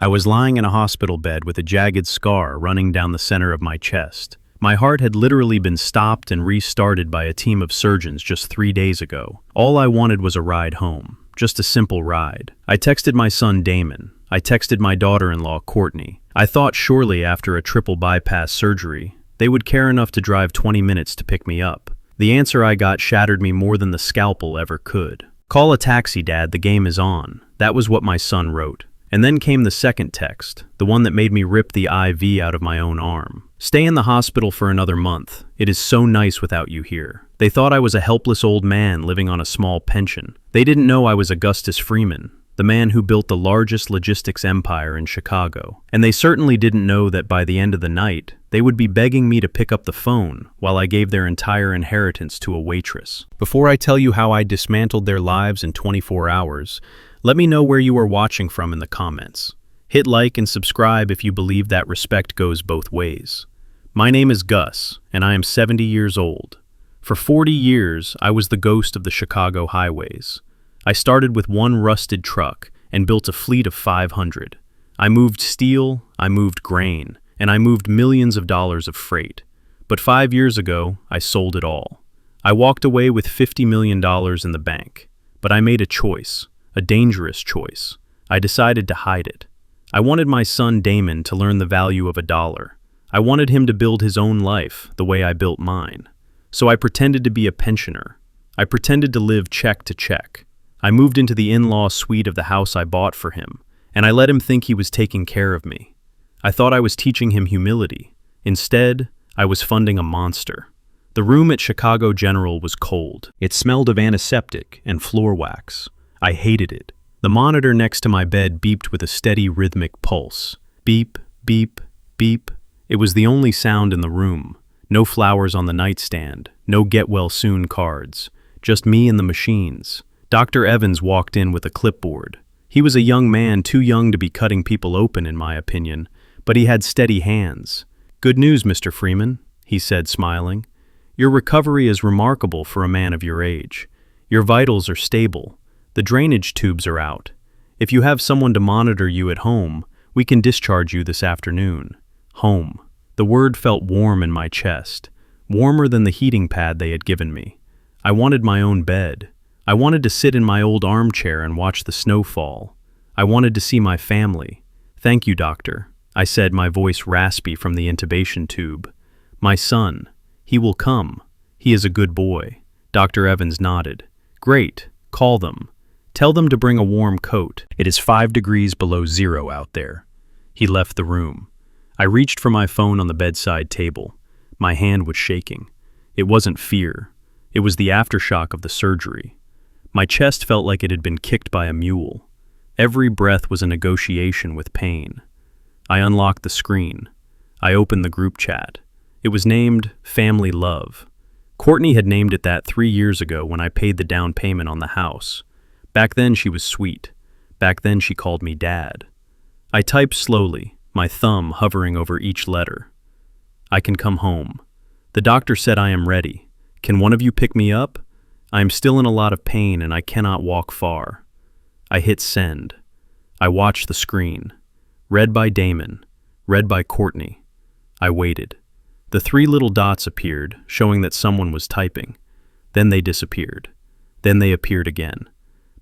I was lying in a hospital bed with a jagged scar running down the center of my chest. My heart had literally been stopped and restarted by a team of surgeons just 3 days ago. All I wanted was a ride home, just a simple ride. I texted my son Damon. I texted my daughter-in-law Courtney. I thought surely after a triple bypass surgery, they would care enough to drive 20 minutes to pick me up. The answer I got shattered me more than the scalpel ever could. "Call a taxi, Dad, the game is on." That was what my son wrote. And then came the second text, the one that made me rip the IV out of my own arm. "Stay in the hospital for another month. It is so nice without you here." They thought I was a helpless old man living on a small pension. They didn't know I was Augustus Freeman, the man who built the largest logistics empire in Chicago. And they certainly didn't know that by the end of the night, they would be begging me to pick up the phone while I gave their entire inheritance to a waitress. Before I tell you how I dismantled their lives in 24 hours, let me know where you are watching from in the comments. Hit like and subscribe if you believe that respect goes both ways. My name is Gus, and I am 70 years old. For 40 years, I was the ghost of the Chicago highways. I started with one rusted truck and built a fleet of 500. I moved steel, I moved grain, and I moved millions of dollars of freight. But 5 years ago, I sold it all. I walked away with $50 million in the bank. But I made a choice. A dangerous choice. I decided to hide it. I wanted my son Damon to learn the value of $1. I wanted him to build his own life the way I built mine. So I pretended to be a pensioner. I pretended to live check to check. I moved into the in-law suite of the house I bought for him, and I let him think he was taking care of me. I thought I was teaching him humility. Instead, I was funding a monster. The room at Chicago General was cold. It smelled of antiseptic and floor wax. I hated it. The monitor next to my bed beeped with a steady rhythmic pulse. Beep, beep, beep. It was the only sound in the room. No flowers on the nightstand, no get-well-soon cards. Just me and the machines. Dr. Evans walked in with a clipboard. He was a young man too young to be cutting people open, in my opinion, but he had steady hands. "Good news, Mr. Freeman," he said, smiling. "Your recovery is remarkable for a man of your age. Your vitals are stable. The drainage tubes are out. If you have someone to monitor you at home, we can discharge you this afternoon." Home. The word felt warm in my chest, warmer than the heating pad they had given me. I wanted my own bed. I wanted to sit in my old armchair and watch the snow fall. I wanted to see my family. "Thank you, doctor," I said, my voice raspy from the intubation tube. "My son. He will come. He is a good boy." Dr. Evans nodded. "Great. Call them. Tell them to bring a warm coat. It is 5 degrees below zero out there." He left the room. I reached for my phone on the bedside table. My hand was shaking. It wasn't fear. It was the aftershock of the surgery. My chest felt like it had been kicked by a mule. Every breath was a negotiation with pain. I unlocked the screen. I opened the group chat. It was named Family Love. Courtney had named it that 3 years ago when I paid the down payment on the house. Back then she was sweet. Back then she called me Dad. I typed slowly, my thumb hovering over each letter. "I can come home. The doctor said I am ready. Can one of you pick me up? I am still in a lot of pain and I cannot walk far." I hit send. I watched the screen. Read by Damon. Read by Courtney. I waited. The 3 little dots appeared, showing that someone was typing. Then they disappeared. Then they appeared again.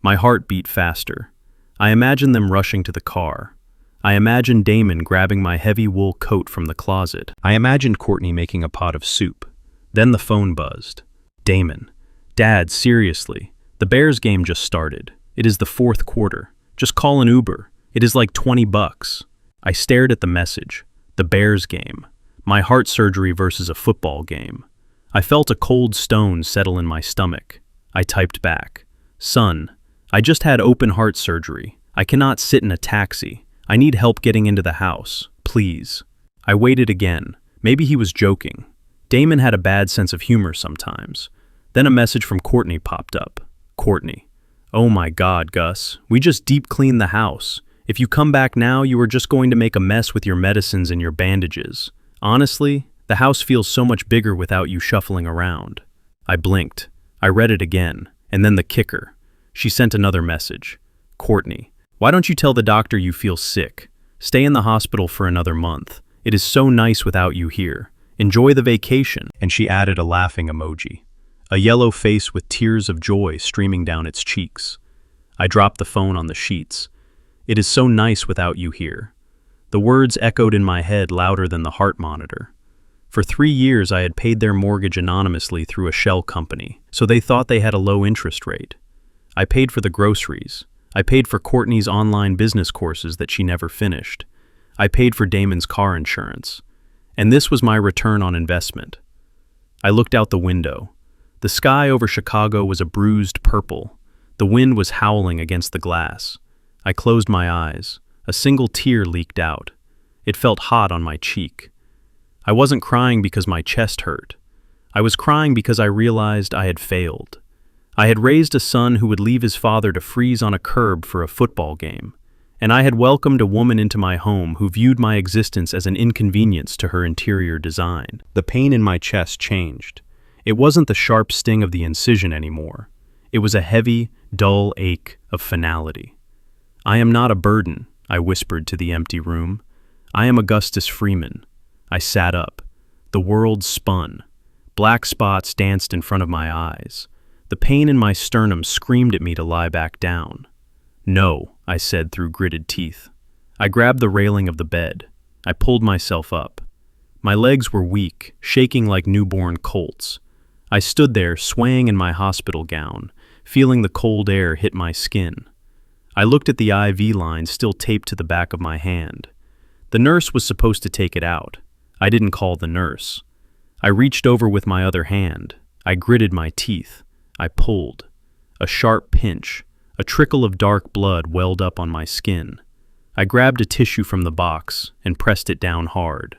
My heart beat faster. I imagined them rushing to the car. I imagined Damon grabbing my heavy wool coat from the closet. I imagined Courtney making a pot of soup. Then the phone buzzed. "Damon. Dad, seriously. The Bears game just started. It is the 4th quarter. Just call an Uber. It is like $20. I stared at the message. The Bears game. My heart surgery versus a football game. I felt a cold stone settle in my stomach. I typed back. "Son, I just had open heart surgery. I cannot sit in a taxi. I need help getting into the house. Please." I waited again. Maybe he was joking. Damon had a bad sense of humor sometimes. Then a message from Courtney popped up. Courtney. "Oh my God, Gus. We just deep cleaned the house. If you come back now, you are just going to make a mess with your medicines and your bandages. Honestly, the house feels so much bigger without you shuffling around." I blinked. I read it again, and then the kicker. She sent another message. "Courtney, why don't you tell the doctor you feel sick? Stay in the hospital for another month. It is so nice without you here. Enjoy the vacation." And she added a laughing emoji, a yellow face with tears of joy streaming down its cheeks. I dropped the phone on the sheets. "It is so nice without you here." The words echoed in my head louder than the heart monitor. For 3 years I had paid their mortgage anonymously through a shell company, so they thought they had a low interest rate. I paid for the groceries. I paid for Courtney's online business courses that she never finished. I paid for Damon's car insurance. And this was my return on investment. I looked out the window. The sky over Chicago was a bruised purple. The wind was howling against the glass. I closed my eyes. A single tear leaked out. It felt hot on my cheek. I wasn't crying because my chest hurt. I was crying because I realized I had failed. I had raised a son who would leave his father to freeze on a curb for a football game, and I had welcomed a woman into my home who viewed my existence as an inconvenience to her interior design. The pain in my chest changed. It wasn't the sharp sting of the incision anymore. It was a heavy, dull ache of finality. "I am not a burden," I whispered to the empty room. "I am Augustus Freeman." I sat up. The world spun. Black spots danced in front of my eyes. The pain in my sternum screamed at me to lie back down. "No," I said through gritted teeth. I grabbed the railing of the bed. I pulled myself up. My legs were weak, shaking like newborn colts. I stood there, swaying in my hospital gown, feeling the cold air hit my skin. I looked at the IV line still taped to the back of my hand. The nurse was supposed to take it out. I didn't call the nurse. I reached over with my other hand. I gritted my teeth. I pulled. A sharp pinch. A trickle of dark blood welled up on my skin. I grabbed a tissue from the box and pressed it down hard.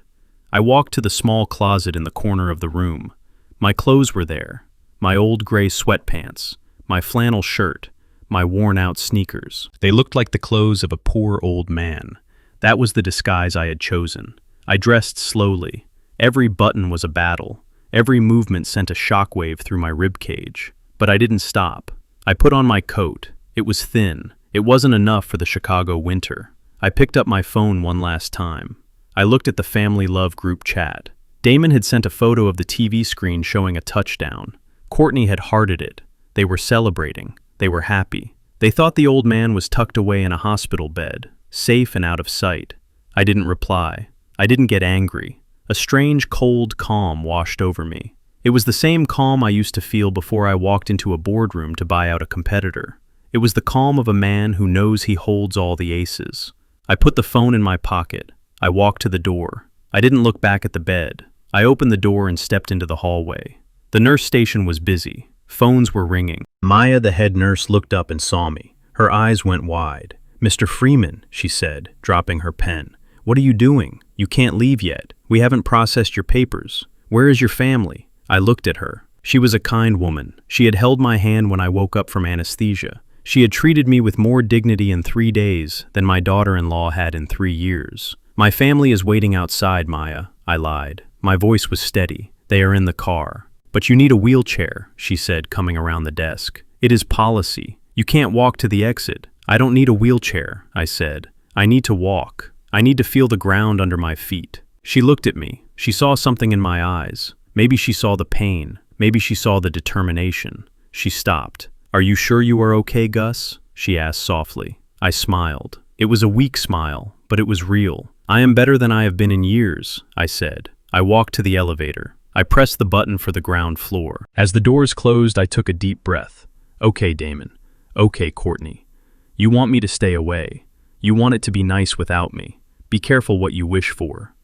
I walked to the small closet in the corner of the room. My clothes were there. My old gray sweatpants, my flannel shirt, my worn-out sneakers. They looked like the clothes of a poor old man. That was the disguise I had chosen. I dressed slowly. Every button was a battle. Every movement sent a shockwave through my ribcage. But I didn't stop. I put on my coat. It was thin. It wasn't enough for the Chicago winter. I picked up my phone one last time. I looked at the family love group chat. Damon had sent a photo of the TV screen showing a touchdown. Courtney had hearted it. They were celebrating. They were happy. They thought the old man was tucked away in a hospital bed, safe and out of sight. I didn't reply. I didn't get angry. A strange, cold calm washed over me. It was the same calm I used to feel before I walked into a boardroom to buy out a competitor. It was the calm of a man who knows he holds all the aces. I put the phone in my pocket. I walked to the door. I didn't look back at the bed. I opened the door and stepped into the hallway. The nurse station was busy. Phones were ringing. Maya, the head nurse, looked up and saw me. Her eyes went wide. "Mr. Freeman," she said, dropping her pen. "What are you doing? You can't leave yet. We haven't processed your papers. Where is your family?" I looked at her. She was a kind woman. She had held my hand when I woke up from anesthesia. She had treated me with more dignity in 3 days than my daughter-in-law had in 3 years. "My family is waiting outside, Maya," I lied. My voice was steady. "They are in the car." "But you need a wheelchair," she said, coming around the desk. "It is policy. You can't walk to the exit." "I don't need a wheelchair," I said. "I need to walk. I need to feel the ground under my feet." She looked at me. She saw something in my eyes. Maybe she saw the pain. Maybe she saw the determination. She stopped. "Are you sure you are okay, Gus?" she asked softly. I smiled. It was a weak smile, but it was real. "I am better than I have been in years," I said. I walked to the elevator. I pressed the button for the ground floor. As the doors closed, I took a deep breath. "Okay, Damon. Okay, Courtney. You want me to stay away. You want it to be nice without me. Be careful what you wish for."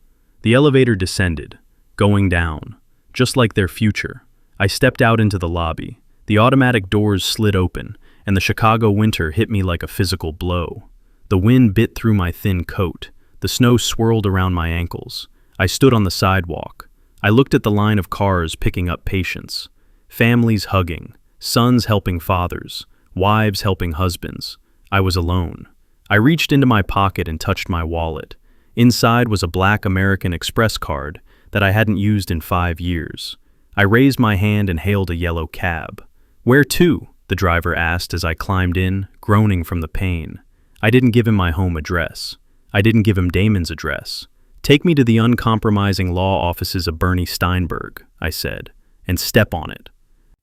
The elevator descended, going down, just like their future. I stepped out into the lobby. The automatic doors slid open, and the Chicago winter hit me like a physical blow. The wind bit through my thin coat. The snow swirled around my ankles. I stood on the sidewalk. I looked at the line of cars picking up patients. Families hugging, sons helping fathers, wives helping husbands. I was alone. I reached into my pocket and touched my wallet. Inside was a black American Express card that I hadn't used in 5 years. I raised my hand and hailed a yellow cab. "Where to?" the driver asked as I climbed in, groaning from the pain. I didn't give him my home address. I didn't give him Damon's address. "Take me to the uncompromising law offices of Bernie Steinberg," I said, "and step on it."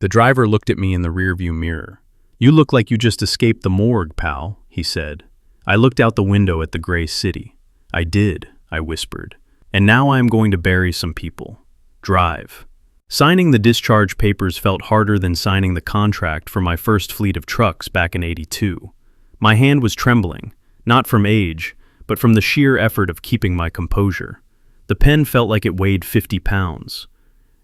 The driver looked at me in the rearview mirror. "You look like you just escaped the morgue, pal," he said. I looked out the window at the gray city. "I did," I whispered. "And now I am going to bury some people. Drive." Signing the discharge papers felt harder than signing the contract for my first fleet of trucks back in '82. My hand was trembling, not from age, but from the sheer effort of keeping my composure. The pen felt like it weighed 50 pounds.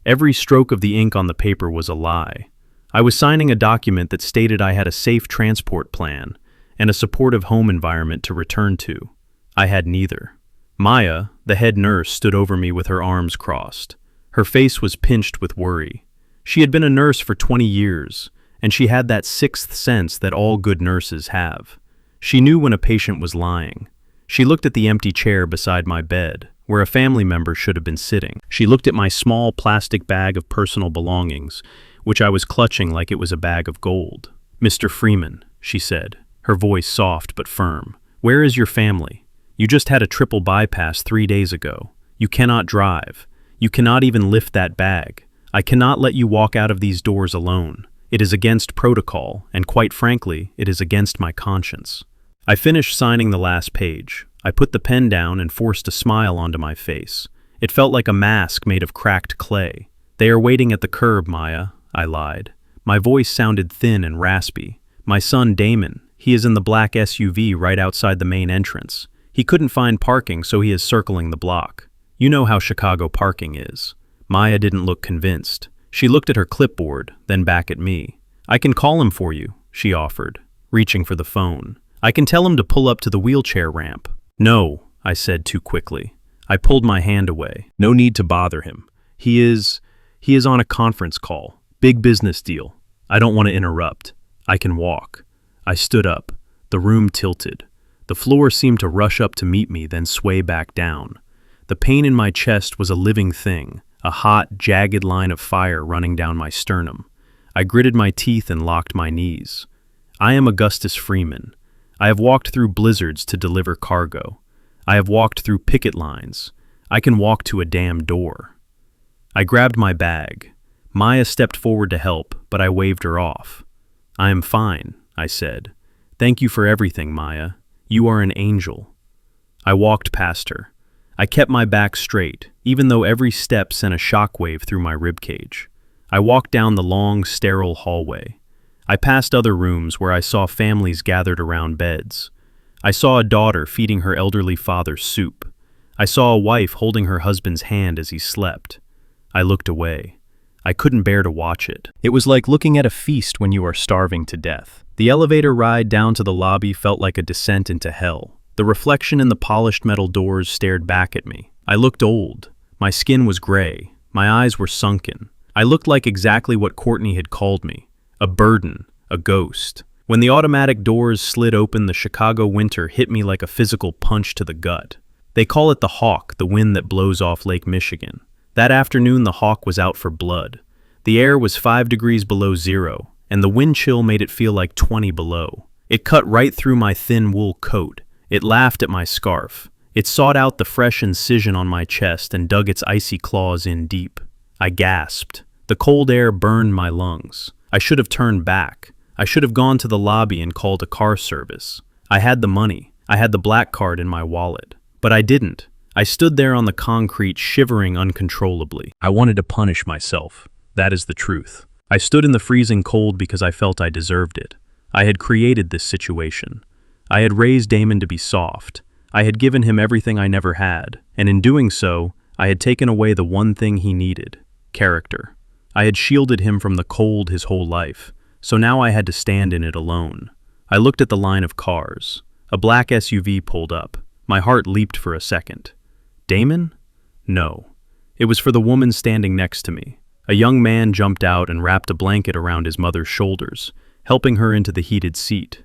Every stroke of the ink on the paper was a lie. I was signing a document that stated I had a safe transport plan and a supportive home environment to return to. I had neither. Maya, the head nurse, stood over me with her arms crossed. Her face was pinched with worry. She had been a nurse for 20 years, and she had that sixth sense that all good nurses have. She knew when a patient was lying. She looked at the empty chair beside my bed, where a family member should have been sitting. She looked at my small plastic bag of personal belongings, which I was clutching like it was a bag of gold. "Mr. Freeman," she said, her voice soft but firm, "where is your family? You just had a triple bypass 3 days ago. You cannot drive. You cannot even lift that bag. I cannot let you walk out of these doors alone. It is against protocol, and quite frankly, it is against my conscience." I finished signing the last page. I put the pen down and forced a smile onto my face. It felt like a mask made of cracked clay. "They are waiting at the curb, Maya," I lied. My voice sounded thin and raspy. "My son Damon, he is in the black SUV right outside the main entrance. He couldn't find parking, so he is circling the block. You know how Chicago parking is." Maya didn't look convinced. She looked at her clipboard, then back at me. "I can call him for you," she offered, reaching for the phone. "I can tell him to pull up to the wheelchair ramp." "No," I said too quickly. I pulled my hand away. "No need to bother him. He is on a conference call. Big business deal. I don't want to interrupt. I can walk." I stood up. The room tilted. The floor seemed to rush up to meet me, then sway back down. The pain in my chest was a living thing, a hot, jagged line of fire running down my sternum. I gritted my teeth and locked my knees. I am Augustus Freeman. I have walked through blizzards to deliver cargo. I have walked through picket lines. I can walk to a damn door. I grabbed my bag. Maya stepped forward to help, but I waved her off. "I am fine," I said. "Thank you for everything, Maya. You are an angel." I walked past her. I kept my back straight, even though every step sent a shockwave through my ribcage. I walked down the long, sterile hallway. I passed other rooms where I saw families gathered around beds. I saw a daughter feeding her elderly father soup. I saw a wife holding her husband's hand as he slept. I looked away. I couldn't bear to watch it. It was like looking at a feast when you are starving to death. The elevator ride down to the lobby felt like a descent into hell. The reflection in the polished metal doors stared back at me. I looked old. My skin was gray. My eyes were sunken. I looked like exactly what Courtney had called me. A burden, a ghost. When the automatic doors slid open, the Chicago winter hit me like a physical punch to the gut. They call it the hawk, the wind that blows off Lake Michigan. That afternoon, the hawk was out for blood. The air was 5 degrees below zero, and the wind chill made it feel like 20 below. It cut right through my thin wool coat. It laughed at my scarf. It sought out the fresh incision on my chest and dug its icy claws in deep. I gasped. The cold air burned my lungs. I should have turned back. I should have gone to the lobby and called a car service. I had the money. I had the black card in my wallet. But I didn't. I stood there on the concrete, shivering uncontrollably. I wanted to punish myself. That is the truth. I stood in the freezing cold because I felt I deserved it. I had created this situation. I had raised Damon to be soft. I had given him everything I never had, and in doing so, I had taken away the one thing he needed: character. I had shielded him from the cold his whole life, so now I had to stand in it alone. I looked at the line of cars. A black SUV pulled up. My heart leaped for a second. Damon? No. It was for the woman standing next to me. A young man jumped out and wrapped a blanket around his mother's shoulders, helping her into the heated seat.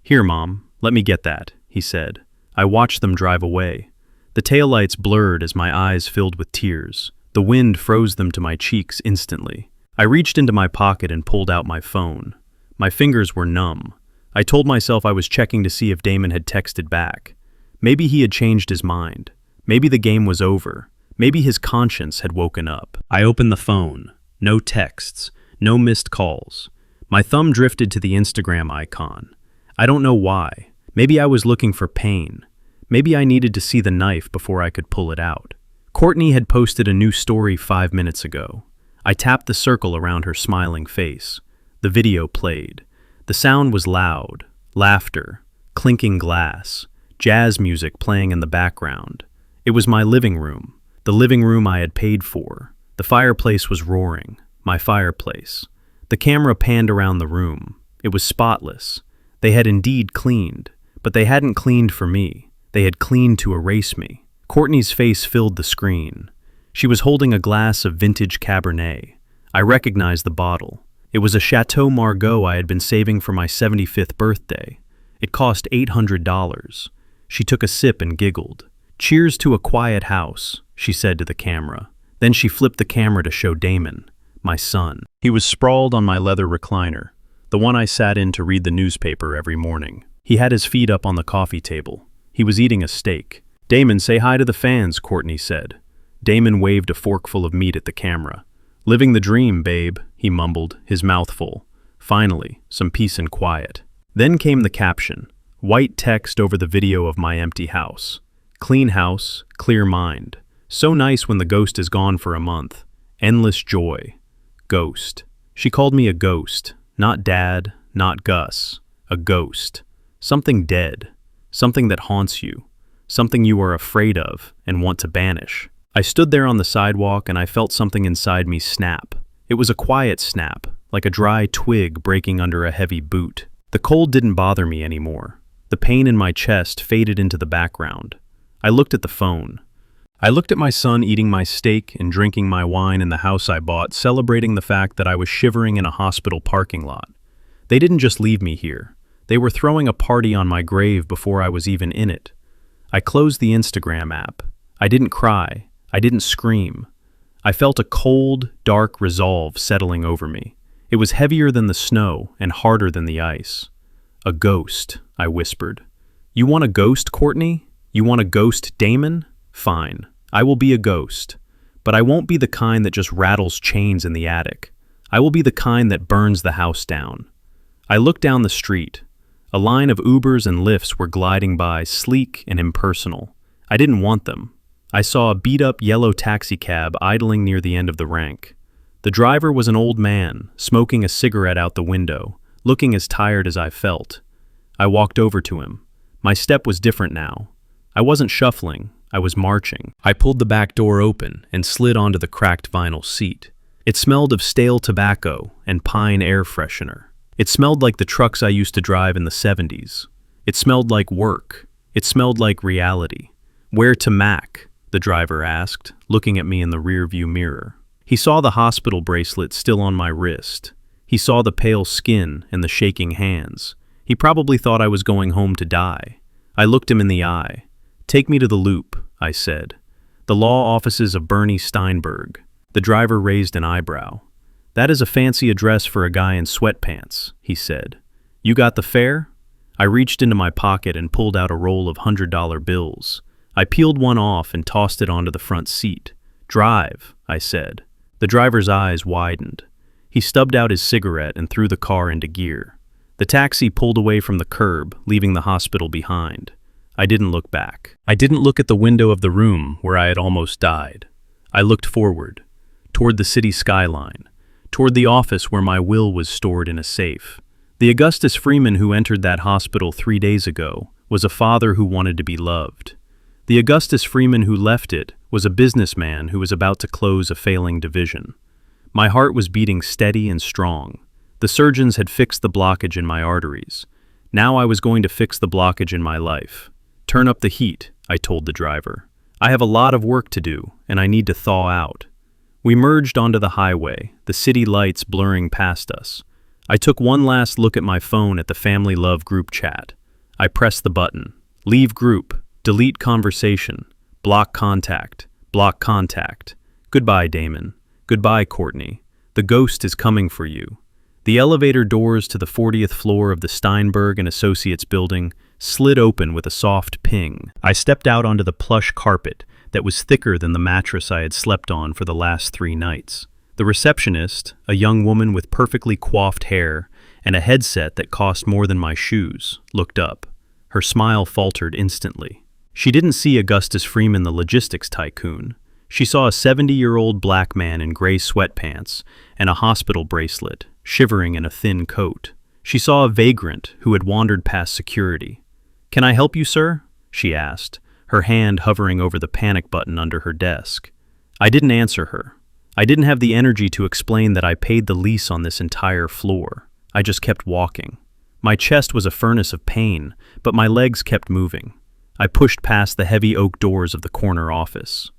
"Here, Mom, let me get that," he said. I watched them drive away. The taillights blurred as my eyes filled with tears. The wind froze them to my cheeks instantly. I reached into my pocket and pulled out my phone. My fingers were numb. I told myself I was checking to see if Damon had texted back. Maybe he had changed his mind. Maybe the game was over. Maybe his conscience had woken up. I opened the phone. No texts. No missed calls. My thumb drifted to the Instagram icon. I don't know why. Maybe I was looking for pain. Maybe I needed to see the knife before I could pull it out. Courtney had posted a new story 5 minutes ago. I tapped the circle around her smiling face. The video played. The sound was loud. Laughter. Clinking glass. Jazz music playing in the background. It was my living room. The living room I had paid for. The fireplace was roaring. My fireplace. The camera panned around the room. It was spotless. They had indeed cleaned, but they hadn't cleaned for me. They had cleaned to erase me. Courtney's face filled the screen. She was holding a glass of vintage Cabernet. I recognized the bottle. It was a Chateau Margaux I had been saving for my 75th birthday. It cost $800. She took a sip and giggled. "Cheers to a quiet house," she said to the camera. Then she flipped the camera to show Damon, my son. He was sprawled on my leather recliner, the one I sat in to read the newspaper every morning. He had his feet up on the coffee table. He was eating a steak. "Damon, say hi to the fans," Courtney said. Damon waved a forkful of meat at the camera. "Living the dream, babe," he mumbled, his mouth full. Finally, some peace and quiet. Then came the caption, white text over the video of my empty house. "Clean house, clear mind. So nice when the ghost is gone for a month. Endless joy. Ghost." She called me a ghost. Not Dad, not Gus. A ghost. Something dead. Something that haunts you. Something you are afraid of and want to banish. I stood there on the sidewalk and I felt something inside me snap. It was a quiet snap, like a dry twig breaking under a heavy boot. The cold didn't bother me anymore. The pain in my chest faded into the background. I looked at the phone. I looked at my son eating my steak and drinking my wine in the house I bought, celebrating the fact that I was shivering in a hospital parking lot. They didn't just leave me here. They were throwing a party on my grave before I was even in it. I closed the Instagram app. I didn't cry. I didn't scream. I felt a cold, dark resolve settling over me. It was heavier than the snow and harder than the ice. "A ghost," I whispered. "You want a ghost, Courtney? You want a ghost, Damon? Fine, I will be a ghost. But I won't be the kind that just rattles chains in the attic. I will be the kind that burns the house down." I looked down the street. A line of Ubers and Lyfts were gliding by, sleek and impersonal. I didn't want them. I saw a beat-up yellow taxicab idling near the end of the rank. The driver was an old man, smoking a cigarette out the window, looking as tired as I felt. I walked over to him. My step was different now. I wasn't shuffling, I was marching. I pulled the back door open and slid onto the cracked vinyl seat. It smelled of stale tobacco and pine air freshener. It smelled like the trucks I used to drive in the 70s. It smelled like work. It smelled like reality. "Where to Mac?" the driver asked, looking at me in the rearview mirror. He saw the hospital bracelet still on my wrist. He saw the pale skin and the shaking hands. He probably thought I was going home to die. I looked him in the eye. "Take me to the Loop," I said. "The law offices of Bernie Steinberg." The driver raised an eyebrow. "That is a fancy address for a guy in sweatpants," he said. "You got the fare?" I reached into my pocket and pulled out a roll of $100 bills. I peeled one off and tossed it onto the front seat. "Drive," I said. The driver's eyes widened. He stubbed out his cigarette and threw the car into gear. The taxi pulled away from the curb, leaving the hospital behind. I didn't look back. I didn't look at the window of the room where I had almost died. I looked forward, toward the city skyline, toward the office where my will was stored in a safe. The Augustus Freeman who entered that hospital 3 days ago was a father who wanted to be loved. The Augustus Freeman who left it was a businessman who was about to close a failing division. My heart was beating steady and strong. The surgeons had fixed the blockage in my arteries. Now I was going to fix the blockage in my life. "Turn up the heat," I told the driver. "I have a lot of work to do, and I need to thaw out." We merged onto the highway, the city lights blurring past us. I took one last look at my phone at the Family Love group chat. I pressed the button. Leave group. Delete conversation. Block contact. Block contact. Goodbye, Damon. Goodbye, Courtney. The ghost is coming for you. The elevator doors to the 40th floor of the Steinberg and Associates building slid open with a soft ping. I stepped out onto the plush carpet that was thicker than the mattress I had slept on for the last 3 nights. The receptionist, a young woman with perfectly coiffed hair and a headset that cost more than my shoes, looked up. Her smile faltered instantly. She didn't see Augustus Freeman, the logistics tycoon. She saw a 70-year-old black man in gray sweatpants and a hospital bracelet, shivering in a thin coat. She saw a vagrant who had wandered past security. "Can I help you, sir?" she asked, her hand hovering over the panic button under her desk. I didn't answer her. I didn't have the energy to explain that I paid the lease on this entire floor. I just kept walking. My chest was a furnace of pain, but my legs kept moving. I pushed past the heavy oak doors of the corner office.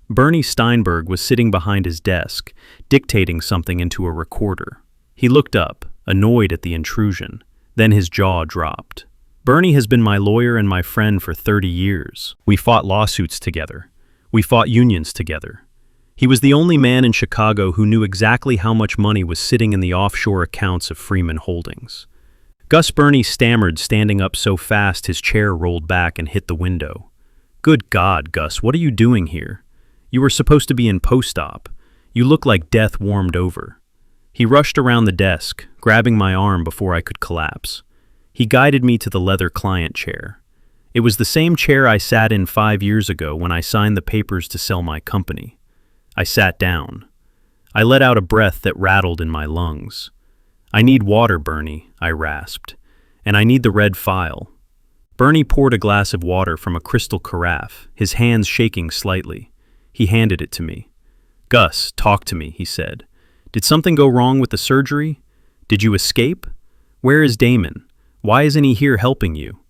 Bernie Steinberg was sitting behind his desk, dictating something into a recorder. He looked up, annoyed at the intrusion. Then his jaw dropped. Bernie has been my lawyer and my friend for 30 years. We fought lawsuits together. We fought unions together. He was the only man in Chicago who knew exactly how much money was sitting in the offshore accounts of Freeman Holdings. Gus Bernie stammered, standing up so fast his chair rolled back and hit the window. "Good God, Gus, what are you doing here? You were supposed to be in post-op. You look like death warmed over." He rushed around the desk, grabbing my arm before I could collapse. He guided me to the leather client chair. It was the same chair I sat in 5 years ago when I signed the papers to sell my company. I sat down. I let out a breath that rattled in my lungs. "I need water, Bernie," I rasped, "and I need the red file." Bernie poured a glass of water from a crystal carafe, his hands shaking slightly. He handed it to me. "Gus, talk to me," he said. "Did something go wrong with the surgery? Did you escape? Where is Damon? Why isn't he here helping you?"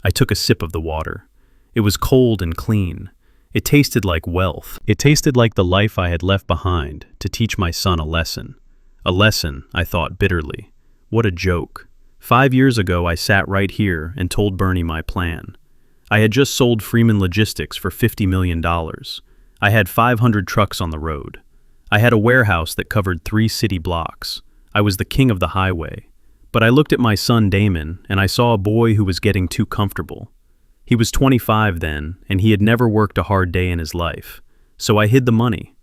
I took a sip of the water. It was cold and clean. It tasted like wealth. It tasted like the life I had left behind to teach my son a lesson. A lesson, I thought bitterly. What a joke. 5 years ago, I sat right here and told Bernie my plan. I had just sold Freeman Logistics for $50 million. I had 500 trucks on the road. I had a warehouse that covered 3 city blocks. I was the king of the highway. But I looked at my son Damon, and I saw a boy who was getting too comfortable. He was 25 then, and he had never worked a hard day in his life. So I hid the money.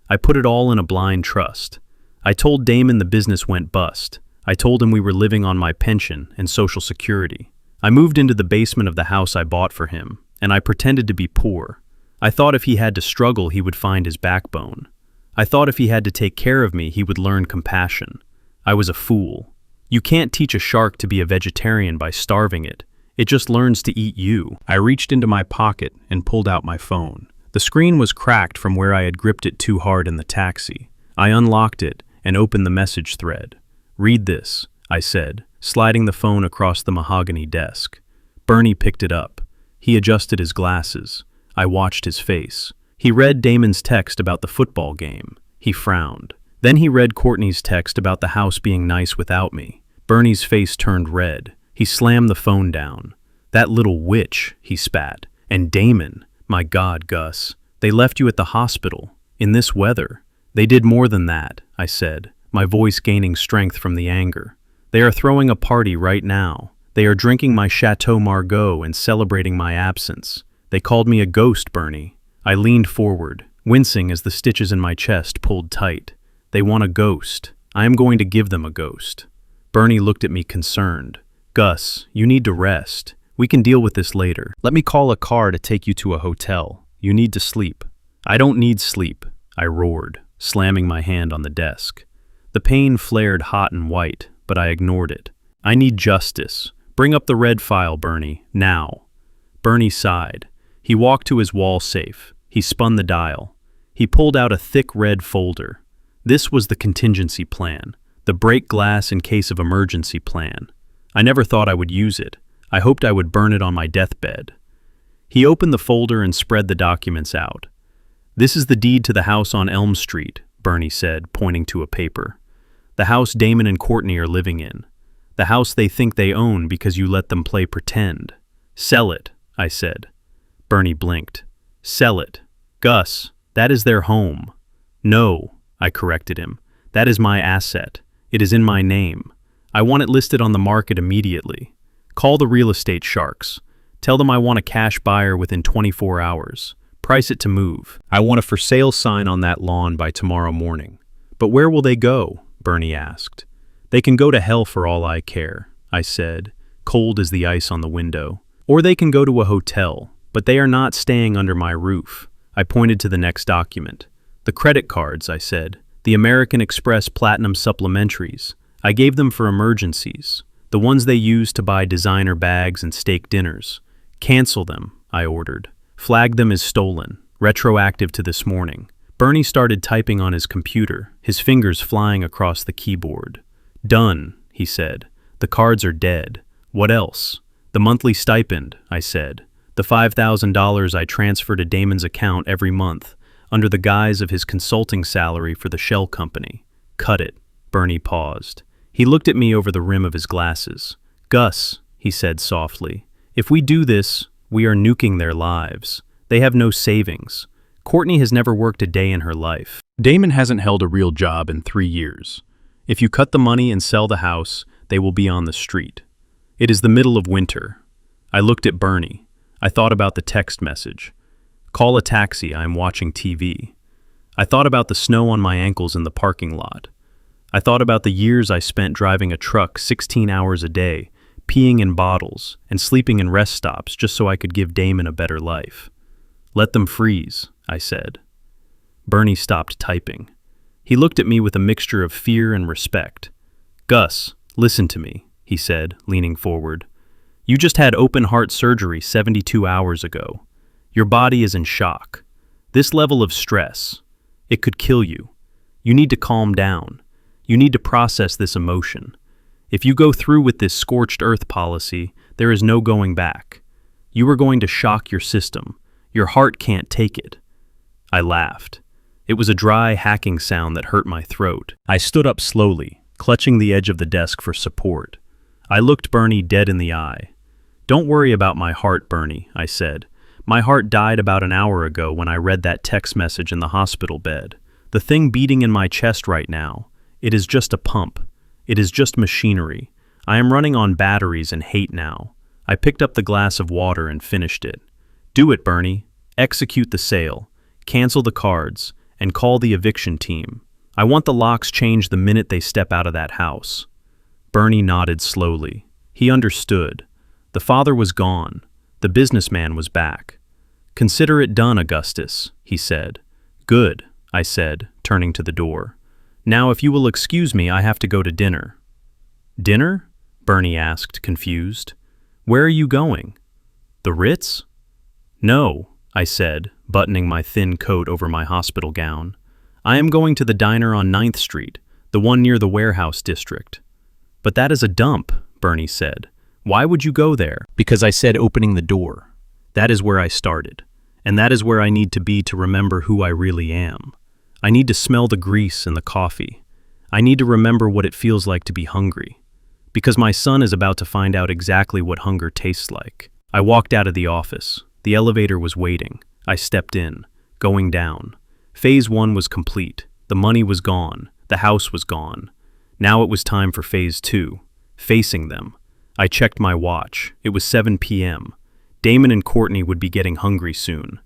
I put it all in a blind trust. I told Damon the business went bust. I told him we were living on my pension and Social Security. I moved into the basement of the house I bought for him, and I pretended to be poor. I thought if he had to struggle, he would find his backbone. I thought if he had to take care of me, he would learn compassion. I was a fool. You can't teach a shark to be a vegetarian by starving it. It just learns to eat you. I reached into my pocket and pulled out my phone. The screen was cracked from where I had gripped it too hard in the taxi. I unlocked it and opened the message thread. "Read this," I said, sliding the phone across the mahogany desk. Bernie picked it up. He adjusted his glasses. I watched his face. He read Damon's text about the football game. He frowned. Then he read Courtney's text about the house being nice without me. Bernie's face turned red. He slammed the phone down. "That little witch," he spat. "And Damon. My God, Gus. They left you at the hospital. In this weather." "They did more than that," I said, my voice gaining strength from the anger. "They are throwing a party right now. They are drinking my Chateau Margaux and celebrating my absence. They called me a ghost, Bernie." I leaned forward, wincing as the stitches in my chest pulled tight. "They want a ghost. I am going to give them a ghost." Bernie looked at me concerned. "Gus, you need to rest. We can deal with this later. Let me call a car to take you to a hotel. You need to sleep." "I don't need sleep," I roared, slamming my hand on the desk. The pain flared hot and white, but I ignored it. "I need justice. Bring up the red file, Bernie, now." Bernie sighed. He walked to his wall safe. He spun the dial. He pulled out a thick red folder. This was the contingency plan, the break glass in case of emergency plan. I never thought I would use it. I hoped I would burn it on my deathbed. He opened the folder and spread the documents out. "This is the deed to the house on Elm Street," Bernie said, pointing to a paper. "The house Damon and Courtney are living in. The house they think they own because you let them play pretend. Sell it," I said. Bernie blinked. "Sell it. Gus, that is their home." "No," I corrected him. "That is my asset. It is in my name. I want it listed on the market immediately. Call the real estate sharks. Tell them I want a cash buyer within 24 hours. Price it to move. I want a for sale sign on that lawn by tomorrow morning. But where will they go? Bernie asked. They can go to hell for all I care, I said, cold as the ice on the window. Or they can go to a hotel, but they are not staying under my roof. I pointed to the next document. The credit cards, I said. The American Express Platinum Supplementaries. I gave them for emergencies. The ones they use to buy designer bags and steak dinners. Cancel them, I ordered. Flag them as stolen, retroactive to this morning. Bernie started typing on his computer, his fingers flying across the keyboard. Done, he said. The cards are dead. What else? The monthly stipend, I said. The $5,000 I transfer to Damon's account every month, under the guise of his consulting salary for the shell company. Cut it. Bernie paused. He looked at me over the rim of his glasses. Gus, he said softly, if we do this, we are nuking their lives. They have no savings. Courtney has never worked a day in her life. Damon hasn't held a real job in 3 years. If you cut the money and sell the house, they will be on the street. It is the middle of winter. I looked at Bernie. I thought about the text message. Call a taxi, I am watching TV. I thought about the snow on my ankles in the parking lot. I thought about the years I spent driving a truck 16 hours a day, peeing in bottles, and sleeping in rest stops just so I could give Damon a better life. Let them freeze, I said. Bernie stopped typing. He looked at me with a mixture of fear and respect. Gus, listen to me, he said, leaning forward. You just had open heart surgery 72 hours ago. Your body is in shock. This level of stress, it could kill you. You need to calm down. You need to process this emotion. If you go through with this scorched earth policy, there is no going back. You are going to shock your system. Your heart can't take it. I laughed. It was a dry, hacking sound that hurt my throat. I stood up slowly, clutching the edge of the desk for support. I looked Bernie dead in the eye. Don't worry about my heart, Bernie, I said. My heart died about an hour ago when I read that text message in the hospital bed. The thing beating in my chest right now, it is just a pump. It is just machinery. I am running on batteries and hate now. I picked up the glass of water and finished it. Do it, Bernie. Execute the sale. Cancel the cards. And call the eviction team. I want the locks changed the minute they step out of that house. Bernie nodded slowly. He understood. The father was gone. The businessman was back. Consider it done, Augustus, he said. Good, I said, turning to the door. Now, if you will excuse me, I have to go to dinner. Dinner? Bernie asked, confused. Where are you going? The Ritz? No, I said, buttoning my thin coat over my hospital gown. I am going to the diner on 9th Street, the one near the warehouse district. But that is a dump, Bernie said. Why would you go there? Because I said opening the door. That is where I started. And that is where I need to be to remember who I really am. I need to smell the grease and the coffee. I need to remember what it feels like to be hungry. Because my son is about to find out exactly what hunger tastes like. I walked out of the office. The elevator was waiting. I stepped in, going down. Phase 1 was complete. The money was gone. The house was gone. Now it was time for Phase 2. Facing them. I checked my watch. It was 7 p.m. Damon and Courtney would be getting hungry soon.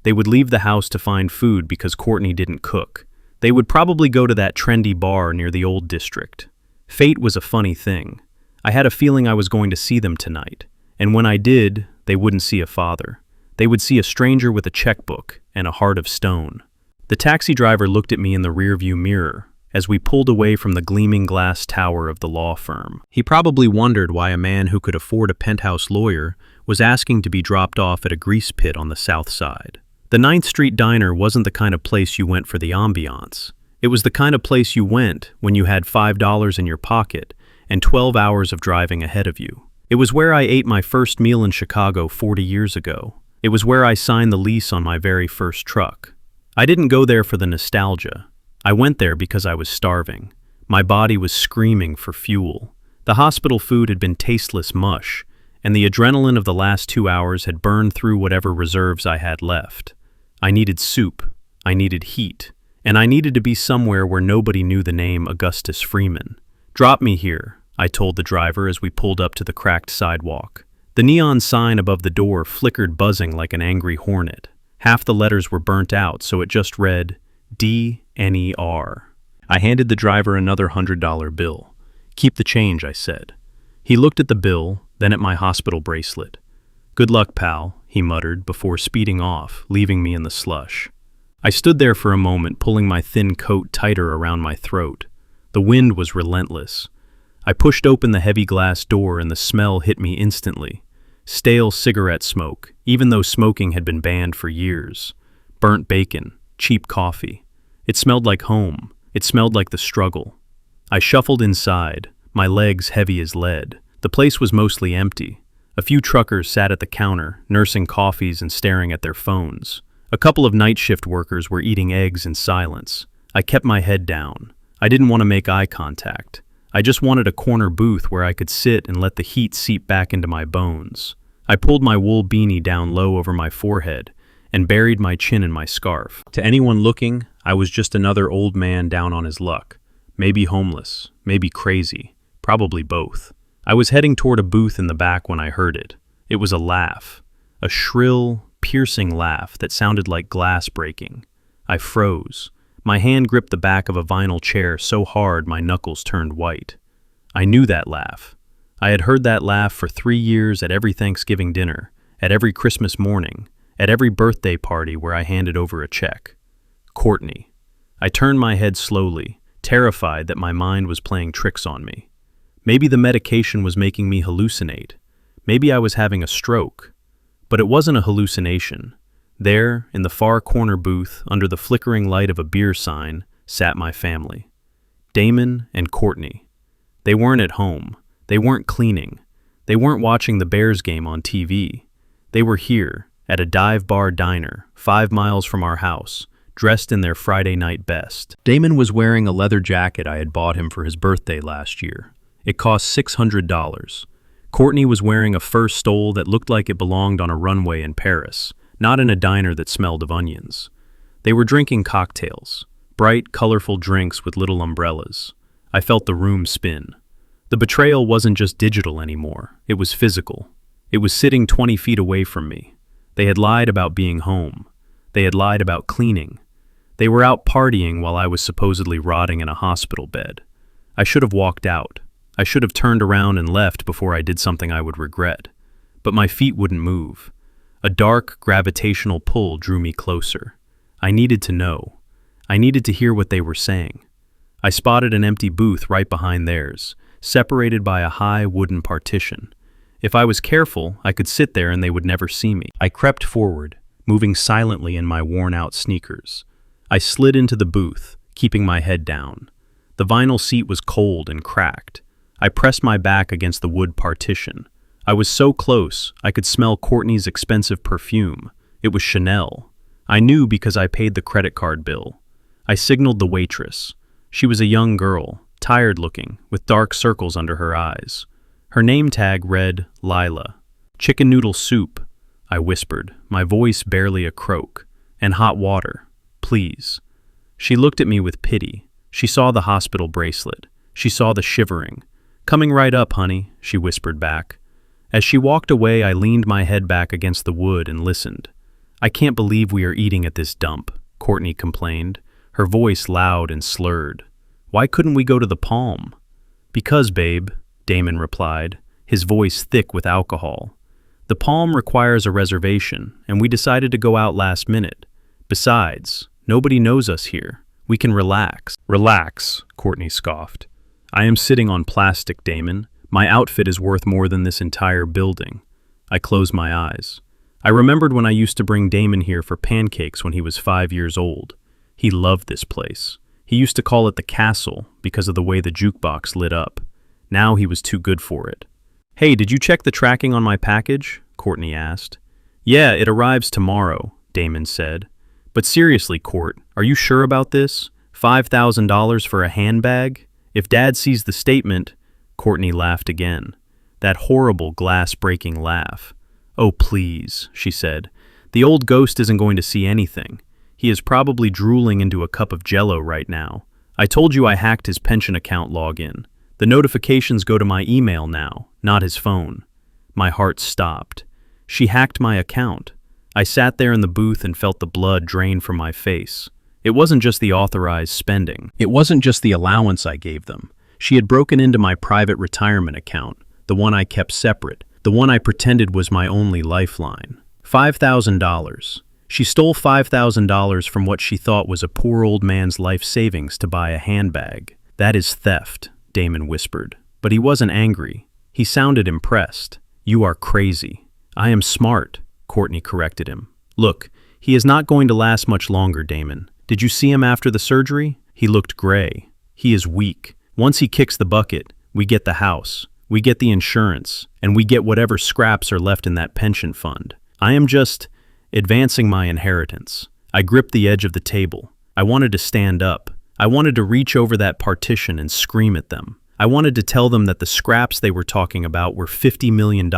They would leave the house to find food because Courtney didn't cook. They would probably go to that trendy bar near the old district. Fate was a funny thing. I had a feeling I was going to see them tonight. And when I did, they wouldn't see a father. They would see a stranger with a checkbook and a heart of stone. The taxi driver looked at me in the rearview mirror as we pulled away from the gleaming glass tower of the law firm. He probably wondered why a man who could afford a penthouse lawyer was asking to be dropped off at a grease pit on the south side. The 9th Street Diner wasn't the kind of place you went for the ambiance. It was the kind of place you went when you had $5 in your pocket and 12 hours of driving ahead of you. It was where I ate my first meal in Chicago 40 years ago. It was where I signed the lease on my very first truck. I didn't go there for the nostalgia. I went there because I was starving. My body was screaming for fuel. The hospital food had been tasteless mush, and the adrenaline of the last 2 hours had burned through whatever reserves I had left. I needed soup. I needed heat. And I needed to be somewhere where nobody knew the name Augustus Freeman. Drop me here, I told the driver as we pulled up to the cracked sidewalk. The neon sign above the door flickered, buzzing like an angry hornet. Half the letters were burnt out, so it just read, D-N-E-R. I handed the driver another $100 bill. "Keep the change," I said. He looked at the bill, then at my hospital bracelet. "Good luck, pal," he muttered before speeding off, leaving me in the slush. I stood there for a moment, pulling my thin coat tighter around my throat. The wind was relentless. I pushed open the heavy glass door and the smell hit me instantly. Stale cigarette smoke, even though smoking had been banned for years. Burnt bacon, cheap coffee. It smelled like home. It smelled like the struggle. I shuffled inside, my legs heavy as lead. The place was mostly empty. A few truckers sat at the counter, nursing coffees and staring at their phones. A couple of night shift workers were eating eggs in silence. I kept my head down. I didn't want to make eye contact. I just wanted a corner booth where I could sit and let the heat seep back into my bones. I pulled my wool beanie down low over my forehead and buried my chin in my scarf. To anyone looking, I was just another old man down on his luck. Maybe homeless, maybe crazy, probably both. I was heading toward a booth in the back when I heard it. It was a laugh, a shrill, piercing laugh that sounded like glass breaking. I froze. My hand gripped the back of a vinyl chair so hard my knuckles turned white. I knew that laugh. I had heard that laugh for 3 years at every Thanksgiving dinner, at every Christmas morning, at every birthday party where I handed over a check. Courtney. I turned my head slowly, terrified that my mind was playing tricks on me. Maybe the medication was making me hallucinate. Maybe I was having a stroke. But it wasn't a hallucination. There, in the far corner booth, under the flickering light of a beer sign, sat my family. Damon and Courtney. They weren't at home. They weren't cleaning. They weren't watching the Bears game on TV. They were here, at a dive bar diner, 5 miles from our house, dressed in their Friday night best. Damon was wearing a leather jacket I had bought him for his birthday last year. It cost $600. Courtney was wearing a fur stole that looked like it belonged on a runway in Paris, not in a diner that smelled of onions. They were drinking cocktails, bright, colorful drinks with little umbrellas. I felt the room spin. The betrayal wasn't just digital anymore, it was physical. It was sitting 20 feet away from me. They had lied about being home. They had lied about cleaning. They were out partying while I was supposedly rotting in a hospital bed. I should have walked out. I should have turned around and left before I did something I would regret. But my feet wouldn't move. A dark, gravitational pull drew me closer. I needed to know. I needed to hear what they were saying. I spotted an empty booth right behind theirs, separated by a high wooden partition. If I was careful, I could sit there and they would never see me. I crept forward, moving silently in my worn-out sneakers. I slid into the booth, keeping my head down. The vinyl seat was cold and cracked. I pressed my back against the wood partition. I was so close, I could smell Courtney's expensive perfume. It was Chanel. I knew because I paid the credit card bill. I signaled the waitress. She was a young girl, tired-looking, with dark circles under her eyes. Her name tag read Lila. "Chicken noodle soup," I whispered, my voice barely a croak. "And hot water, please." She looked at me with pity. She saw the hospital bracelet. She saw the shivering. "Coming right up, honey," she whispered back. As she walked away, I leaned my head back against the wood and listened. "I can't believe we are eating at this dump," Courtney complained, her voice loud and slurred. "Why couldn't we go to the Palm?" "Because, babe," Damon replied, his voice thick with alcohol. "The Palm requires a reservation, and we decided to go out last minute. Besides, nobody knows us here. We can relax." "Relax," Courtney scoffed. "I am sitting on plastic, Damon. My outfit is worth more than this entire building." I closed my eyes. I remembered when I used to bring Damon here for pancakes when he was 5 years old. He loved this place. He used to call it the castle because of the way the jukebox lit up. Now he was too good for it. "Hey, did you check the tracking on my package?" Courtney asked. "Yeah, it arrives tomorrow," Damon said. "But seriously, Court, are you sure about this? $5,000 for a handbag? If Dad sees the statement..." Courtney laughed again. That horrible glass-breaking laugh. "Oh, please," she said. "The old ghost isn't going to see anything. He is probably drooling into a cup of Jell-O right now. I told you I hacked his pension account login. The notifications go to my email now, not his phone. My heart stopped. She hacked my account. I sat there in the booth and felt the blood drain from my face. It wasn't just the authorized spending. It wasn't just the allowance I gave them. She had broken into my private retirement account, the one I kept separate, the one I pretended was my only lifeline. $5,000. She stole $5,000 from what she thought was a poor old man's life savings to buy a handbag. That is theft, Damon whispered. But he wasn't angry. He sounded impressed. You are crazy. I am smart, Courtney corrected him. Look, he is not going to last much longer, Damon. Did you see him after the surgery? He looked gray. He is weak. Once he kicks the bucket, we get the house, we get the insurance, and we get whatever scraps are left in that pension fund. I am just advancing my inheritance. I gripped the edge of the table. I wanted to stand up. I wanted to reach over that partition and scream at them. I wanted to tell them that the scraps they were talking about were $50 million,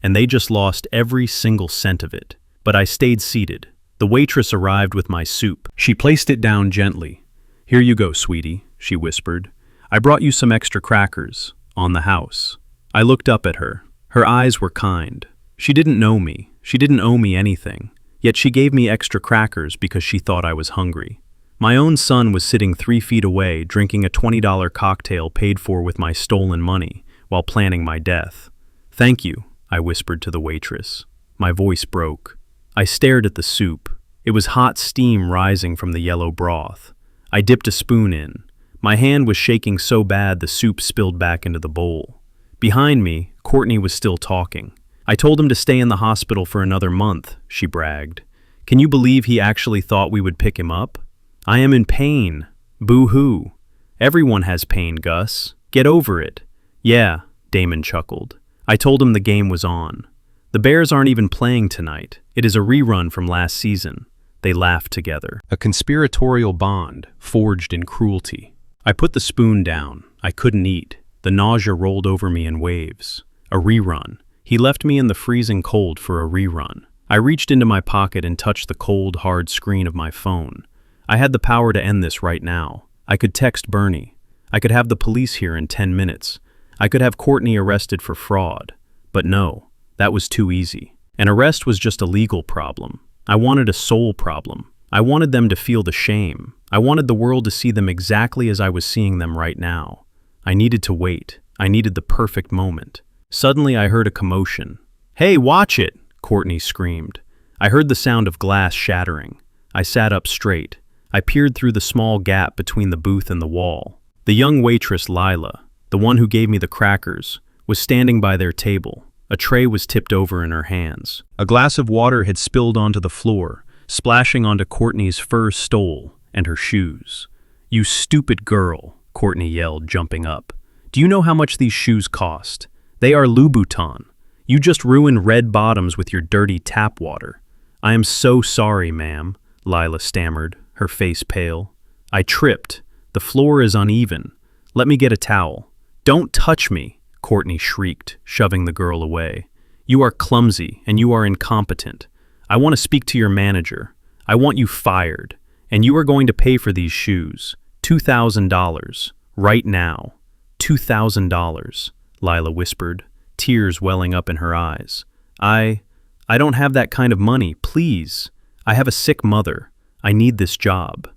and they just lost every single cent of it. But I stayed seated. The waitress arrived with my soup. She placed it down gently. Here you go, sweetie, she whispered. I brought you some extra crackers, on the house. I looked up at her. Her eyes were kind. She didn't know me. She didn't owe me anything. Yet she gave me extra crackers because she thought I was hungry. My own son was sitting 3 feet away, drinking a $20 cocktail paid for with my stolen money, while planning my death. Thank you, I whispered to the waitress. My voice broke. I stared at the soup. It was hot steam rising from the yellow broth. I dipped a spoon in. My hand was shaking so bad the soup spilled back into the bowl. Behind me, Courtney was still talking. I told him to stay in the hospital for another month, she bragged. Can you believe he actually thought we would pick him up? I am in pain. Boo-hoo. Everyone has pain, Gus. Get over it. Yeah, Damon chuckled. I told him the game was on. The Bears aren't even playing tonight. It is a rerun from last season. They laughed together. A conspiratorial bond forged in cruelty. I put the spoon down. I couldn't eat. The nausea rolled over me in waves. A rerun. He left me in the freezing cold for a rerun. I reached into my pocket and touched the cold, hard screen of my phone. I had the power to end this right now. I could text Bernie. I could have the police here in 10 minutes. I could have Courtney arrested for fraud. But no, that was too easy. An arrest was just a legal problem. I wanted a soul problem. I wanted them to feel the shame. I wanted the world to see them exactly as I was seeing them right now. I needed to wait. I needed the perfect moment. Suddenly I heard a commotion. Hey, watch it! Courtney screamed. I heard the sound of glass shattering. I sat up straight. I peered through the small gap between the booth and the wall. The young waitress Lila, the one who gave me the crackers, was standing by their table. A tray was tipped over in her hands. A glass of water had spilled onto the floor, splashing onto Courtney's fur stole and her shoes. You stupid girl, Courtney yelled, jumping up. Do you know how much these shoes cost? They are Louboutin. You just ruined red bottoms with your dirty tap water. I am so sorry, ma'am, Lila stammered, her face pale. I tripped. The floor is uneven. Let me get a towel. Don't touch me, Courtney shrieked, shoving the girl away. You are clumsy and you are incompetent. I want to speak to your manager. I want you fired. And you are going to pay for these shoes. $2,000. Right now. $2,000, Lila whispered, tears welling up in her eyes. I don't have that kind of money, please. I have a sick mother. I need this job.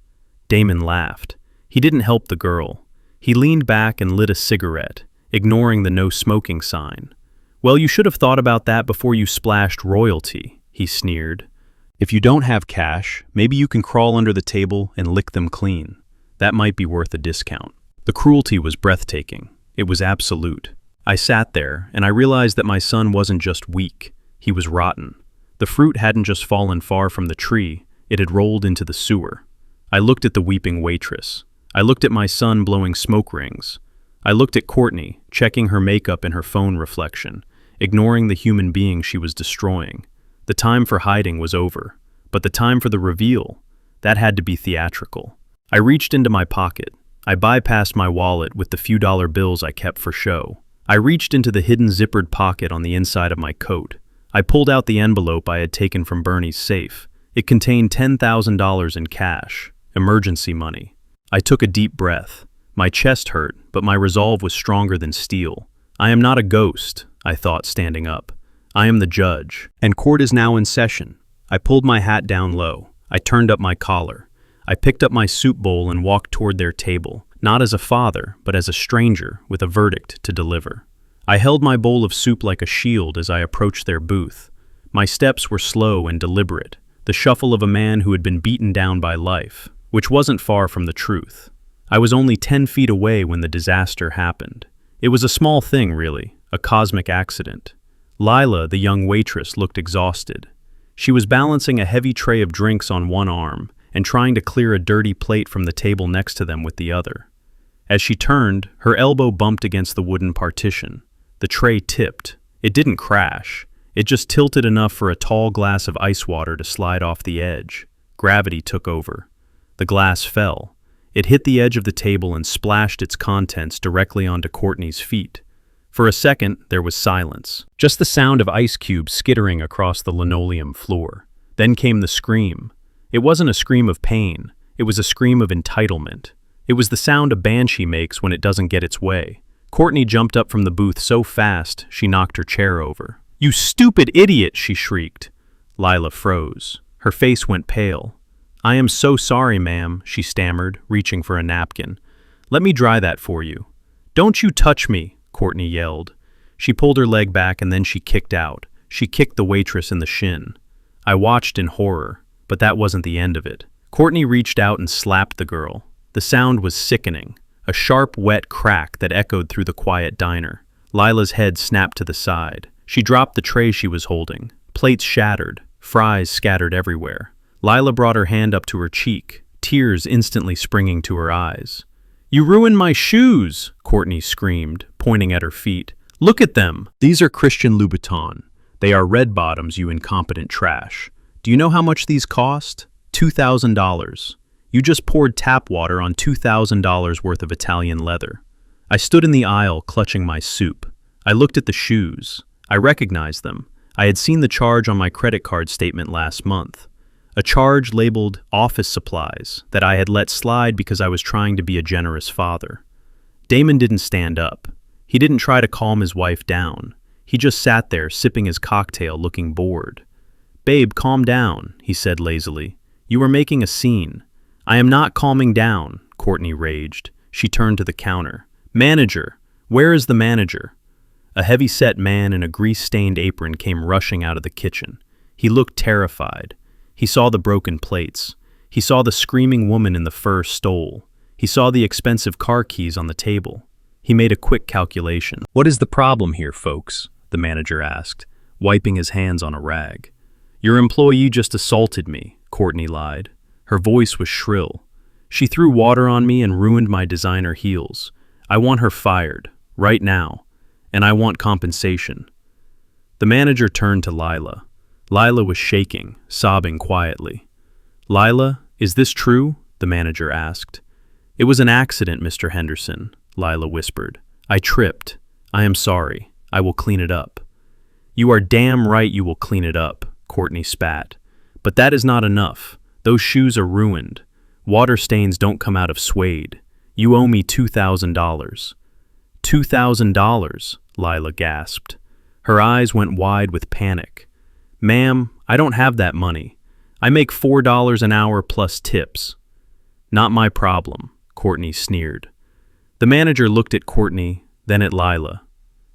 Damon laughed. He didn't help the girl. He leaned back and lit a cigarette, ignoring the no smoking sign. Well, you should have thought about that before you splashed royalty, he sneered. If you don't have cash, maybe you can crawl under the table and lick them clean. That might be worth a discount. The cruelty was breathtaking. It was absolute. I sat there, and I realized that my son wasn't just weak. He was rotten. The fruit hadn't just fallen far from the tree, it had rolled into the sewer. I looked at the weeping waitress. I looked at my son blowing smoke rings. I looked at Courtney, checking her makeup in her phone reflection, ignoring the human being she was destroying. The time for hiding was over, but the time for the reveal, that had to be theatrical. I reached into my pocket. I bypassed my wallet with the few dollar bills I kept for show. I reached into the hidden zippered pocket on the inside of my coat. I pulled out the envelope I had taken from Bernie's safe. It contained $10,000 in cash, emergency money. I took a deep breath. My chest hurt, but but my resolve was stronger than steel. I am not a ghost, I thought, standing up. I am the judge, and court is now in session. I pulled my hat down low. I turned up my collar. I picked up my soup bowl and walked toward their table, not as a father, but as a stranger with a verdict to deliver. I held my bowl of soup like a shield as I approached their booth. My steps were slow and deliberate, the shuffle of a man who had been beaten down by life, which wasn't far from the truth. I was only 10 feet away when the disaster happened. It was a small thing, really, a cosmic accident. Lila, the young waitress, looked exhausted. She was balancing a heavy tray of drinks on one arm and trying to clear a dirty plate from the table next to them with the other. As she turned, her elbow bumped against the wooden partition. The tray tipped. It didn't crash. It just tilted enough for a tall glass of ice water to slide off the edge. Gravity took over. The glass fell. It hit the edge of the table and splashed its contents directly onto Courtney's feet. For a second, there was silence. Just the sound of ice cubes skittering across the linoleum floor. Then came the scream. It wasn't a scream of pain. It was a scream of entitlement. It was the sound a banshee makes when it doesn't get its way. Courtney jumped up from the booth so fast, she knocked her chair over. "You stupid idiot!" she shrieked. Lila froze. Her face went pale. "I am so sorry, ma'am," she stammered, reaching for a napkin. "Let me dry that for you." "Don't you touch me," Courtney yelled. She pulled her leg back and then she kicked out. She kicked the waitress in the shin. I watched in horror, but that wasn't the end of it. Courtney reached out and slapped the girl. The sound was sickening, a sharp, wet crack that echoed through the quiet diner. Lila's head snapped to the side. She dropped the tray she was holding. Plates shattered, fries scattered everywhere. Lila brought her hand up to her cheek, tears instantly springing to her eyes. "You ruined my shoes!" Courtney screamed, pointing at her feet. "Look at them! These are Christian Louboutin. They are red bottoms, you incompetent trash. Do you know how much these cost? $2,000. You just poured tap water on $2,000 worth of Italian leather." I stood in the aisle, clutching my soup. I looked at the shoes. I recognized them. I had seen the charge on my credit card statement last month. A charge labeled office supplies that I had let slide because I was trying to be a generous father. Damon didn't stand up. He didn't try to calm his wife down. He just sat there, sipping his cocktail, looking bored. "Babe, calm down," he said lazily. "You are making a scene." "I am not calming down," Courtney raged. She turned to the counter. "Manager! Where is the manager?" A heavy-set man in a grease-stained apron came rushing out of the kitchen. He looked terrified. He saw the broken plates. He saw the screaming woman in the fur stole. He saw the expensive car keys on the table. He made a quick calculation. "What is the problem here, folks?" the manager asked, wiping his hands on a rag. "Your employee just assaulted me," Courtney lied. Her voice was shrill. "She threw water on me and ruined my designer heels. I want her fired, right now, and I want compensation." The manager turned to Lila. Lila was shaking, sobbing quietly. "Lila, is this true?" the manager asked. "It was an accident, Mr. Henderson," Lila whispered. "I tripped. I am sorry. I will clean it up." "You are damn right you will clean it up," Courtney spat. "But that is not enough. Those shoes are ruined. Water stains don't come out of suede. You owe me $2,000. $2,000, Lila gasped. Her eyes went wide with panic. "Ma'am, I don't have that money. I make $4 an hour plus tips." "Not my problem," Courtney sneered. The manager looked at Courtney, then at Lila.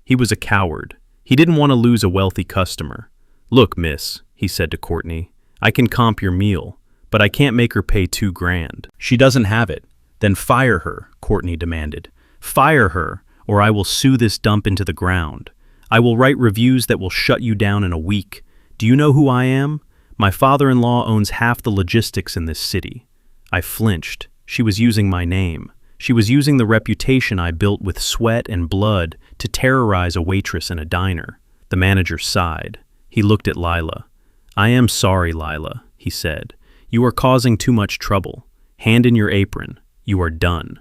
He was a coward. He didn't want to lose a wealthy customer. "Look, miss," he said to Courtney, "I can comp your meal, but I can't make her pay $2,000. She doesn't have it." "Then fire her," Courtney demanded. "Fire her, or I will sue this dump into the ground. I will write reviews that will shut you down in a week. Do you know who I am? My father-in-law owns half the logistics in this city." I flinched. She was using my name. She was using the reputation I built with sweat and blood to terrorize a waitress in a diner. The manager sighed. He looked at Lila. "I am sorry, Lila," he said. "You are causing too much trouble. Hand in your apron. You are done."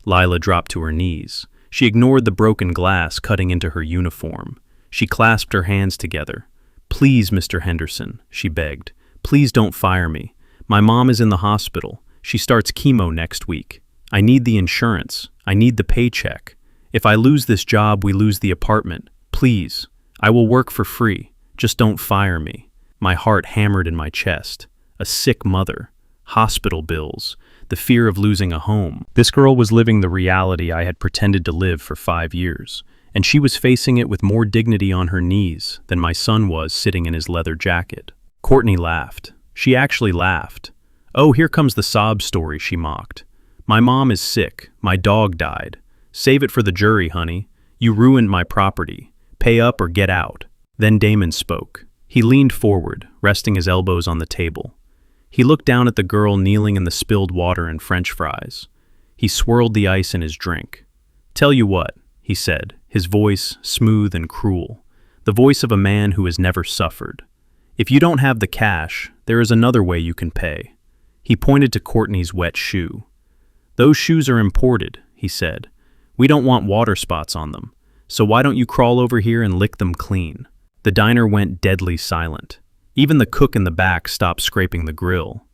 Lila dropped to her knees. She ignored the broken glass cutting into her uniform. She clasped her hands together. "Please, Mr. Henderson," she begged. "Please don't fire me. My mom is in the hospital. She starts chemo next week. I need the insurance. I need the paycheck. If I lose this job, we lose the apartment. Please, I will work for free. Just don't fire me. My heart hammered in my chest. A sick mother, hospital bills, the fear of losing a home. This girl was living the reality I had pretended to live for 5 years, and she was facing it with more dignity on her knees than my son was sitting in his leather jacket. Courtney laughed. She actually laughed. "Oh, here comes the sob story," she mocked. "My mom is sick. My dog died. Save it for the jury, honey. You ruined my property. Pay up or get out." Then Damon spoke. He leaned forward, resting his elbows on the table. He looked down at the girl kneeling in the spilled water and French fries. He swirled the ice in his drink. "Tell you what," he said, his voice smooth and cruel, the voice of a man who has never suffered. "If you don't have the cash, there is another way you can pay." He pointed to Courtney's wet shoe. "Those shoes are imported," he said. "We don't want water spots on them, so why don't you crawl over here and lick them clean?" The diner went deadly silent. Even the cook in the back stopped scraping the grill.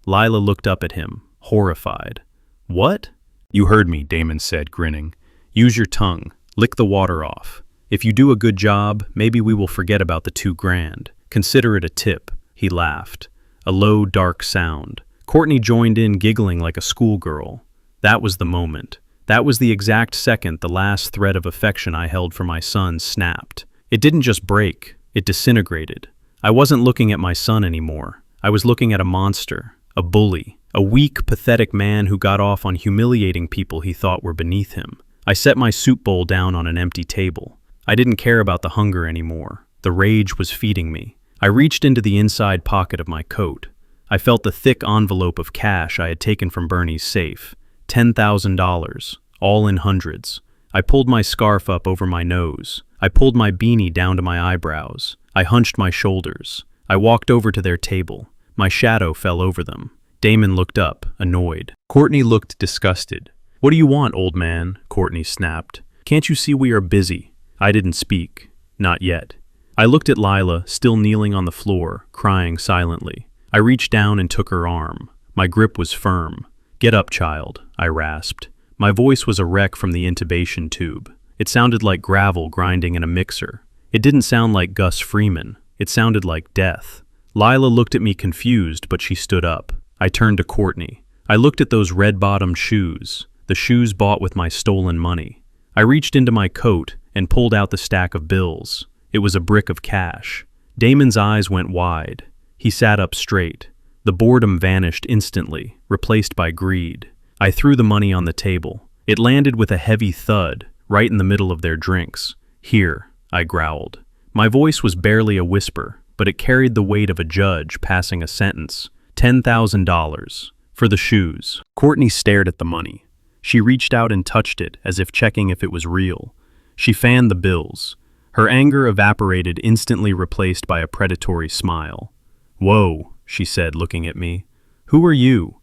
Lila looked up at him, horrified. "What?" "You heard me," Damon said, grinning. "Use your tongue. Lick the water off. If you do a good job, maybe we will forget about the $2,000. Consider it a tip." He laughed. A low, dark sound. Courtney joined in, giggling like a schoolgirl. That was the moment. That was the exact second the last thread of affection I held for my son snapped. It didn't just break, it disintegrated. I wasn't looking at my son anymore. I was looking at a monster, a bully, a weak, pathetic man who got off on humiliating people he thought were beneath him. I set my soup bowl down on an empty table. I didn't care about the hunger anymore. The rage was feeding me. I reached into the inside pocket of my coat. I felt the thick envelope of cash I had taken from Bernie's safe. $10,000, all in hundreds. I pulled my scarf up over my nose. I pulled my beanie down to my eyebrows. I hunched my shoulders. I walked over to their table. My shadow fell over them. Damon looked up, annoyed. Courtney looked disgusted. "What do you want, old man?" Courtney snapped. "Can't you see we are busy?" I didn't speak. Not yet. I looked at Lila, still kneeling on the floor, crying silently. I reached down and took her arm. My grip was firm. "Get up, child," I rasped. My voice was a wreck from the intubation tube. It sounded like gravel grinding in a mixer. It didn't sound like Gus Freeman. It sounded like death. Lila looked at me confused, but she stood up. I turned to Courtney. I looked at those red-bottomed shoes, the shoes bought with my stolen money. I reached into my coat and pulled out the stack of bills. It was a brick of cash. Damon's eyes went wide. He sat up straight. The boredom vanished instantly, replaced by greed. I threw the money on the table. It landed with a heavy thud, right in the middle of their drinks. "Here," I growled. My voice was barely a whisper, but it carried the weight of a judge passing a sentence. $10,000. For the shoes. Courtney stared at the money. She reached out and touched it, as if checking if it was real. She fanned the bills. Her anger evaporated, instantly replaced by a predatory smile. "Whoa," she said, looking at me. "Who are you?"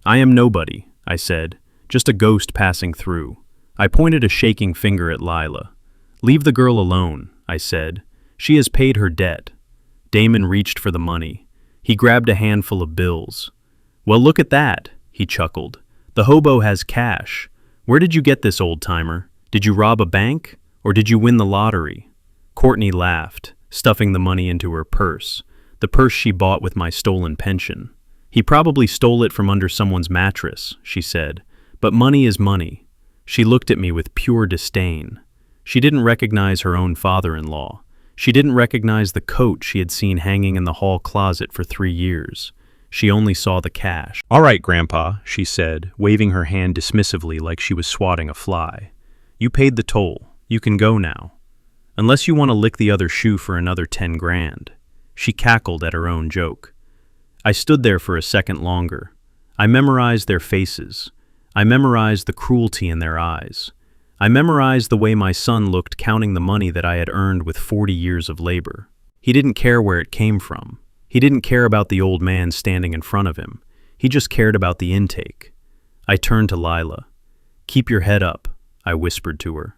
"I am nobody," I said. "Just a ghost passing through." I pointed a shaking finger at Lila. "Leave the girl alone," I said. "She has paid her debt." Damon reached for the money. He grabbed a handful of bills. "Well, look at that," he chuckled. "The hobo has cash. Where did you get this, old-timer? Did you rob a bank? Or did you win the lottery?" Courtney laughed, stuffing the money into her purse, the purse she bought with my stolen pension. "He probably stole it from under someone's mattress," she said. "But money is money." She looked at me with pure disdain. She didn't recognize her own father-in-law. She didn't recognize the coat she had seen hanging in the hall closet for 3 years. She only saw the cash. "All right, Grandpa," she said, waving her hand dismissively like she was swatting a fly. "You paid the toll. You can go now. Unless you want to lick the other shoe for another $10,000. She cackled at her own joke. I stood there for a second longer. I memorized their faces. I memorized the cruelty in their eyes. I memorized the way my son looked counting the money that I had earned with 40 years of labor. He didn't care where it came from. He didn't care about the old man standing in front of him. He just cared about the intake. I turned to Lila. "Keep your head up," I whispered to her.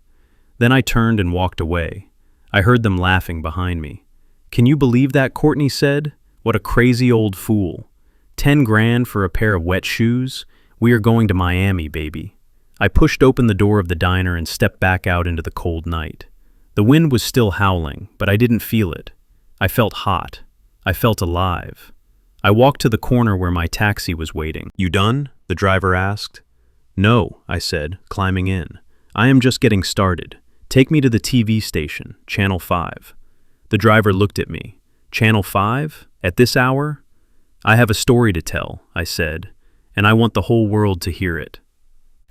Then I turned and walked away. I heard them laughing behind me. "Can you believe that?" Courtney said. "What a crazy old fool. $10,000 for a pair of wet shoes? We are going to Miami, baby." I pushed open the door of the diner and stepped back out into the cold night. The wind was still howling, but I didn't feel it. I felt hot. I felt alive. I walked to the corner where my taxi was waiting. "You done?" the driver asked. "No," I said, climbing in. "I am just getting started. Take me to the TV station, Channel 5. The driver looked at me. "Channel 5? At this hour?" "I have a story to tell," I said, "and I want the whole world to hear it."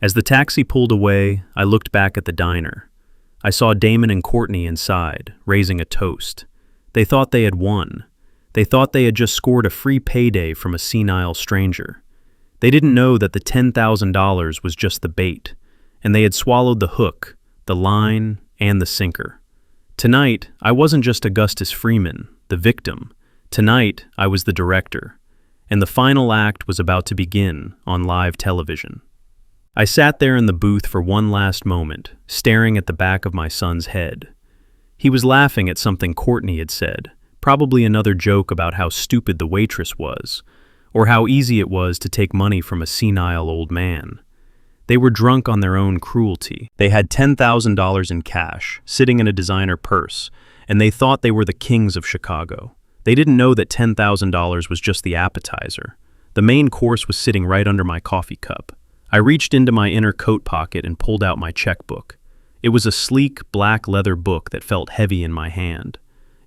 As the taxi pulled away, I looked back at the diner. I saw Damon and Courtney inside, raising a toast. They thought they had won. They thought they had just scored a free payday from a senile stranger. They didn't know that the $10,000 was just the bait, and they had swallowed the hook, the line, and the sinker. Tonight, I wasn't just Augustus Freeman, the victim. Tonight, I was the director, and the final act was about to begin on live television. I sat there in the booth for one last moment, staring at the back of my son's head. He was laughing at something Courtney had said, probably another joke about how stupid the waitress was, or how easy it was to take money from a senile old man. They were drunk on their own cruelty. They had $10,000 in cash, sitting in a designer purse, and they thought they were the kings of Chicago. They didn't know that $10,000 was just the appetizer. The main course was sitting right under my coffee cup. I reached into my inner coat pocket and pulled out my checkbook. It was a sleek, black leather book that felt heavy in my hand.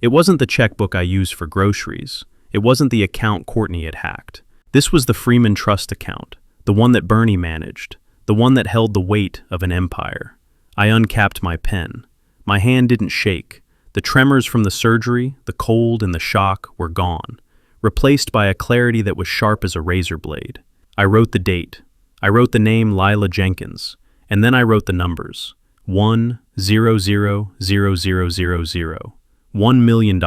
It wasn't the checkbook I used for groceries. It wasn't the account Courtney had hacked. This was the Freeman Trust account, the one that Bernie managed, the one that held the weight of an empire. I uncapped my pen. My hand didn't shake. The tremors from the surgery, the cold and the shock were gone, replaced by a clarity that was sharp as a razor blade. I wrote the date. I wrote the name Lila Jenkins, and then I wrote the numbers. 1000000. $1 million.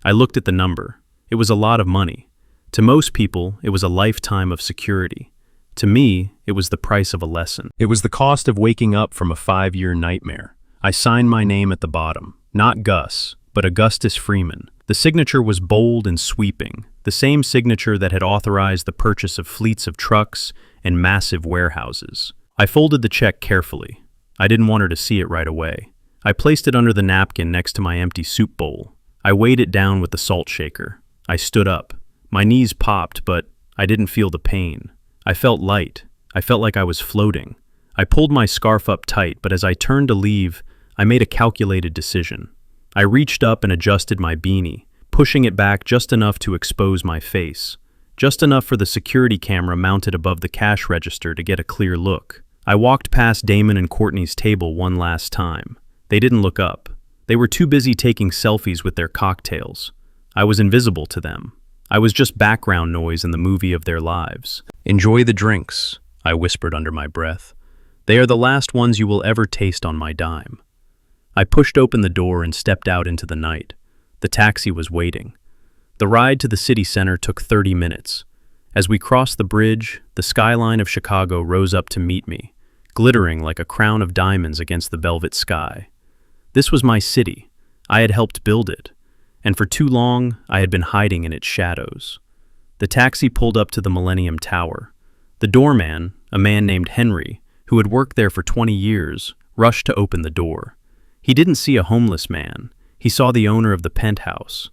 I looked at the number. It was a lot of money. To most people, it was a lifetime of security. To me, it was the price of a lesson. It was the cost of waking up from a 5-year nightmare. I signed my name at the bottom. Not Gus, but Augustus Freeman. The signature was bold and sweeping, the same signature that had authorized the purchase of fleets of trucks and massive warehouses. I folded the check carefully. I didn't want her to see it right away. I placed it under the napkin next to my empty soup bowl. I weighed it down with the salt shaker. I stood up. My knees popped, but I didn't feel the pain. I felt light. I felt like I was floating. I pulled my scarf up tight, but as I turned to leave, I made a calculated decision. I reached up and adjusted my beanie, pushing it back just enough to expose my face, just enough for the security camera mounted above the cash register to get a clear look. I walked past Damon and Courtney's table one last time. They didn't look up. They were too busy taking selfies with their cocktails. I was invisible to them. I was just background noise in the movie of their lives. "Enjoy the drinks," I whispered under my breath. "They are the last ones you will ever taste on my dime." I pushed open the door and stepped out into the night. The taxi was waiting. The ride to the city center took 30 minutes. As we crossed the bridge, the skyline of Chicago rose up to meet me, glittering like a crown of diamonds against the velvet sky. This was my city. I had helped build it, and for too long, I had been hiding in its shadows. The taxi pulled up to the Millennium Tower. The doorman, a man named Henry, who had worked there for 20 years, rushed to open the door. He didn't see a homeless man. He saw the owner of the penthouse.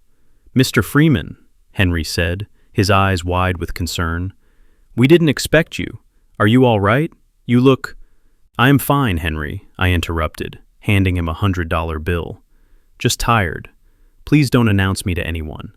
"Mr. Freeman," Henry said, his eyes wide with concern. "We didn't expect you. Are you all right? You look—" "I am fine, Henry," I interrupted, handing him a $100 bill. "Just tired. Please don't announce me to anyone."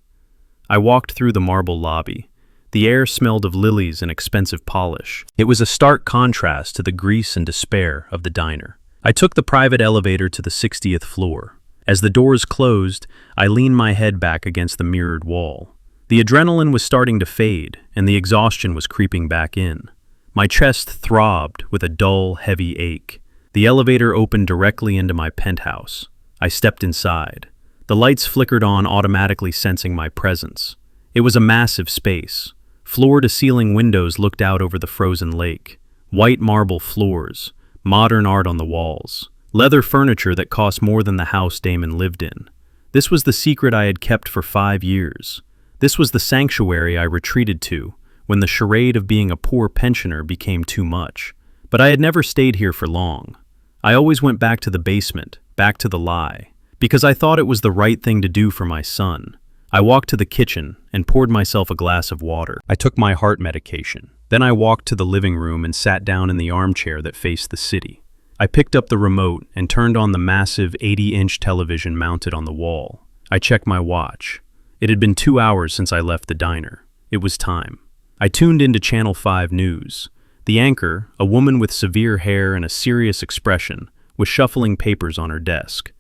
I walked through the marble lobby. The air smelled of lilies and expensive polish. It was a stark contrast to the grease and despair of the diner. I took the private elevator to the 60th floor. As the doors closed, I leaned my head back against the mirrored wall. The adrenaline was starting to fade, and the exhaustion was creeping back in. My chest throbbed with a dull, heavy ache. The elevator opened directly into my penthouse. I stepped inside. The lights flickered on, automatically sensing my presence. It was a massive space. Floor-to-ceiling windows looked out over the frozen lake. White marble floors, modern art on the walls, leather furniture that cost more than the house Damon lived in. This was the secret I had kept for 5 years. This was the sanctuary I retreated to when the charade of being a poor pensioner became too much. But I had never stayed here for long. I always went back to the basement, back to the lie, because I thought it was the right thing to do for my son. I walked to the kitchen and poured myself a glass of water. I took my heart medication. Then I walked to the living room and sat down in the armchair that faced the city. I picked up the remote and turned on the massive 80-inch television mounted on the wall. I checked my watch. It had been 2 hours since I left the diner. It was time. I tuned into Channel 5 News. The anchor, a woman with severe hair and a serious expression, was shuffling papers on her desk.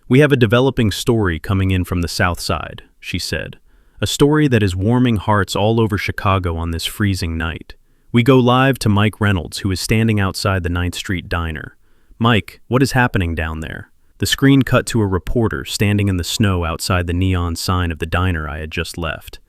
"We have a developing story coming in from the South Side," she said. "A story that is warming hearts all over Chicago on this freezing night. We go live to Mike Reynolds, who is standing outside the 9th Street Diner. Mike, what is happening down there?" The screen cut to a reporter standing in the snow outside the neon sign of the diner I had just left.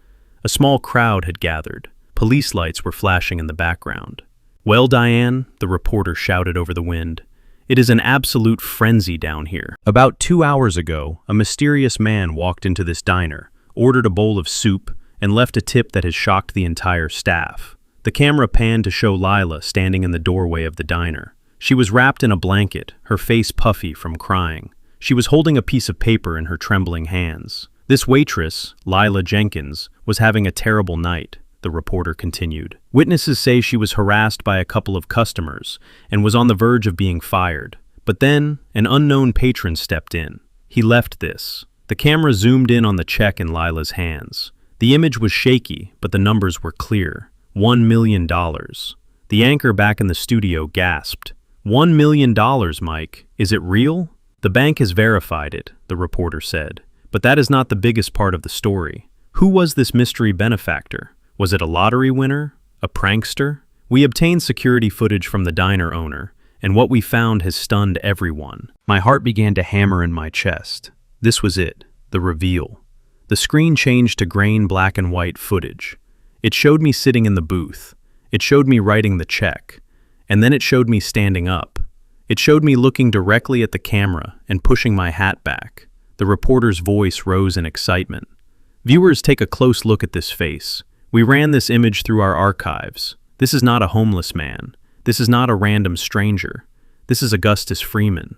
A small crowd had gathered. Police lights were flashing in the background. "Well, Diane," the reporter shouted over the wind, "it is an absolute frenzy down here. About 2 hours ago, a mysterious man walked into this diner, ordered a bowl of soup, and left a tip that has shocked the entire staff." The camera panned to show Lila standing in the doorway of the diner. She was wrapped in a blanket, her face puffy from crying. She was holding a piece of paper in her trembling hands. "This waitress, Lila Jenkins, was having a terrible night," the reporter continued. "Witnesses say she was harassed by a couple of customers and was on the verge of being fired. But then, an unknown patron stepped in. He left this." The camera zoomed in on the check in Lila's hands. The image was shaky, but the numbers were clear. $1 million. The anchor back in the studio gasped. $1 million, Mike. Is it real? "The bank has verified it," the reporter said. "But that is not the biggest part of the story. Who was this mystery benefactor? Was it a lottery winner? A prankster?" We obtained security footage from the diner owner, and what we found has stunned everyone. My heart began to hammer in my chest. This was it, the reveal. The screen changed to grain black and white footage. It showed me sitting in the booth. It showed me writing the check. And then it showed me standing up. It showed me looking directly at the camera and pushing my hat back. The reporter's voice rose in excitement. "Viewers, take a close look at this face. We ran this image through our archives. This is not a homeless man. This is not a random stranger. This is Augustus Freeman."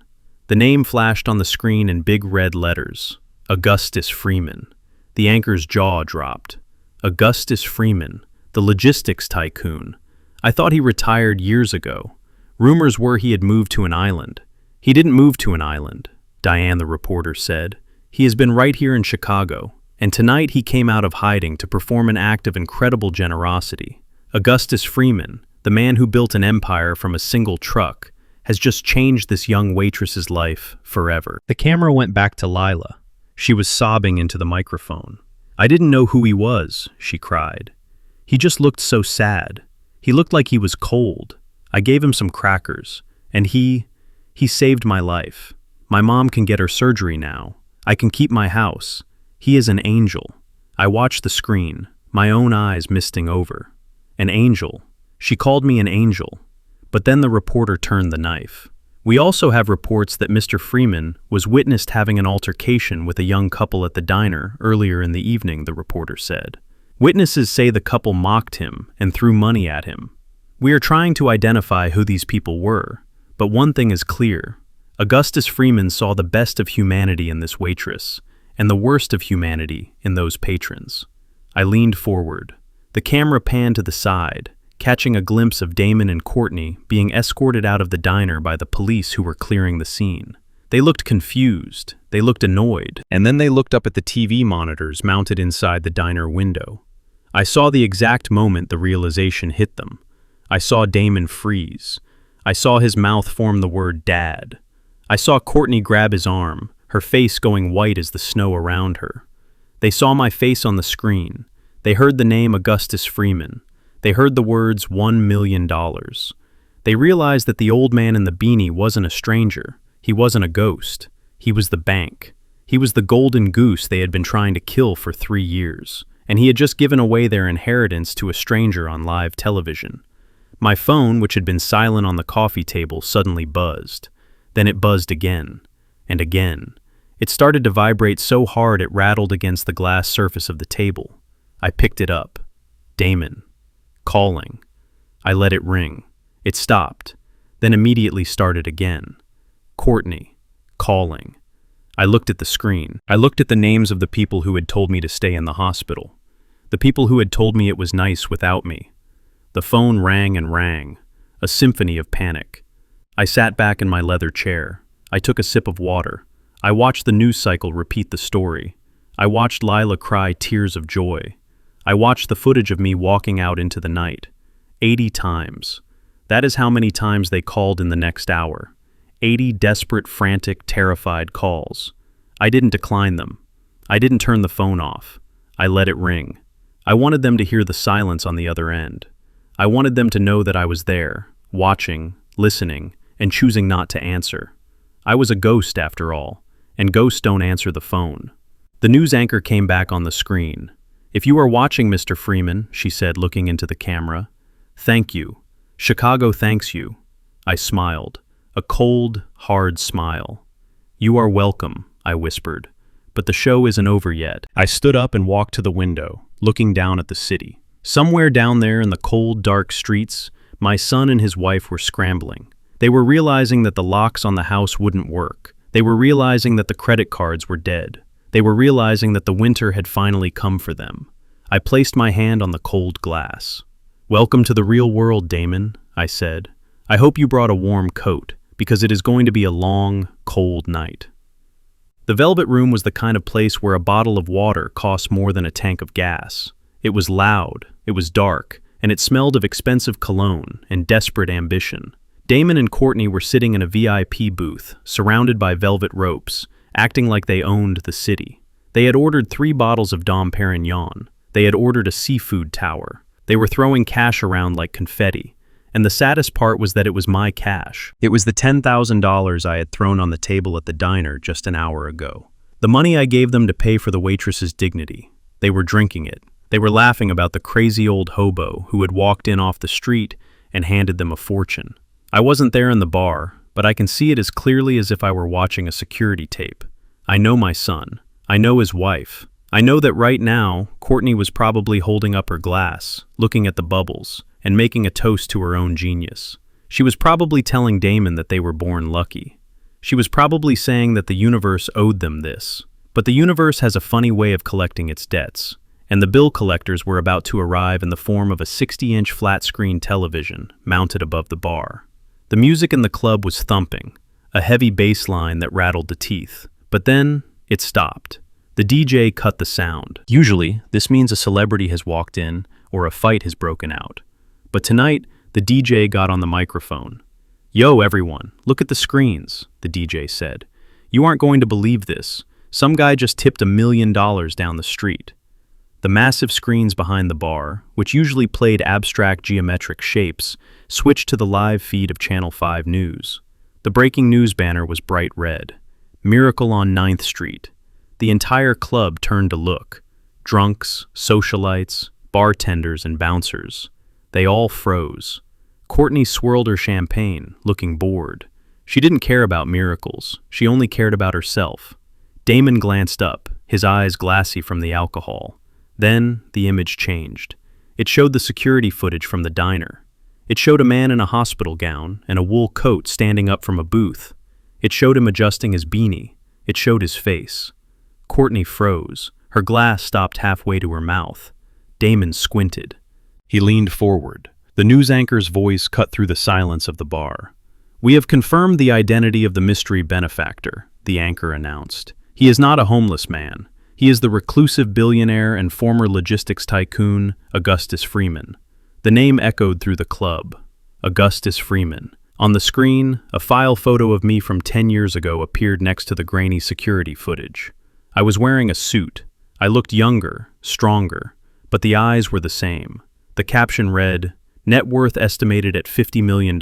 The name flashed on the screen in big red letters. Augustus Freeman. The anchor's jaw dropped. Augustus Freeman, the logistics tycoon. I thought he retired years ago. Rumors were he had moved to an island. "He didn't move to an island," Diane the reporter said. "He has been right here in Chicago. And tonight he came out of hiding to perform an act of incredible generosity. Augustus Freeman, the man who built an empire from a single truck, has just changed this young waitress's life forever." The camera went back to Lila. She was sobbing into the microphone. "I didn't know who he was," she cried. "He just looked so sad. He looked like he was cold. I gave him some crackers, and he saved my life. My mom can get her surgery now. I can keep my house. He is an angel." I watched the screen, my own eyes misting over. An angel. She called me an angel. But then the reporter turned the knife. "We also have reports that Mr. Freeman was witnessed having an altercation with a young couple at the diner earlier in the evening," the reporter said. "Witnesses say the couple mocked him and threw money at him. We are trying to identify who these people were, but one thing is clear. Augustus Freeman saw the best of humanity in this waitress, and the worst of humanity in those patrons." I leaned forward. The camera panned to the side, catching a glimpse of Damon and Courtney being escorted out of the diner by the police who were clearing the scene. They looked confused, they looked annoyed, and then they looked up at the TV monitors mounted inside the diner window. I saw the exact moment the realization hit them. I saw Damon freeze. I saw his mouth form the word "Dad." I saw Courtney grab his arm, her face going white as the snow around her. They saw my face on the screen. They heard the name Augustus Freeman. They heard the words $1 million. They realized that the old man in the beanie wasn't a stranger. He wasn't a ghost. He was the bank. He was the golden goose they had been trying to kill for 3 years, and he had just given away their inheritance to a stranger on live television. My phone, which had been silent on the coffee table, suddenly buzzed. Then it buzzed again, and again. It started to vibrate so hard it rattled against the glass surface of the table. I picked it up. Damon. Calling. I let it ring. It stopped. then immediately started again. Courtney. Calling. I looked at the screen. I looked at the names of the people who had told me to stay in the hospital. The people who had told me it was nice without me. The phone rang and rang, a symphony of panic. I sat back in my leather chair. I took a sip of water. I watched the news cycle repeat the story. I watched Lila cry tears of joy. I watched the footage of me walking out into the night. 80 times. That is how many times they called in the next hour. 80 desperate, frantic, terrified calls. I didn't decline them. I didn't turn the phone off. I let it ring. I wanted them to hear the silence on the other end. I wanted them to know that I was there, watching, listening, and choosing not to answer. I was a ghost after all, and ghosts don't answer the phone. The news anchor came back on the screen. "If you are watching, Mr. Freeman," she said, looking into the camera, "thank you. Chicago thanks you." I smiled, a cold, hard smile. "You are welcome," I whispered, "but the show isn't over yet." I stood up and walked to the window, looking down at the city. Somewhere down there in the cold, dark streets, my son and his wife were scrambling. They were realizing that the locks on the house wouldn't work. They were realizing that the credit cards were dead. They were realizing that the winter had finally come for them. I placed my hand on the cold glass. "Welcome to the real world, Damon," I said. "I hope you brought a warm coat, because it is going to be a long, cold night." The Velvet Room was the kind of place where a bottle of water costs more than a tank of gas. It was loud, it was dark, and it smelled of expensive cologne and desperate ambition. Damon and Courtney were sitting in a VIP booth, surrounded by velvet ropes, acting like they owned the city. They had ordered 3 bottles of Dom Perignon. They had ordered a seafood tower. They were throwing cash around like confetti. And the saddest part was that it was my cash. It was the $10,000 I had thrown on the table at the diner just an hour ago. The money I gave them to pay for the waitress's dignity. They were drinking it. They were laughing about the crazy old hobo who had walked in off the street and handed them a fortune. I wasn't there in the bar, but I can see it as clearly as if I were watching a security tape. I know my son. I know his wife. I know that right now, Courtney was probably holding up her glass, looking at the bubbles, and making a toast to her own genius. She was probably telling Damon that they were born lucky. She was probably saying that the universe owed them this. But the universe has a funny way of collecting its debts, and the bill collectors were about to arrive in the form of a 60-inch flat-screen television mounted above the bar. The music in the club was thumping, a heavy bass line that rattled the teeth. But then, it stopped. The DJ cut the sound. Usually, this means a celebrity has walked in or a fight has broken out. But tonight, the DJ got on the microphone. "Yo, everyone, look at the screens," the DJ said. "You aren't going to believe this. Some guy just tipped $1 million down the street." The massive screens behind the bar, which usually played abstract geometric shapes, switched to the live feed of Channel 5 News. The breaking news banner was bright red. "Miracle on 9th Street." The entire club turned to look. Drunks, socialites, bartenders, and bouncers. They all froze. Courtney swirled her champagne, looking bored. She didn't care about miracles. She only cared about herself. Damon glanced up, his eyes glassy from the alcohol. Then, the image changed. It showed the security footage from the diner. It showed a man in a hospital gown and a wool coat standing up from a booth. It showed him adjusting his beanie. It showed his face. Courtney froze. Her glass stopped halfway to her mouth. Damon squinted. He leaned forward. The news anchor's voice cut through the silence of the bar. "We have confirmed the identity of the mystery benefactor," the anchor announced. "He is not a homeless man. He is the reclusive billionaire and former logistics tycoon, Augustus Freeman." The name echoed through the club. Augustus Freeman. On the screen, a file photo of me from 10 years ago appeared next to the grainy security footage. I was wearing a suit. I looked younger, stronger, but the eyes were the same. The caption read, "Net worth estimated at $50 million.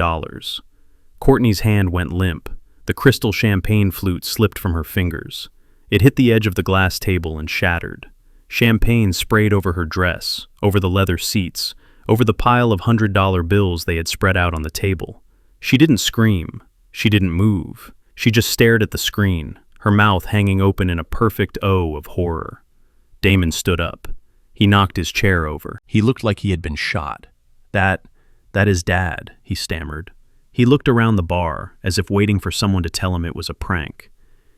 Courtney's hand went limp. The crystal champagne flute slipped from her fingers. It hit the edge of the glass table and shattered. Champagne sprayed over her dress, over the leather seats, over the pile of $100 bills they had spread out on the table. She didn't scream. She didn't move. She just stared at the screen, her mouth hanging open in a perfect O of horror. Damon stood up. He knocked his chair over. He looked like he had been shot. That is Dad," he stammered. He looked around the bar, as if waiting for someone to tell him it was a prank.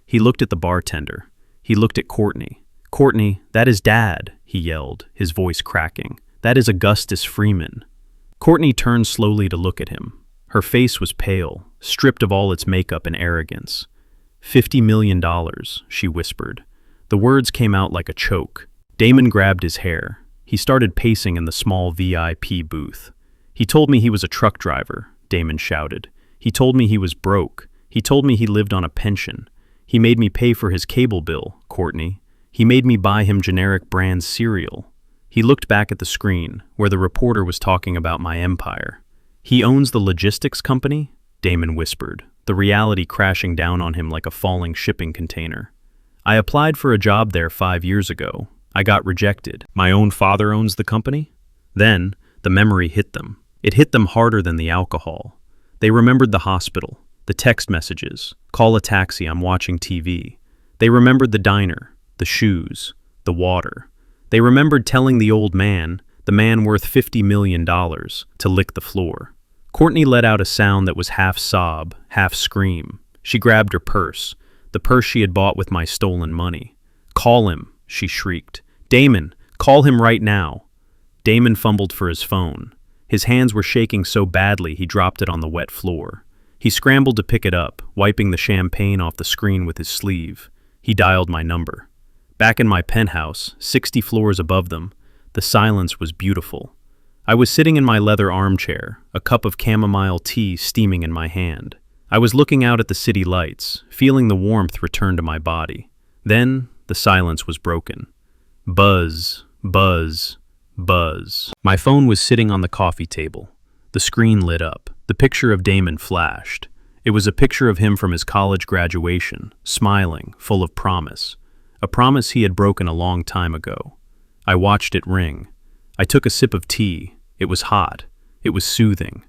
He looked at the bartender. He looked at Courtney. "Courtney, that is Dad," he yelled, his voice cracking. "That is Augustus Freeman." Courtney turned slowly to look at him. Her face was pale, stripped of all its makeup and arrogance. $50 million, she whispered. The words came out like a choke. Damon grabbed his hair. He started pacing in the small VIP booth. "He told me he was a truck driver," Damon shouted. "He told me he was broke. He told me he lived on a pension. He made me pay for his cable bill, Courtney. He made me buy him generic brand cereal." He looked back at the screen, where the reporter was talking about my empire. "He owns the logistics company?" Damon whispered, the reality crashing down on him like a falling shipping container. "I applied for a job there 5 years ago. I got rejected. My own father owns the company?" Then, the memory hit them. It hit them harder than the alcohol. They remembered the hospital, the text messages, "Call a taxi, I'm watching TV." They remembered the diner, the shoes, the water. They remembered telling the old man, the man worth $50 million, to lick the floor. Courtney let out a sound that was half sob, half scream. She grabbed her purse, the purse she had bought with my stolen money. "Call him," she shrieked. "Damon, call him right now." Damon fumbled for his phone. His hands were shaking so badly he dropped it on the wet floor. He scrambled to pick it up, wiping the champagne off the screen with his sleeve. He dialed my number. Back in my penthouse, 60 floors above them, the silence was beautiful. I was sitting in my leather armchair, a cup of chamomile tea steaming in my hand. I was looking out at the city lights, feeling the warmth return to my body. Then, the silence was broken. Buzz, buzz, buzz. My phone was sitting on the coffee table. The screen lit up. The picture of Damon flashed. It was a picture of him from his college graduation, smiling, full of promise. A promise he had broken a long time ago. I watched it ring. I took a sip of tea. It was hot. It was soothing.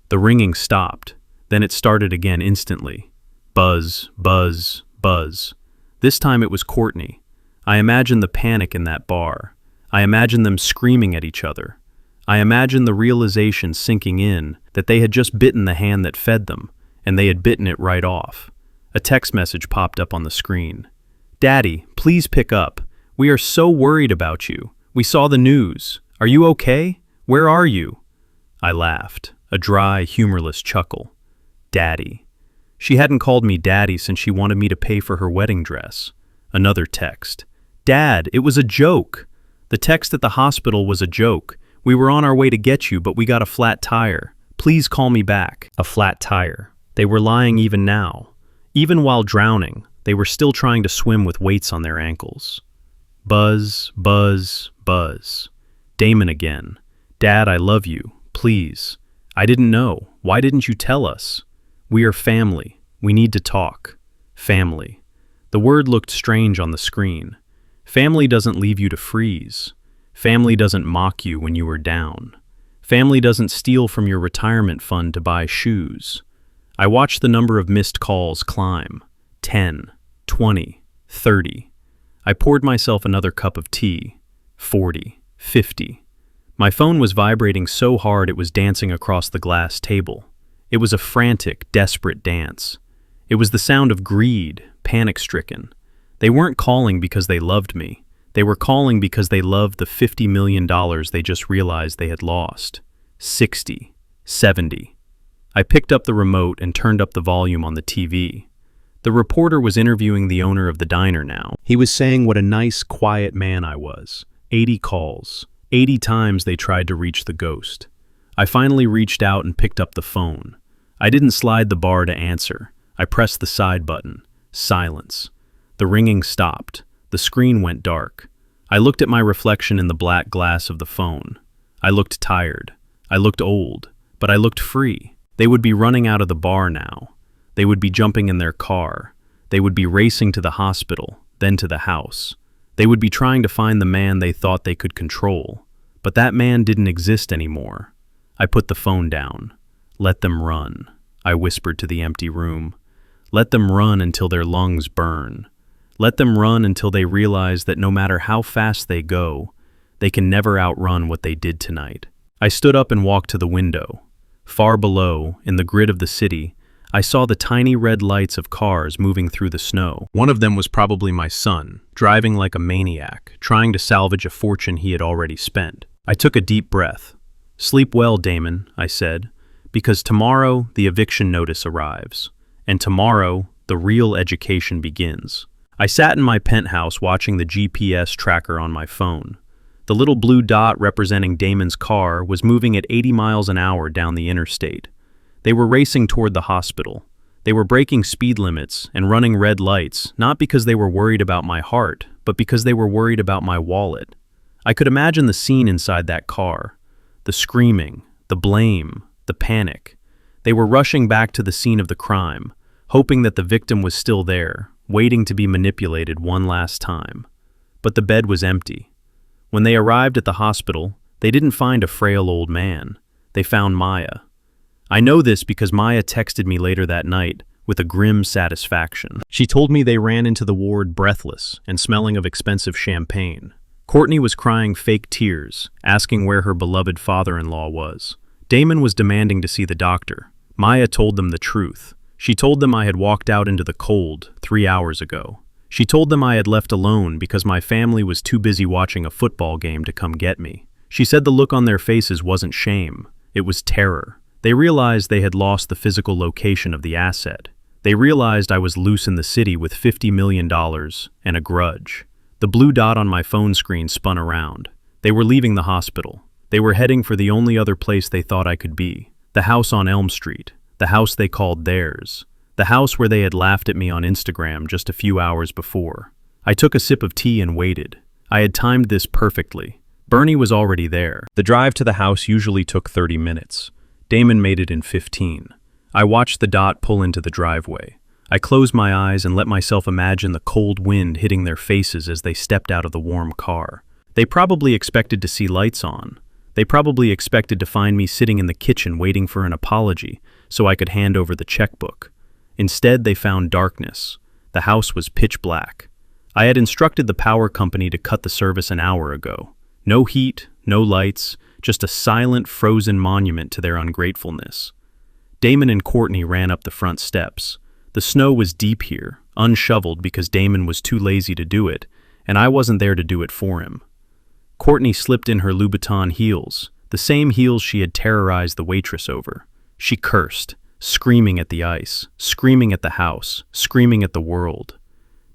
The ringing stopped. Then it started again instantly. Buzz, buzz, buzz. This time it was Courtney. I imagined the panic in that bar. I imagined them screaming at each other. I imagined the realization sinking in that they had just bitten the hand that fed them, and they had bitten it right off. A text message popped up on the screen. "Daddy, please pick up. We are so worried about you. We saw the news. Are you okay? Where are you?" I laughed, a dry, humorless chuckle. Daddy. She hadn't called me Daddy since she wanted me to pay for her wedding dress. Another text. "Dad, it was a joke. The text at the hospital was a joke. We were on our way to get you, but we got a flat tire. Please call me back." A flat tire. They were lying even now. Even while drowning, they were still trying to swim with weights on their ankles. Buzz, buzz, buzz. Damon again. "Dad, I love you. Please. I didn't know. Why didn't you tell us? We are family. We need to talk. Family." The word looked strange on the screen. Family doesn't leave you to freeze. Family doesn't mock you when you are down. Family doesn't steal from your retirement fund to buy shoes. I watched the number of missed calls climb. 10, 20, 30. I poured myself another cup of tea. 40, 50. My phone was vibrating so hard it was dancing across the glass table. It was a frantic, desperate dance. It was the sound of greed, panic-stricken. They weren't calling because they loved me. They were calling because they loved the $50 million they just realized they had lost. 60, 70. I picked up the remote and turned up the volume on the TV. The reporter was interviewing the owner of the diner now. He was saying what a nice, quiet man I was. 80 calls. 80 times they tried to reach the ghost. I finally reached out and picked up the phone. I didn't slide the bar to answer. I pressed the side button. Silence. The ringing stopped. The screen went dark. I looked at my reflection in the black glass of the phone. I looked tired. I looked old. But I looked free. They would be running out of the bar now. They would be jumping in their car. They would be racing to the hospital, then to the house. They would be trying to find the man they thought they could control. But that man didn't exist anymore. I put the phone down. "Let them run," I whispered to the empty room. "Let them run until their lungs burn. Let them run until they realize that no matter how fast they go, they can never outrun what they did tonight." I stood up and walked to the window. Far below, in the grid of the city, I saw the tiny red lights of cars moving through the snow. One of them was probably my son, driving like a maniac, trying to salvage a fortune he had already spent. I took a deep breath. "Sleep well, Damon," I said, "because tomorrow the eviction notice arrives, and tomorrow the real education begins." I sat in my penthouse watching the GPS tracker on my phone. The little blue dot representing Damon's car was moving at 80 miles an hour down the interstate. They were racing toward the hospital. They were breaking speed limits and running red lights, not because they were worried about my heart, but because they were worried about my wallet. I could imagine the scene inside that car. The screaming, the blame, the panic. They were rushing back to the scene of the crime, hoping that the victim was still there, waiting to be manipulated one last time. But the bed was empty. When they arrived at the hospital, they didn't find a frail old man. They found Maya. I know this because Maya texted me later that night with a grim satisfaction. She told me they ran into the ward breathless and smelling of expensive champagne. Courtney was crying fake tears, asking where her beloved father-in-law was. Damon was demanding to see the doctor. Maya told them the truth. She told them I had walked out into the cold 3 hours ago. She told them I had left alone because my family was too busy watching a football game to come get me. She said the look on their faces wasn't shame, it was terror. They realized they had lost the physical location of the asset. They realized I was loose in the city with $50 million and a grudge. The blue dot on my phone screen spun around. They were leaving the hospital. They were heading for the only other place they thought I could be. The house on Elm Street. The house they called theirs. The house where they had laughed at me on Instagram just a few hours before. I took a sip of tea and waited. I had timed this perfectly. Bernie was already there. The drive to the house usually took 30 minutes. Damon made it in 15. I watched the dot pull into the driveway. I closed my eyes and let myself imagine the cold wind hitting their faces as they stepped out of the warm car. They probably expected to see lights on. They probably expected to find me sitting in the kitchen waiting for an apology so I could hand over the checkbook. Instead, they found darkness. The house was pitch black. I had instructed the power company to cut the service an hour ago. No heat, no lights, just a silent, frozen monument to their ungratefulness. Damon and Courtney ran up the front steps. The snow was deep here, unshoveled because Damon was too lazy to do it, and I wasn't there to do it for him. Courtney slipped in her Louboutin heels, the same heels she had terrorized the waitress over. She cursed, screaming at the ice, screaming at the house, screaming at the world.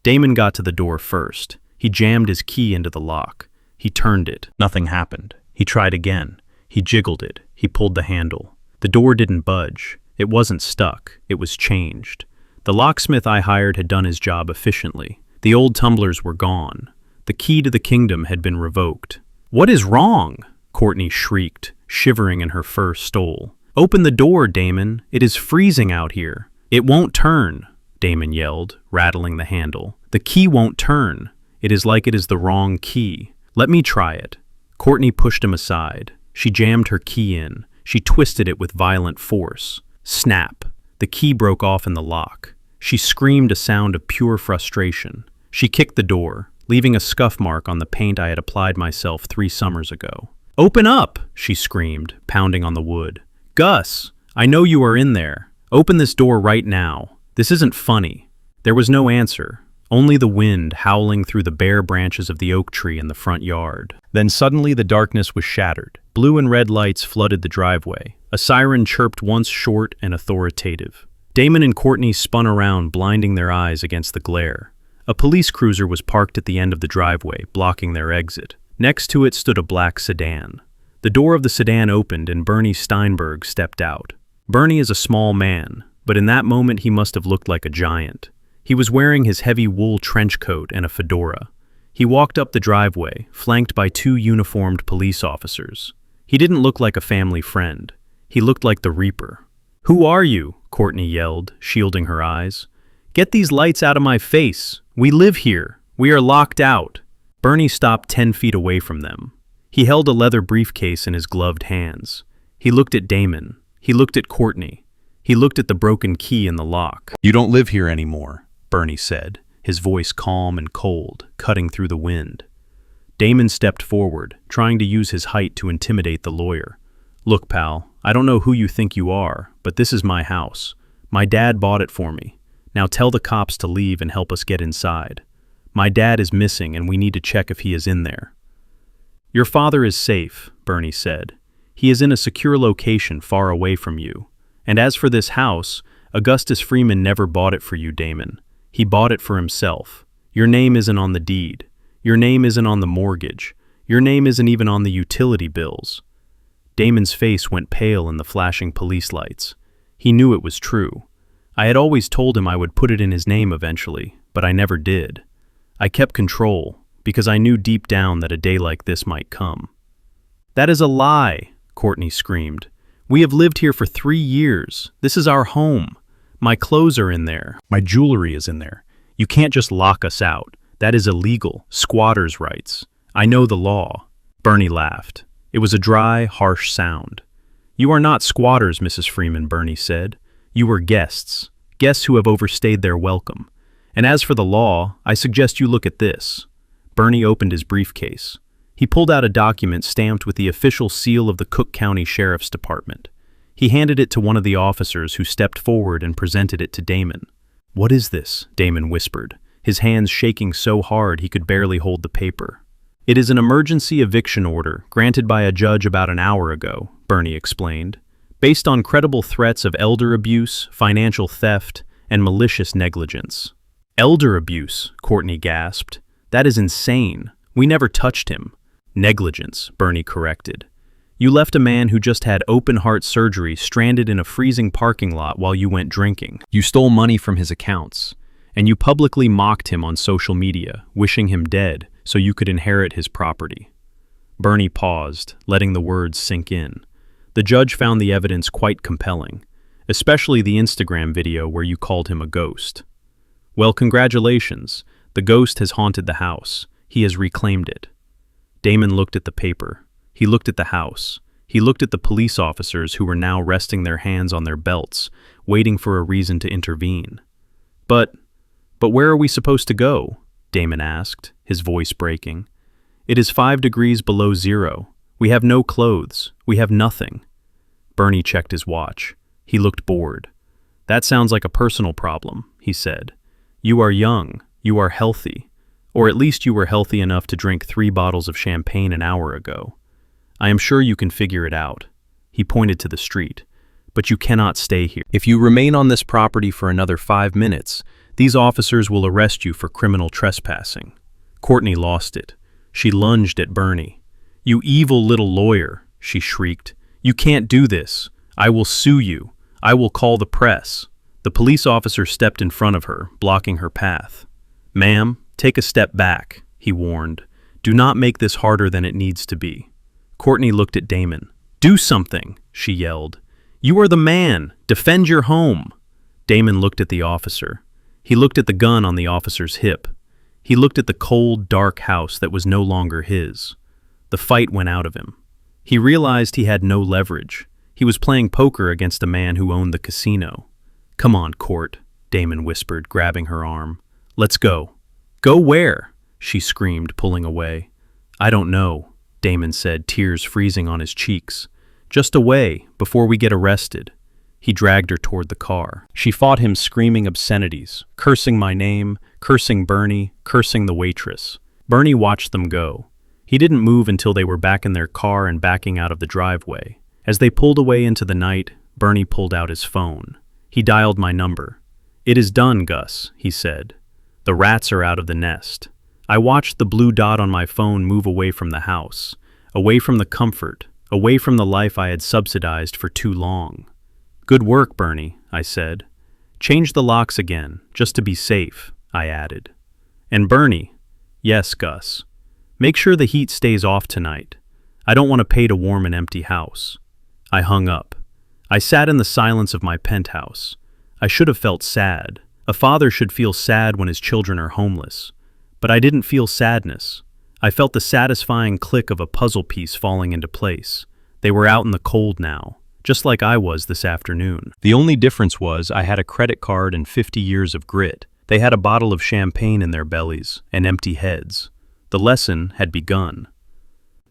Damon got to the door first. He jammed his key into the lock. He turned it. Nothing happened. He tried again. He jiggled it. He pulled the handle. The door didn't budge. It wasn't stuck. It was changed. The locksmith I hired had done his job efficiently. The old tumblers were gone. The key to the kingdom had been revoked. "What is wrong?" Courtney shrieked, shivering in her fur stole. "Open the door, Damon. It is freezing out here." "It won't turn," Damon yelled, rattling the handle. "The key won't turn. It is like it is the wrong key. Let me try it." Courtney pushed him aside. She jammed her key in. She twisted it with violent force. Snap! The key broke off in the lock. She screamed a sound of pure frustration. She kicked the door, leaving a scuff mark on the paint I had applied myself 3 summers ago. "Open up!" she screamed, pounding on the wood. "Gus, I know you are in there. Open this door right now. This isn't funny." There was no answer, only the wind howling through the bare branches of the oak tree in the front yard. Then suddenly the darkness was shattered. Blue and red lights flooded the driveway. A siren chirped once short and authoritative. Damon and Courtney spun around, blinding their eyes against the glare. A police cruiser was parked at the end of the driveway, blocking their exit. Next to it stood a black sedan. The door of the sedan opened and Bernie Steinberg stepped out. Bernie is a small man, but in that moment he must have looked like a giant. He was wearing his heavy wool trench coat and a fedora. He walked up the driveway, flanked by 2 uniformed police officers. He didn't look like a family friend. He looked like the Reaper. "Who are you?" Courtney yelled, shielding her eyes. "Get these lights out of my face. We live here. We are locked out." Bernie stopped 10 feet away from them. He held a leather briefcase in his gloved hands. He looked at Damon. He looked at Courtney. He looked at the broken key in the lock. "You don't live here anymore," Bernie said, his voice calm and cold, cutting through the wind. Damon stepped forward, trying to use his height to intimidate the lawyer. "Look, pal, I don't know who you think you are, but this is my house. My dad bought it for me. Now tell the cops to leave and help us get inside. My dad is missing and we need to check if he is in there." "Your father is safe," Bernie said. "He is in a secure location far away from you. And as for this house, Augustus Freeman never bought it for you, Damon. He bought it for himself. Your name isn't on the deed. Your name isn't on the mortgage. Your name isn't even on the utility bills." Damon's face went pale in the flashing police lights. He knew it was true. I had always told him I would put it in his name eventually, but I never did. I kept control, because I knew deep down that a day like this might come. "That is a lie," Courtney screamed. "We have lived here for 3 years. This is our home. My clothes are in there. My jewelry is in there. You can't just lock us out. That is illegal. Squatters' rights. I know the law." Bernie laughed. It was a dry, harsh sound. "You are not squatters, Mrs. Freeman," Bernie said. "You are guests. Guests who have overstayed their welcome. And as for the law, I suggest you look at this." Bernie opened his briefcase. He pulled out a document stamped with the official seal of the Cook County Sheriff's Department. He handed it to one of the officers who stepped forward and presented it to Damon. "What is this?" Damon whispered, his hands shaking so hard he could barely hold the paper. "It is an emergency eviction order granted by a judge about an hour ago," Bernie explained, "based on credible threats of elder abuse, financial theft, and malicious negligence." "Elder abuse," Courtney gasped. "That is insane. We never touched him." "Negligence," Bernie corrected. "You left a man who just had open-heart surgery stranded in a freezing parking lot while you went drinking. You stole money from his accounts, and you publicly mocked him on social media, wishing him dead so you could inherit his property." Bernie paused, letting the words sink in. The judge found the evidence quite compelling, especially the Instagram video where you called him a ghost. "Well, congratulations. The ghost has haunted the house. He has reclaimed it." Damon looked at the paper. He looked at the house. He looked at the police officers who were now resting their hands on their belts, waiting for a reason to intervene. But where are we supposed to go?" Damon asked, his voice breaking. "It is 5 degrees below zero. We have no clothes. We have nothing." Bernie checked his watch. He looked bored. "That sounds like a personal problem," he said. "You are young. You are healthy. Or at least you were healthy enough to drink 3 bottles of champagne an hour ago. I am sure you can figure it out." He pointed to the street. "But you cannot stay here. If you remain on this property for another 5 minutes, these officers will arrest you for criminal trespassing." Courtney lost it. She lunged at Bernie. "You evil little lawyer," she shrieked. "You can't do this. I will sue you. I will call the press." The police officer stepped in front of her, blocking her path. "Ma'am, take a step back," he warned. "Do not make this harder than it needs to be." Courtney looked at Damon. "Do something," she yelled. "You are the man. Defend your home." Damon looked at the officer. He looked at the gun on the officer's hip. He looked at the cold, dark house that was no longer his. The fight went out of him. He realized he had no leverage. He was playing poker against a man who owned the casino. "Come on, Court," Damon whispered, grabbing her arm. "Let's go." "Go where?" she screamed, pulling away. "I don't know," Damon said, tears freezing on his cheeks. "Just away, before we get arrested." He dragged her toward the car. She fought him, screaming obscenities, cursing my name, cursing Bernie, cursing the waitress. Bernie watched them go. He didn't move until they were back in their car and backing out of the driveway. As they pulled away into the night, Bernie pulled out his phone. He dialed my number. "It is done, Gus," he said. "The rats are out of the nest." I watched the blue dot on my phone move away from the house, away from the comfort, away from the life I had subsidized for too long. "Good work, Bernie," I said. "Change the locks again, just to be safe," I added. "And Bernie," "Yes, Gus. Make sure the heat stays off tonight. I don't want to pay to warm an empty house." I hung up. I sat in the silence of my penthouse. I should have felt sad. A father should feel sad when his children are homeless. But I didn't feel sadness. I felt the satisfying click of a puzzle piece falling into place. They were out in the cold now, just like I was this afternoon. The only difference was I had a credit card and 50 years of grit. They had a bottle of champagne in their bellies and empty heads. The lesson had begun.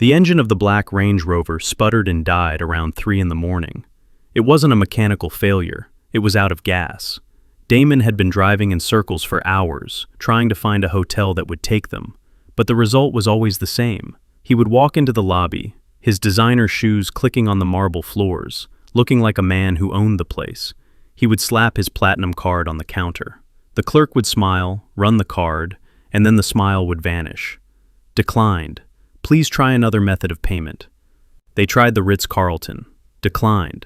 The engine of the black Range Rover sputtered and died around 3 in the morning. It wasn't a mechanical failure, it was out of gas. Damon had been driving in circles for hours, trying to find a hotel that would take them, but the result was always the same. He would walk into the lobby, his designer shoes clicking on the marble floors, looking like a man who owned the place. He would slap his platinum card on the counter. The clerk would smile, run the card, and then the smile would vanish. Declined. Please try another method of payment. They tried the Ritz-Carlton. Declined.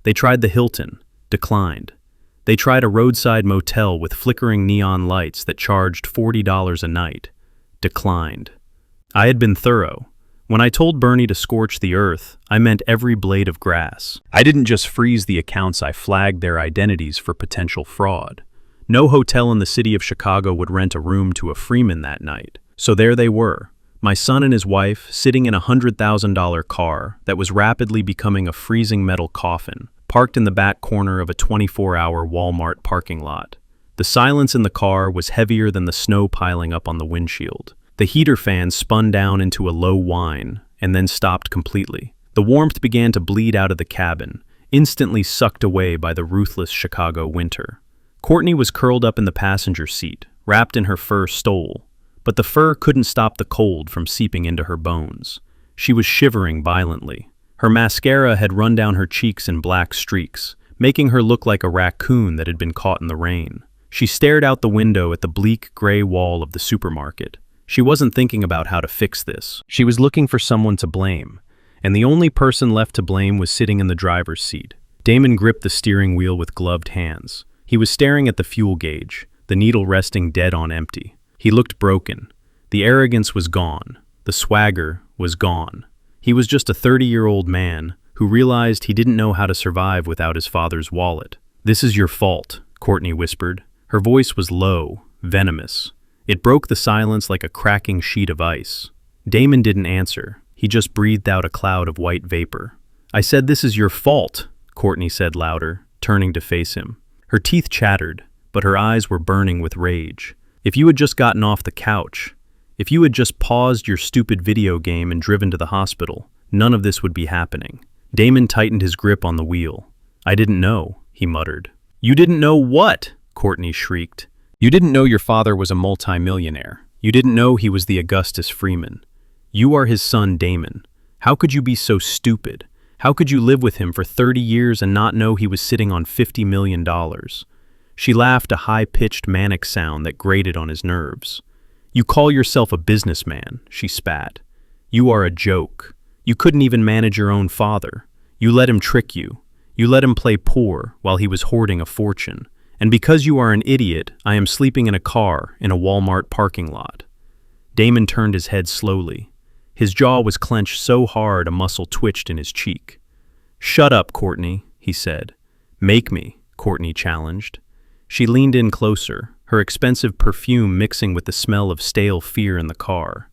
They tried the Hilton. Declined. They tried a roadside motel with flickering neon lights that charged $40 a night. Declined. I had been thorough. When I told Bernie to scorch the earth, I meant every blade of grass. I didn't just freeze the accounts, I flagged their identities for potential fraud. No hotel in the city of Chicago would rent a room to a Freeman that night. So there they were, my son and his wife sitting in a $100,000 car that was rapidly becoming a freezing metal coffin, parked in the back corner of a 24-hour Walmart parking lot. The silence in the car was heavier than the snow piling up on the windshield. The heater fan spun down into a low whine and then stopped completely. The warmth began to bleed out of the cabin, instantly sucked away by the ruthless Chicago winter. Courtney was curled up in the passenger seat, wrapped in her fur stole, but the fur couldn't stop the cold from seeping into her bones. She was shivering violently. Her mascara had run down her cheeks in black streaks, making her look like a raccoon that had been caught in the rain. She stared out the window at the bleak gray wall of the supermarket. She wasn't thinking about how to fix this. She was looking for someone to blame, and the only person left to blame was sitting in the driver's seat. Damon gripped the steering wheel with gloved hands. He was staring at the fuel gauge, the needle resting dead on empty. He looked broken. The arrogance was gone. The swagger was gone. He was just a 30-year-old man who realized he didn't know how to survive without his father's wallet. "This is your fault," Courtney whispered. Her voice was low, venomous. It broke the silence like a cracking sheet of ice. Damon didn't answer. He just breathed out a cloud of white vapor. "I said this is your fault," Courtney said louder, turning to face him. Her teeth chattered, but her eyes were burning with rage. "If you had just gotten off the couch, if you had just paused your stupid video game and driven to the hospital, none of this would be happening." Damon tightened his grip on the wheel. "I didn't know," he muttered. "You didn't know what?" Courtney shrieked. "You didn't know your father was a multimillionaire. You didn't know he was the Augustus Freeman. You are his son, Damon. How could you be so stupid? How could you live with him for 30 years and not know he was sitting on $50 million? She laughed, a high-pitched manic sound that grated on his nerves. "You call yourself a businessman," she spat. "You are a joke. You couldn't even manage your own father. You let him trick you. You let him play poor while he was hoarding a fortune. And because you are an idiot, I am sleeping in a car in a Walmart parking lot." Damon turned his head slowly. His jaw was clenched so hard a muscle twitched in his cheek. "Shut up, Courtney," he said. "Make me," Courtney challenged. She leaned in closer, her expensive perfume mixing with the smell of stale fear in the car.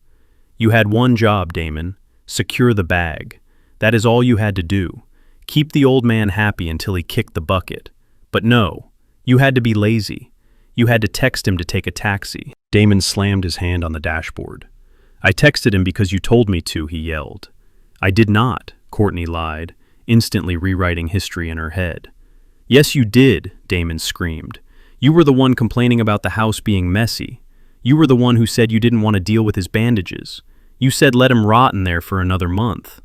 "You had one job, Damon. Secure the bag. That is all you had to do. Keep the old man happy until he kicked the bucket. But no. You had to be lazy. You had to text him to take a taxi." Damon slammed his hand on the dashboard. "I texted him because you told me to," he yelled. "I did not," Courtney lied, instantly rewriting history in her head. "Yes, you did," Damon screamed. "You were the one complaining about the house being messy. You were the one who said you didn't want to deal with his bandages. You said let him rot in there for another month."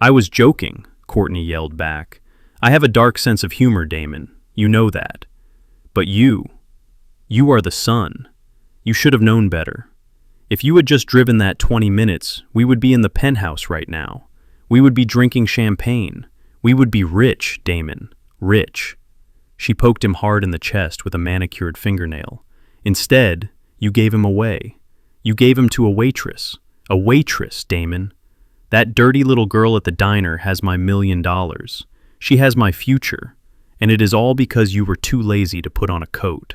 "I was joking," Courtney yelled back. "I have a dark sense of humor, Damon. You know that. But you are the son. You should have known better. If you had just driven that 20 minutes, we would be in the penthouse right now. We would be drinking champagne. We would be rich, Damon. Rich." She poked him hard in the chest with a manicured fingernail. "Instead, you gave him away. You gave him to a waitress. A waitress, Damon. That dirty little girl at the diner has my $1 million. She has my future. And it is all because you were too lazy to put on a coat."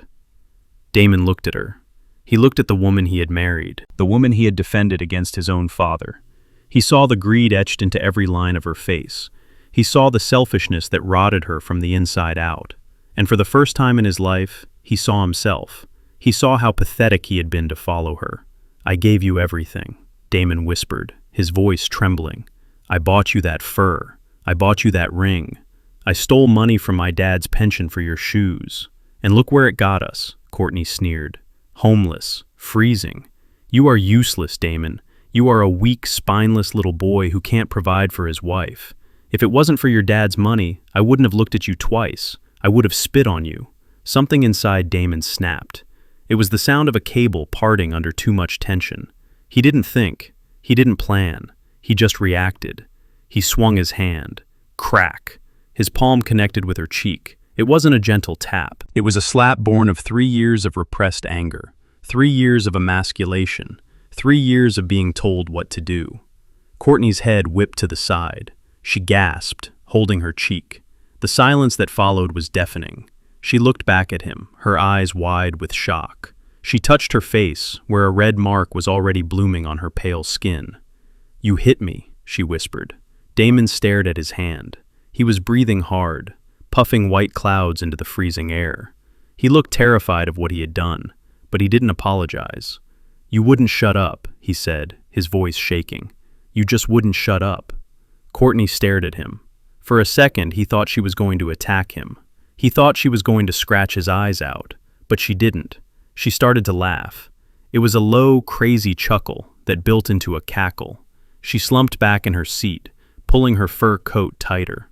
Damon looked at her. He looked at the woman he had married, the woman he had defended against his own father. He saw the greed etched into every line of her face. He saw the selfishness that rotted her from the inside out. And for the first time in his life, he saw himself. He saw how pathetic he had been to follow her. "I gave you everything," Damon whispered, his voice trembling. "I bought you that fur. I bought you that ring. I stole money from my dad's pension for your shoes. And look where it got us," Courtney sneered. "Homeless, freezing. You are useless, Damon. You are a weak, spineless little boy who can't provide for his wife. If it wasn't for your dad's money, I wouldn't have looked at you twice. I would have spit on you." Something inside Damon snapped. It was the sound of a cable parting under too much tension. He didn't think. He didn't plan. He just reacted. He swung his hand. Crack. His palm connected with her cheek. It wasn't a gentle tap. It was a slap born of 3 years of repressed anger, 3 years of emasculation, 3 years of being told what to do. Courtney's head whipped to the side. She gasped, holding her cheek. The silence that followed was deafening. She looked back at him, her eyes wide with shock. She touched her face, where a red mark was already blooming on her pale skin. "You hit me," she whispered. Damon stared at his hand. He was breathing hard, puffing white clouds into the freezing air. He looked terrified of what he had done, but he didn't apologize. "You wouldn't shut up," he said, his voice shaking. "You just wouldn't shut up." Courtney stared at him. For a second, he thought she was going to attack him. He thought she was going to scratch his eyes out, but she didn't. She started to laugh. It was a low, crazy chuckle that built into a cackle. She slumped back in her seat, pulling her fur coat tighter.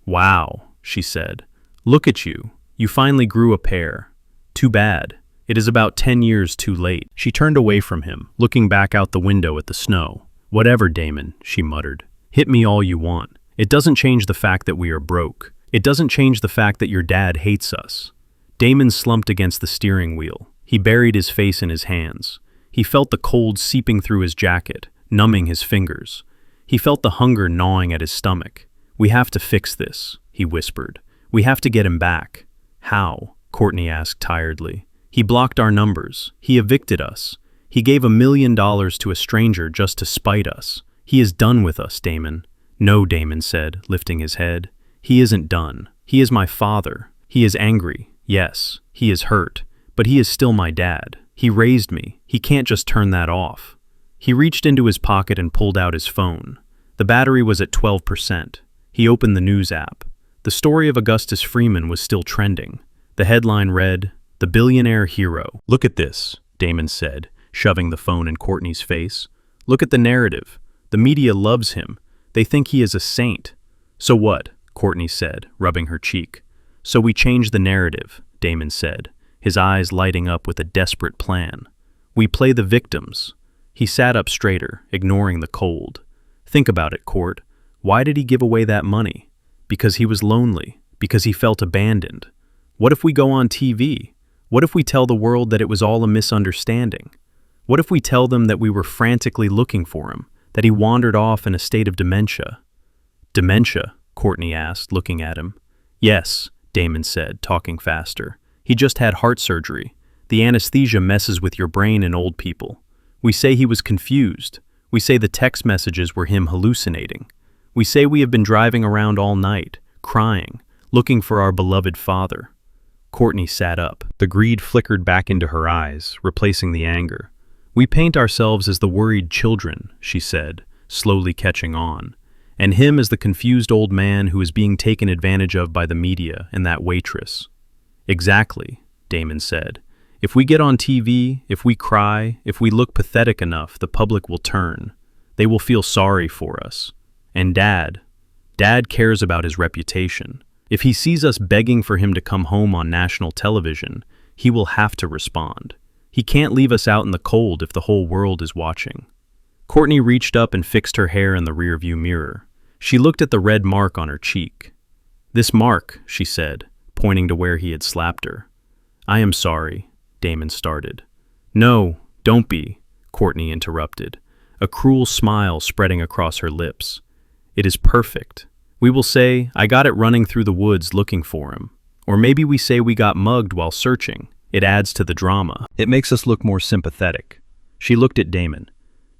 "Wow," she said. "Look at you. You finally grew a pair. Too bad. It is about 10 years too late." She turned away from him, looking back out the window at the snow. "Whatever, Damon," she muttered. "Hit me all you want. It doesn't change the fact that we are broke. It doesn't change the fact that your dad hates us." Damon slumped against the steering wheel. He buried his face in his hands. He felt the cold seeping through his jacket, numbing his fingers. He felt the hunger gnawing at his stomach. "We have to fix this," he whispered. "We have to get him back." "How?" Courtney asked tiredly. "He blocked our numbers. He evicted us. He gave $1 million to a stranger just to spite us. He is done with us, Damon." "No," Damon said, lifting his head. "He isn't done. He is my father. He is angry. Yes, he is hurt. But he is still my dad. He raised me. He can't just turn that off." He reached into his pocket and pulled out his phone. The battery was at 12%. He opened the news app. The story of Augustus Freeman was still trending. The headline read, "The Billionaire Hero." "Look at this," Damon said, shoving the phone in Courtney's face. "Look at the narrative. The media loves him. They think he is a saint." "So what?" Courtney said, rubbing her cheek. "So we change the narrative," Damon said, his eyes lighting up with a desperate plan. "We play the victims." He sat up straighter, ignoring the cold. "Think about it, Court. Why did he give away that money? Because he was lonely, because he felt abandoned. What if we go on TV? What if we tell the world that it was all a misunderstanding? What if we tell them that we were frantically looking for him, that he wandered off in a state of dementia?" "Dementia?" Courtney asked, looking at him. "Yes," Damon said, talking faster. "He just had heart surgery. The anesthesia messes with your brain in old people. We say he was confused. We say the text messages were him hallucinating. We say we have been driving around all night, crying, looking for our beloved father." Courtney sat up. The greed flickered back into her eyes, replacing the anger. "We paint ourselves as the worried children," she said, slowly catching on, "and him as the confused old man who is being taken advantage of by the media and that waitress." "Exactly," Damon said. "If we get on TV, if we cry, if we look pathetic enough, the public will turn. They will feel sorry for us. And Dad cares about his reputation. If he sees us begging for him to come home on national television, he will have to respond. He can't leave us out in the cold if the whole world is watching." Courtney reached up and fixed her hair in the rearview mirror. She looked at the red mark on her cheek. "This mark," she said, pointing to where he had slapped her. "I am sorry," Damon started. "No, don't be," Courtney interrupted, a cruel smile spreading across her lips. "It is perfect. We will say, I got it running through the woods looking for him. Or maybe we say we got mugged while searching. It adds to the drama. It makes us look more sympathetic." She looked at Damon.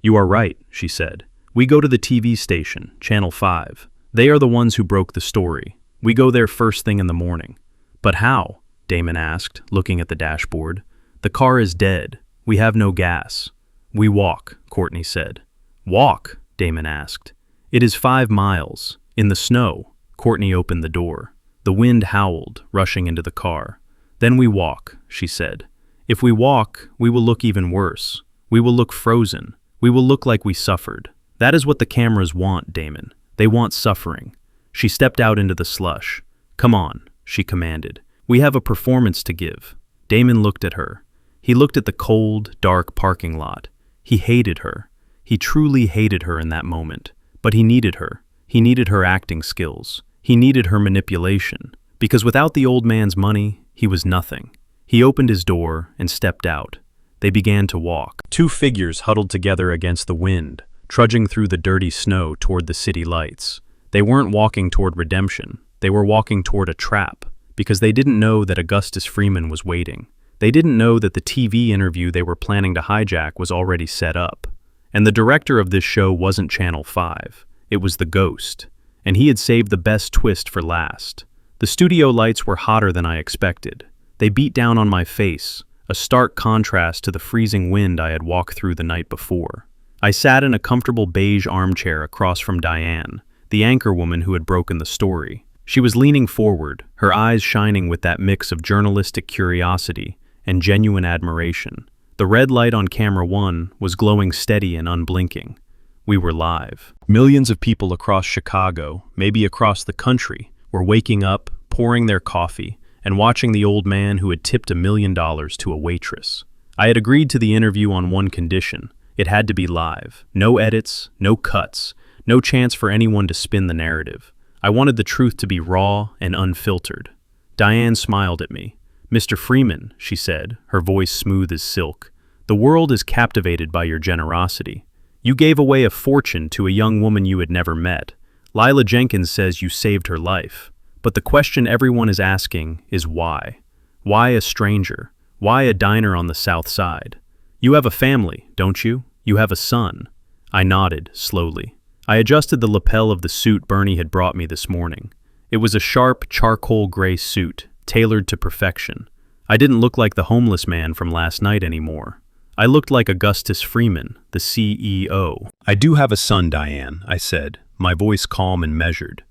"You are right," she said. "We go to the TV station, Channel 5. They are the ones who broke the story. We go there first thing in the morning." "But how?" Damon asked, looking at the dashboard. "The car is dead. We have no gas." "We walk," Courtney said. "Walk?" Damon asked. It is 5 miles. In the snow. Courtney opened the door. The wind howled, rushing into the car. Then we walk, she said. If we walk, we will look even worse. We will look frozen. We will look like we suffered. That is what the cameras want, Damon. They want suffering. She stepped out into the slush. Come on, she commanded. We have a performance to give. Damon looked at her. He looked at the cold, dark parking lot. He hated her. He truly hated her in that moment. But he needed her. He needed her acting skills. He needed her manipulation. Because without the old man's money, he was nothing. He opened his door and stepped out. They began to walk. 2 figures huddled together against the wind, trudging through the dirty snow toward the city lights. They weren't walking toward redemption. They were walking toward a trap, because they didn't know that Augustus Freeman was waiting. They didn't know that the TV interview they were planning to hijack was already set up. And the director of this show wasn't Channel 5. It was the Ghost. And he had saved the best twist for last. The studio lights were hotter than I expected. They beat down on my face, a stark contrast to the freezing wind I had walked through the night before. I sat in a comfortable beige armchair across from Diane, the anchor woman who had broken the story. She was leaning forward, her eyes shining with that mix of journalistic curiosity and genuine admiration. The red light on camera 1 was glowing steady and unblinking. We were live. Millions of people across Chicago, maybe across the country, were waking up, pouring their coffee, and watching the old man who had tipped $1 million to a waitress. I had agreed to the interview on one condition. It had to be live. No edits, no cuts, no chance for anyone to spin the narrative. I wanted the truth to be raw and unfiltered. Diane smiled at me. Mr. Freeman, she said, her voice smooth as silk, the world is captivated by your generosity. You gave away a fortune to a young woman you had never met. Lila Jenkins says you saved her life. But the question everyone is asking is why? Why a stranger? Why a diner on the South Side? You have a family, don't you? You have a son. I nodded, slowly. I adjusted the lapel of the suit Bernie had brought me this morning. It was a sharp, charcoal gray suit, tailored to perfection. I didn't look like the homeless man from last night anymore. I looked like Augustus Freeman, the CEO. I do have a son, Diane, I said, my voice calm and measured.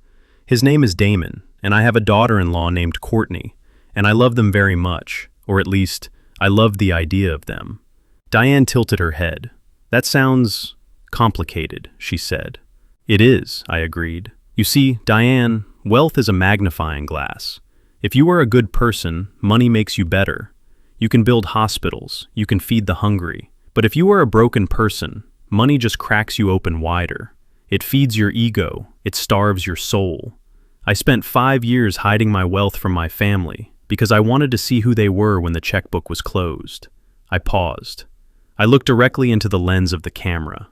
His name is Damon, and I have a daughter-in-law named Courtney, and I love them very much, or at least, I loved the idea of them. Diane tilted her head. That sounds complicated, she said. It is, I agreed. You see, Diane, wealth is a magnifying glass. If you are a good person, money makes you better. You can build hospitals, you can feed the hungry. But if you are a broken person, money just cracks you open wider. It feeds your ego, it starves your soul. I spent 5 years hiding my wealth from my family because I wanted to see who they were when the checkbook was closed. I paused. I looked directly into the lens of the camera.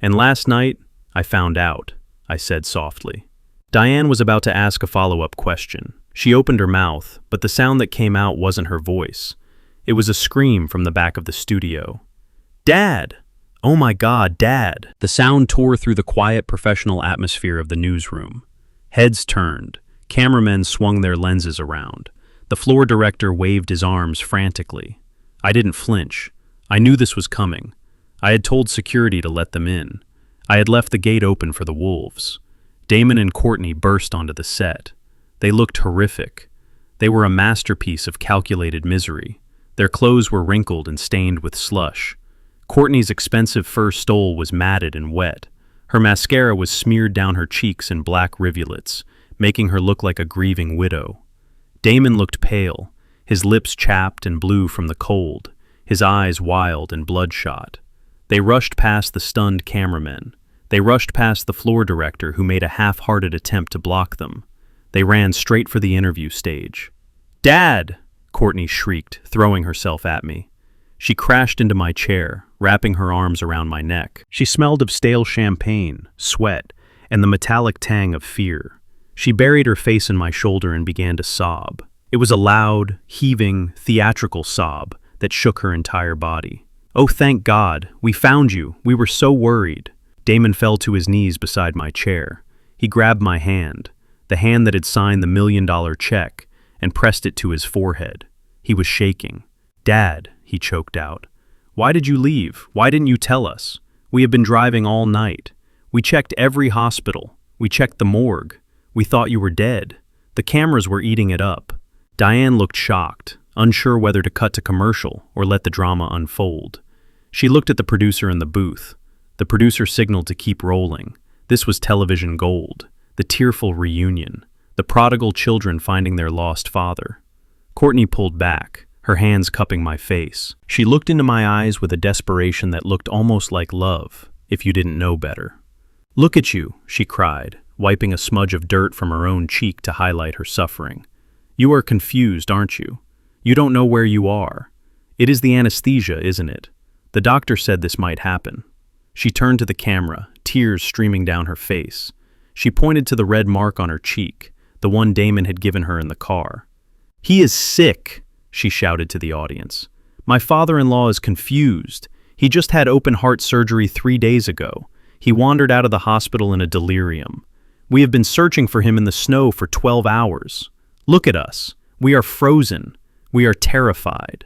And last night, I found out, I said softly. Diane was about to ask a follow-up question. She opened her mouth, but the sound that came out wasn't her voice. It was a scream from the back of the studio. Dad! Oh my God, Dad! The sound tore through the quiet professional atmosphere of the newsroom. Heads turned. Cameramen swung their lenses around. The floor director waved his arms frantically. I didn't flinch. I knew this was coming. I had told security to let them in. I had left the gate open for the wolves. Damon and Courtney burst onto the set. They looked horrific. They were a masterpiece of calculated misery. Their clothes were wrinkled and stained with slush. Courtney's expensive fur stole was matted and wet. Her mascara was smeared down her cheeks in black rivulets, making her look like a grieving widow. Damon looked pale, his lips chapped and blue from the cold, his eyes wild and bloodshot. They rushed past the stunned cameramen. They rushed past the floor director who made a half-hearted attempt to block them. They ran straight for the interview stage. "Dad!" Courtney shrieked, throwing herself at me. She crashed into my chair, wrapping her arms around my neck. She smelled of stale champagne, sweat, and the metallic tang of fear. She buried her face in my shoulder and began to sob. It was a loud, heaving, theatrical sob that shook her entire body. "Oh, thank God! We found you! We were so worried!" Damon fell to his knees beside my chair. He grabbed my hand, the hand that had signed the $1 million check, and pressed it to his forehead. He was shaking. "Dad," he choked out. "Why did you leave? Why didn't you tell us? We have been driving all night. We checked every hospital. We checked the morgue. We thought you were dead. The cameras were eating it up." Diane looked shocked, unsure whether to cut to commercial or let the drama unfold. She looked at the producer in the booth. The producer signaled to keep rolling. This was television gold, the tearful reunion, the prodigal children finding their lost father. Courtney pulled back, her hands cupping my face. She looked into my eyes with a desperation that looked almost like love, if you didn't know better. "Look at you," she cried, wiping a smudge of dirt from her own cheek to highlight her suffering. "You are confused, aren't you? You don't know where you are. It is the anesthesia, isn't it? The doctor said this might happen." She turned to the camera, tears streaming down her face. She pointed to the red mark on her cheek, the one Damon had given her in the car. "He is sick," she shouted to the audience. "My father-in-law is confused. He just had open-heart surgery 3 days ago. He wandered out of the hospital in a delirium. We have been searching for him in the snow for 12 hours. Look at us. We are frozen. We are terrified."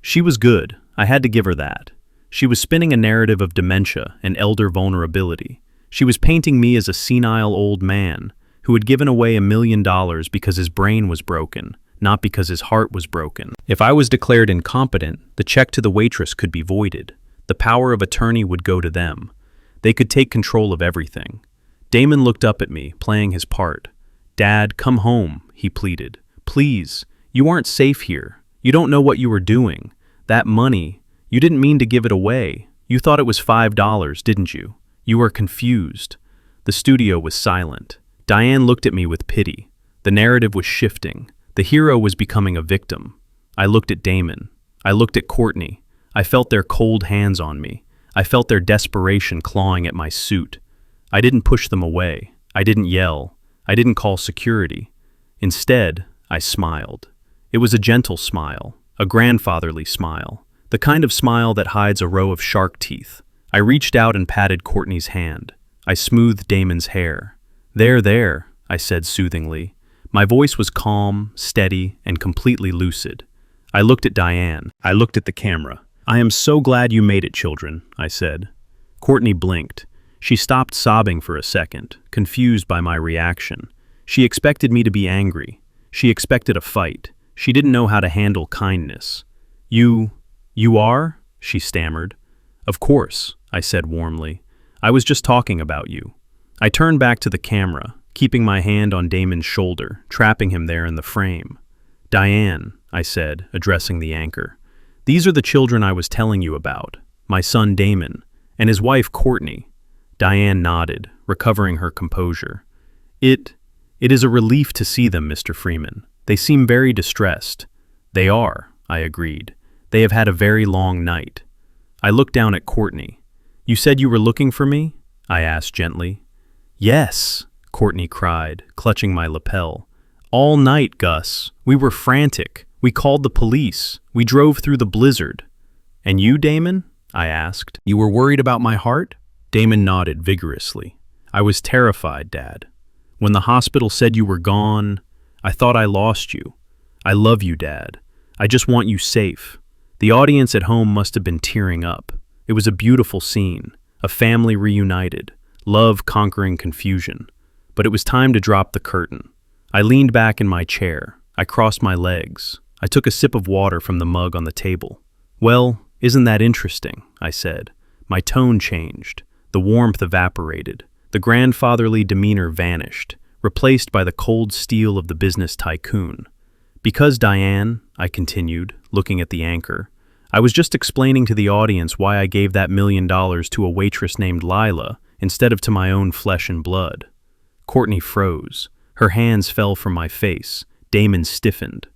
She was good. I had to give her that. She was spinning a narrative of dementia and elder vulnerability. She was painting me as a senile old man who had given away $1 million because his brain was broken, not because his heart was broken. If I was declared incompetent, the check to the waitress could be voided. The power of attorney would go to them. They could take control of everything. Damon looked up at me, playing his part. "Dad, come home," he pleaded. "Please, you aren't safe here. You don't know what you were doing. That money, you didn't mean to give it away. You thought it was $5, didn't you? You are confused." The studio was silent. Diane looked at me with pity. The narrative was shifting. The hero was becoming a victim. I looked at Damon. I looked at Courtney. I felt their cold hands on me. I felt their desperation clawing at my suit. I didn't push them away. I didn't yell. I didn't call security. Instead, I smiled. It was a gentle smile, a grandfatherly smile, the kind of smile that hides a row of shark teeth. I reached out and patted Courtney's hand. I smoothed Damon's hair. There, I said soothingly. My voice was calm, steady, and completely lucid. I looked at Diane. I looked at the camera. "I am so glad you made it, children," I said. Courtney blinked. She stopped sobbing for a second, confused by my reaction. She expected me to be angry. She expected a fight. She didn't know how to handle kindness. You are?" she stammered. "Of course," I said warmly. "I was just talking about you." I turned back to the camera, keeping my hand on Damon's shoulder, trapping him there in the frame. "Diane," I said, addressing the anchor, "these are the children I was telling you about, my son Damon, and his wife Courtney." Diane nodded, recovering her composure. It is a relief to see them, Mr. Freeman. They seem very distressed." "They are," I agreed. "They have had a very long night." I looked down at Courtney. "You said you were looking for me?" I asked gently. "Yes," Courtney cried, clutching my lapel. "All night, Gus. We were frantic. We called the police. We drove through the blizzard." "And you, Damon?" I asked. "You were worried about my heart?" Damon nodded vigorously. "I was terrified, Dad. When the hospital said you were gone, I thought I lost you. I love you, Dad. I just want you safe." The audience at home must have been tearing up. It was a beautiful scene, a family reunited, love conquering confusion. But it was time to drop the curtain. I leaned back in my chair. I crossed my legs. I took a sip of water from the mug on the table. "Well, isn't that interesting?" I said. My tone changed. The warmth evaporated. The grandfatherly demeanor vanished, replaced by the cold steel of the business tycoon. "Because, Diane," I continued, looking at the anchor, "I was just explaining to the audience why I gave that $1 million to a waitress named Lila instead of to my own flesh and blood." Courtney froze. Her hands fell from my face. Damon stiffened.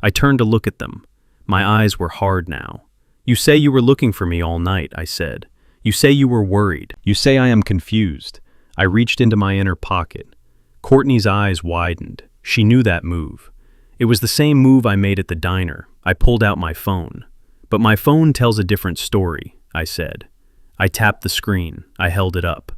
I turned to look at them. My eyes were hard now. "You say you were looking for me all night," I said. "You say you were worried. You say I am confused." I reached into my inner pocket. Courtney's eyes widened. She knew that move. It was the same move I made at the diner. I pulled out my phone. "But my phone tells a different story," I said. I tapped the screen. I held it up.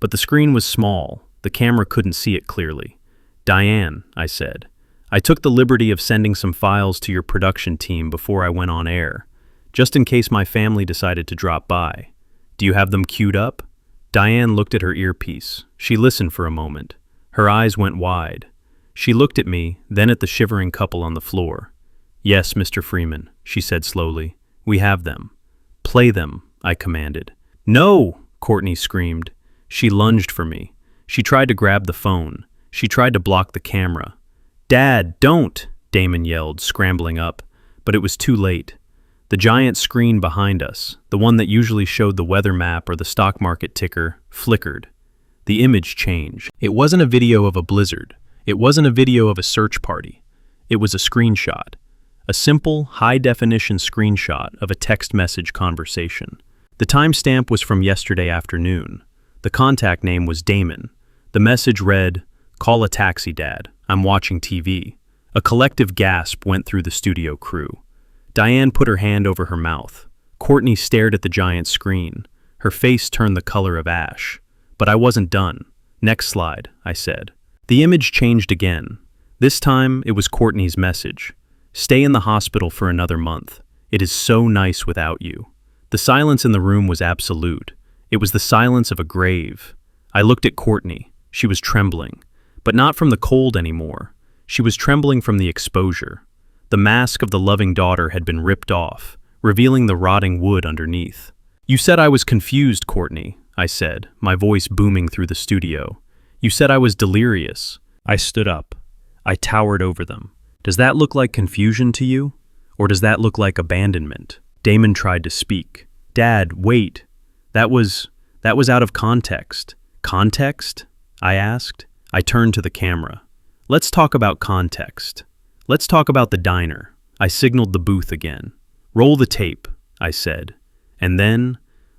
But the screen was small. The camera couldn't see it clearly. "Diane," I said, "I took the liberty of sending some files to your production team before I went on air, just in case my family decided to drop by. Do you have them queued up?" Diane looked at her earpiece. She listened for a moment. Her eyes went wide. She looked at me, then at the shivering couple on the floor. "Yes, Mr. Freeman," she said slowly. "We have them." "Play them," I commanded. "No!" Courtney screamed. She lunged for me. She tried to grab the phone. She tried to block the camera. "Dad, don't!" Damon yelled, scrambling up. But it was too late. The giant screen behind us, the one that usually showed the weather map or the stock market ticker, flickered. The image changed. It wasn't a video of a blizzard. It wasn't a video of a search party. It was a screenshot. A simple, high-definition screenshot of a text message conversation. The timestamp was from yesterday afternoon. The contact name was Damon. The message read, "Call a taxi, Dad. I'm watching TV." A collective gasp went through the studio crew. Diane put her hand over her mouth. Courtney stared at the giant screen. Her face turned the color of ash. But I wasn't done. "Next slide," I said. The image changed again. This time, it was Courtney's message. "Stay in the hospital for another month. It is so nice without you." The silence in the room was absolute. It was the silence of a grave. I looked at Courtney. She was trembling. But not from the cold anymore. She was trembling from the exposure. The mask of the loving daughter had been ripped off, revealing the rotting wood underneath. "You said I was confused, Courtney," I said, my voice booming through the studio. "You said I was delirious." I stood up. I towered over them. "Does that look like confusion to you? Or does that look like abandonment?" Damon tried to speak. "Dad, wait. That was out of context." "Context?" I asked. I turned to the camera. "Let's talk about context. Let's talk about the diner." I signaled the booth again. "Roll the tape," I said. And then,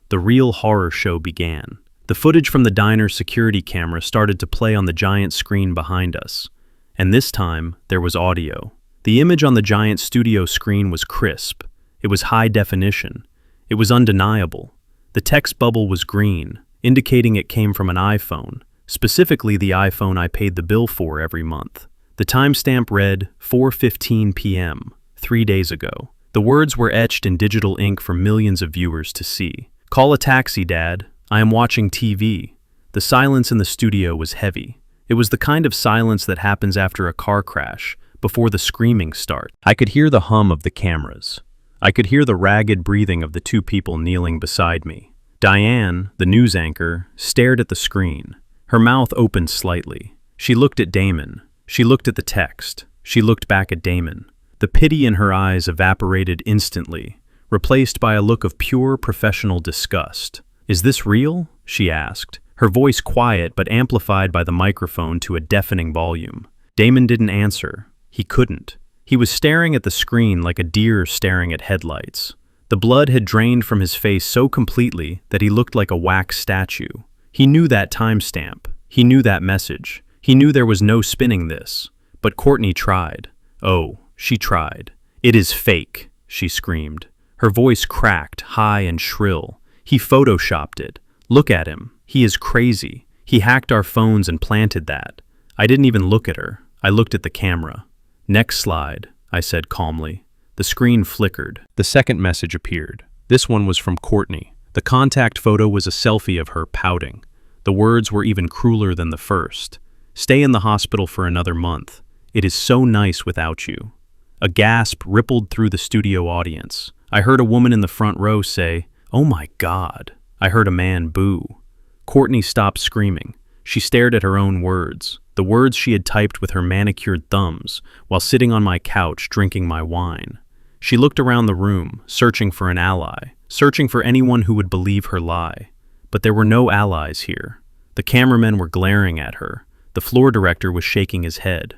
the real horror show began. The footage from the diner's security camera started to play on the giant screen behind us. And this time, there was audio. The image on the giant studio screen was crisp. It was high definition. It was undeniable. The text bubble was green, indicating it came from an iPhone, specifically the iPhone I paid the bill for every month. The timestamp read 4:15 p.m., 3 days ago. The words were etched in digital ink for millions of viewers to see. "Call a taxi, Dad. I am watching TV." The silence in the studio was heavy. It was the kind of silence that happens after a car crash, before the screaming starts. I could hear the hum of the cameras. I could hear the ragged breathing of the two people kneeling beside me. Diane, the news anchor, stared at the screen. Her mouth opened slightly. She looked at Damon. She looked at the text. She looked back at Damon. The pity in her eyes evaporated instantly, replaced by a look of pure professional disgust. "Is this real?" she asked, her voice quiet but amplified by the microphone to a deafening volume. Damon didn't answer. He couldn't. He was staring at the screen like a deer staring at headlights. The blood had drained from his face so completely that he looked like a wax statue. He knew that timestamp. He knew that message. He knew there was no spinning this. But Courtney tried. Oh, she tried. "It is fake," she screamed. Her voice cracked, high and shrill. "He photoshopped it. Look at him. He is crazy. He hacked our phones and planted that." I didn't even look at her. I looked at the camera. "Next slide," I said calmly. The screen flickered. The second message appeared. This one was from Courtney. The contact photo was a selfie of her pouting. The words were even crueler than the first. "Stay in the hospital for another month. It is so nice without you." A gasp rippled through the studio audience. I heard a woman in the front row say, "Oh my God." I heard a man boo. Courtney stopped screaming. She stared at her own words, the words she had typed with her manicured thumbs while sitting on my couch drinking my wine. She looked around the room, searching for an ally, searching for anyone who would believe her lie. But there were no allies here. The cameramen were glaring at her. The floor director was shaking his head.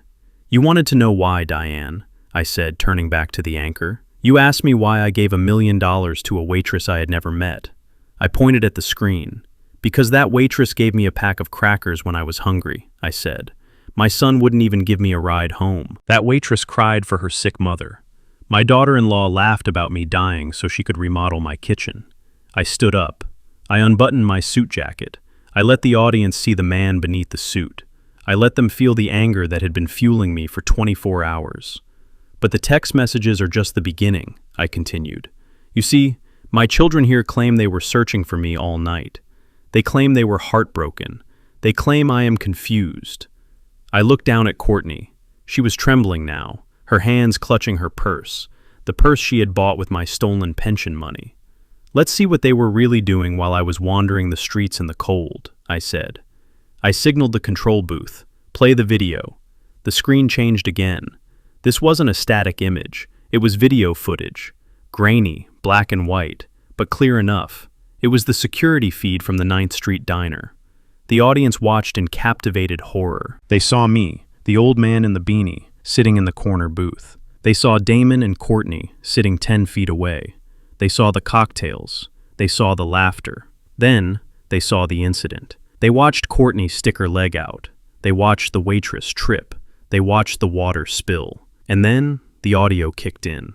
"You wanted to know why, Diane," I said, turning back to the anchor. "You asked me why I gave $1 million to a waitress I had never met." I pointed at the screen. "Because that waitress gave me a pack of crackers when I was hungry," I said. "My son wouldn't even give me a ride home. That waitress cried for her sick mother. My daughter-in-law laughed about me dying so she could remodel my kitchen." I stood up. I unbuttoned my suit jacket. I let the audience see the man beneath the suit. I let them feel the anger that had been fueling me for 24 hours. "But the text messages are just the beginning," I continued. "You see, my children here claim they were searching for me all night. They claim they were heartbroken. They claim I am confused. I looked down at Courtney. She was trembling now, her hands clutching her purse, the purse she had bought with my stolen pension money. Let's see what they were really doing while I was wandering the streets in the cold, I said. I signaled the control booth. Play the video. The screen changed again. This wasn't a static image. It was video footage. Grainy, black and white, but clear enough. It was the security feed from the 9th Street diner. The audience watched in captivated horror. They saw me, the old man in the beanie, sitting in the corner booth. They saw Damon and Courtney sitting 10 feet away. They saw the cocktails. They saw the laughter. Then, they saw the incident. They watched Courtney stick her leg out. They watched the waitress trip. They watched the water spill. And then, the audio kicked in.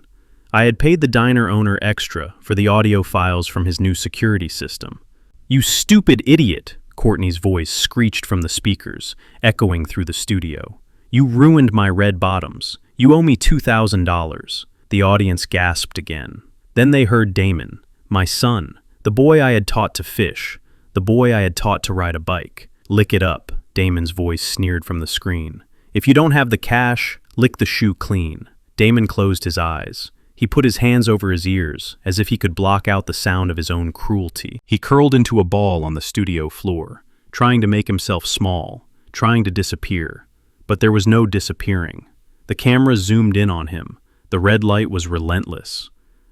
I had paid the diner owner extra for the audio files from his new security system. "You stupid idiot!" Courtney's voice screeched from the speakers, echoing through the studio. "You ruined my red bottoms. You owe me $2,000. The audience gasped again. Then they heard Damon, my son, the boy I had taught to fish, the boy I had taught to ride a bike. "Lick it up," Damon's voice sneered from the screen. "If you don't have the cash, lick the shoe clean." Damon closed his eyes. He put his hands over his ears, as if he could block out the sound of his own cruelty. He curled into a ball on the studio floor, trying to make himself small, trying to disappear. But there was no disappearing. The camera zoomed in on him. The red light was relentless.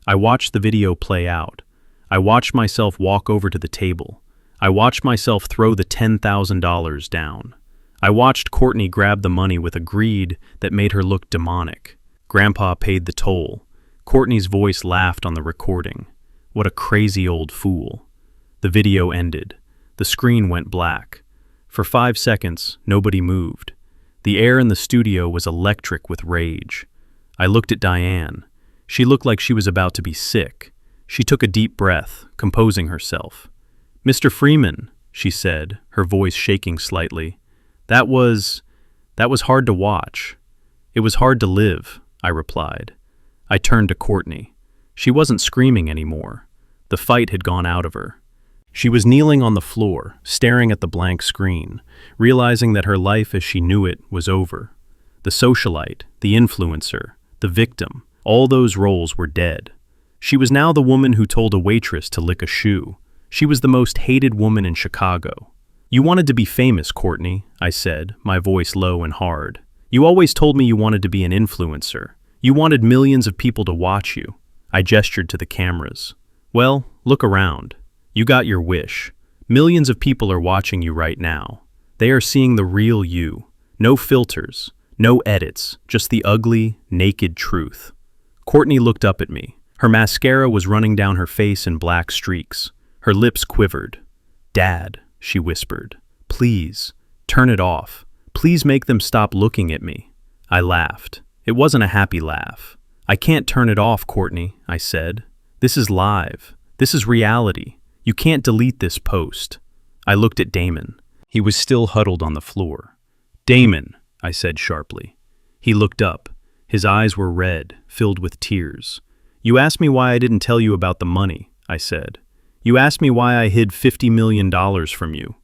I watched the video play out. I watched myself walk over to the table. I watched myself throw the $10,000 down. I watched Courtney grab the money with a greed that made her look demonic. Grandpa paid the toll. Courtney's voice laughed on the recording. What a crazy old fool. The video ended. The screen went black. For 5 seconds, nobody moved. The air in the studio was electric with rage. I looked at Diane. She looked like she was about to be sick. She took a deep breath, composing herself. "Mr. Freeman," she said, her voice shaking slightly. That was hard to watch. "It was hard to live," I replied. I turned to Courtney. She wasn't screaming anymore. The fight had gone out of her. She was kneeling on the floor, staring at the blank screen, realizing that her life as she knew it was over. The socialite, the influencer, the victim, all those roles were dead. She was now the woman who told a waitress to lick a shoe. She was the most hated woman in Chicago. "You wanted to be famous, Courtney," I said, my voice low and hard. "You always told me you wanted to be an influencer. You wanted millions of people to watch you." I gestured to the cameras. "Well, look around. You got your wish. Millions of people are watching you right now. They are seeing the real you. No filters, no edits, just the ugly, naked truth." Courtney looked up at me. Her mascara was running down her face in black streaks. Her lips quivered. "Dad," she whispered, "please, turn it off. Please make them stop looking at me." I laughed. It wasn't a happy laugh. "I can't turn it off, Courtney," I said. "This is live. This is reality. You can't delete this post." I looked at Damon. He was still huddled on the floor. "Damon," I said sharply. He looked up. His eyes were red, filled with tears. "You asked me why I didn't tell you about the money," I said. "You asked me why I hid $50 million from you."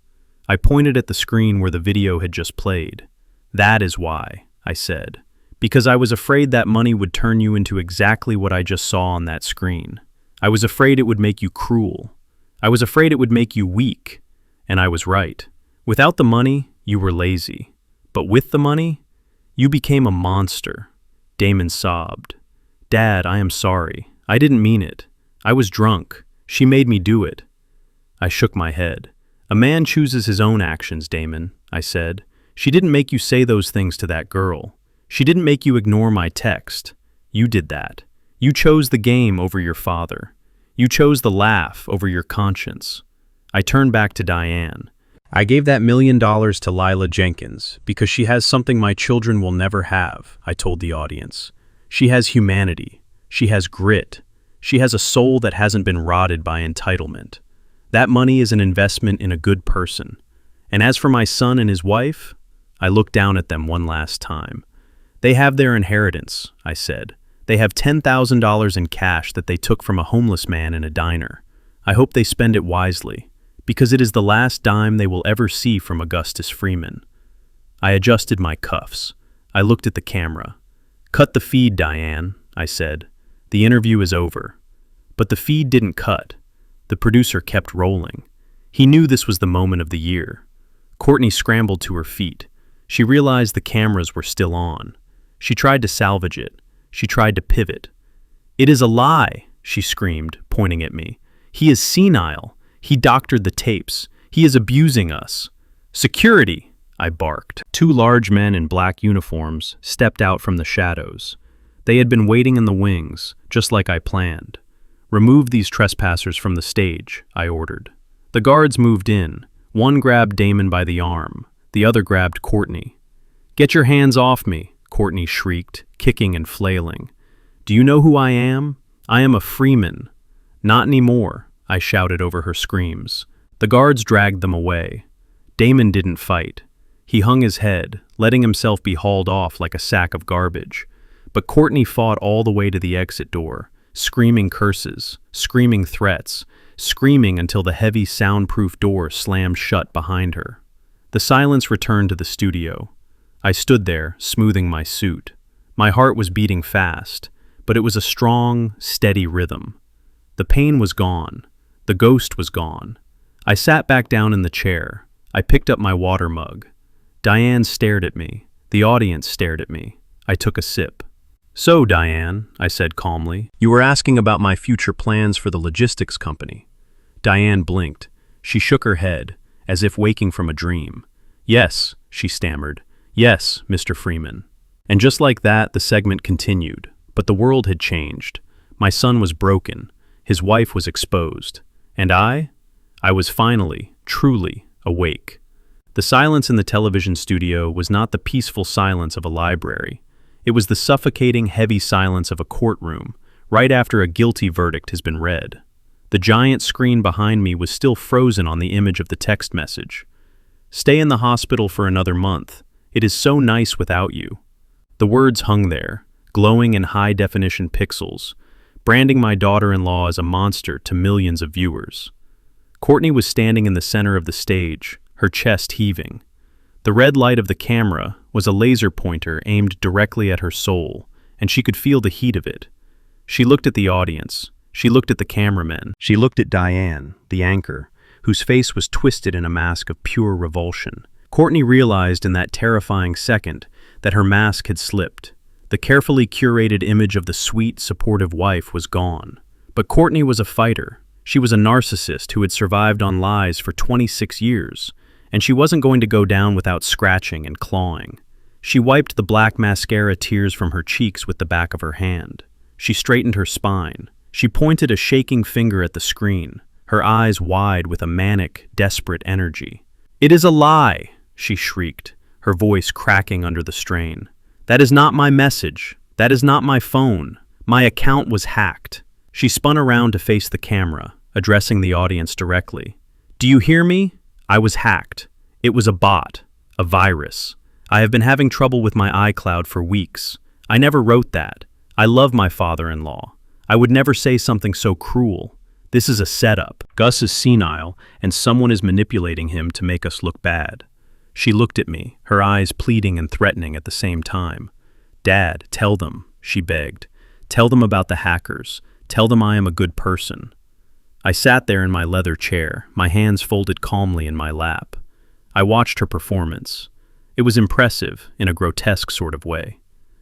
I pointed at the screen where the video had just played. "That is why," I said. "Because I was afraid that money would turn you into exactly what I just saw on that screen. I was afraid it would make you cruel. I was afraid it would make you weak. And I was right. Without the money, you were lazy. But with the money, you became a monster." Damon sobbed. "Dad, I am sorry. I didn't mean it. I was drunk. She made me do it." I shook my head. "A man chooses his own actions, Damon," I said. "She didn't make you say those things to that girl. She didn't make you ignore my text. You did that. You chose the game over your father. You chose the laugh over your conscience." I turned back to Diane. "I gave that $1 million to Lila Jenkins because she has something my children will never have," I told the audience. "She has humanity. She has grit. She has a soul that hasn't been rotted by entitlement. That money is an investment in a good person. And as for my son and his wife," I looked down at them one last time. "They have their inheritance," I said. "They have $10,000 in cash that they took from a homeless man in a diner. I hope they spend it wisely, because it is the last dime they will ever see from Augustus Freeman. I adjusted my cuffs. I looked at the camera. "Cut the feed, Diane," I said. "The interview is over." But the feed didn't cut. The producer kept rolling. He knew this was the moment of the year. Courtney scrambled to her feet. She realized the cameras were still on. She tried to salvage it. She tried to pivot. "It is a lie," she screamed, pointing at me. "He is senile. He doctored the tapes. He is abusing us." "Security!" I barked. Two large men in black uniforms stepped out from the shadows. They had been waiting in the wings, just like I planned. "Remove these trespassers from the stage," I ordered. The guards moved in. One grabbed Damon by the arm. The other grabbed Courtney. "Get your hands off me," Courtney shrieked, kicking and flailing. "Do you know who I am? I am a Freeman." "Not anymore," I shouted over her screams. The guards dragged them away. Damon didn't fight. He hung his head, letting himself be hauled off like a sack of garbage. But Courtney fought all the way to the exit door, screaming curses, screaming threats, screaming until the heavy soundproof door slammed shut behind her. The silence returned to the studio. I stood there, smoothing my suit. My heart was beating fast, but it was a strong, steady rhythm. The pain was gone. The ghost was gone. I sat back down in the chair. I picked up my water mug. Diane stared at me. The audience stared at me. I took a sip. "So, Diane," I said calmly, "you were asking about my future plans for the logistics company." Diane blinked. She shook her head, as if waking from a dream. "Yes," she stammered. "Yes, Mr. Freeman." And just like that, the segment continued. But the world had changed. My son was broken. His wife was exposed. And I was finally, truly, awake. The silence in the television studio was not the peaceful silence of a library. It was the suffocating, heavy silence of a courtroom, right after a guilty verdict has been read. The giant screen behind me was still frozen on the image of the text message. "Stay in the hospital for another month. It is so nice without you." The words hung there, glowing in high-definition pixels, branding my daughter-in-law as a monster to millions of viewers. Courtney was standing in the center of the stage, her chest heaving. The red light of the camera was a laser pointer aimed directly at her soul, and she could feel the heat of it. She looked at the audience. She looked at the cameramen. She looked at Diane, the anchor, whose face was twisted in a mask of pure revulsion. Courtney realized in that terrifying second that her mask had slipped. The carefully curated image of the sweet, supportive wife was gone. But Courtney was a fighter. She was a narcissist who had survived on lies for 26 years, and she wasn't going to go down without scratching and clawing. She wiped the black mascara tears from her cheeks with the back of her hand. She straightened her spine. She pointed a shaking finger at the screen, her eyes wide with a manic, desperate energy. "It is a lie," she shrieked, her voice cracking under the strain. "That is not my message. That is not my phone. My account was hacked." She spun around to face the camera, addressing the audience directly. "Do you hear me? I was hacked. It was a bot, a virus. I have been having trouble with my iCloud for weeks. I never wrote that. I love my father-in-law. I would never say something so cruel. This is a setup. Gus is senile, and someone is manipulating him to make us look bad." She looked at me, her eyes pleading and threatening at the same time. "Dad, tell them," she begged. "Tell them about the hackers. Tell them I am a good person." I sat there in my leather chair, my hands folded calmly in my lap. I watched her performance. It was impressive, in a grotesque sort of way.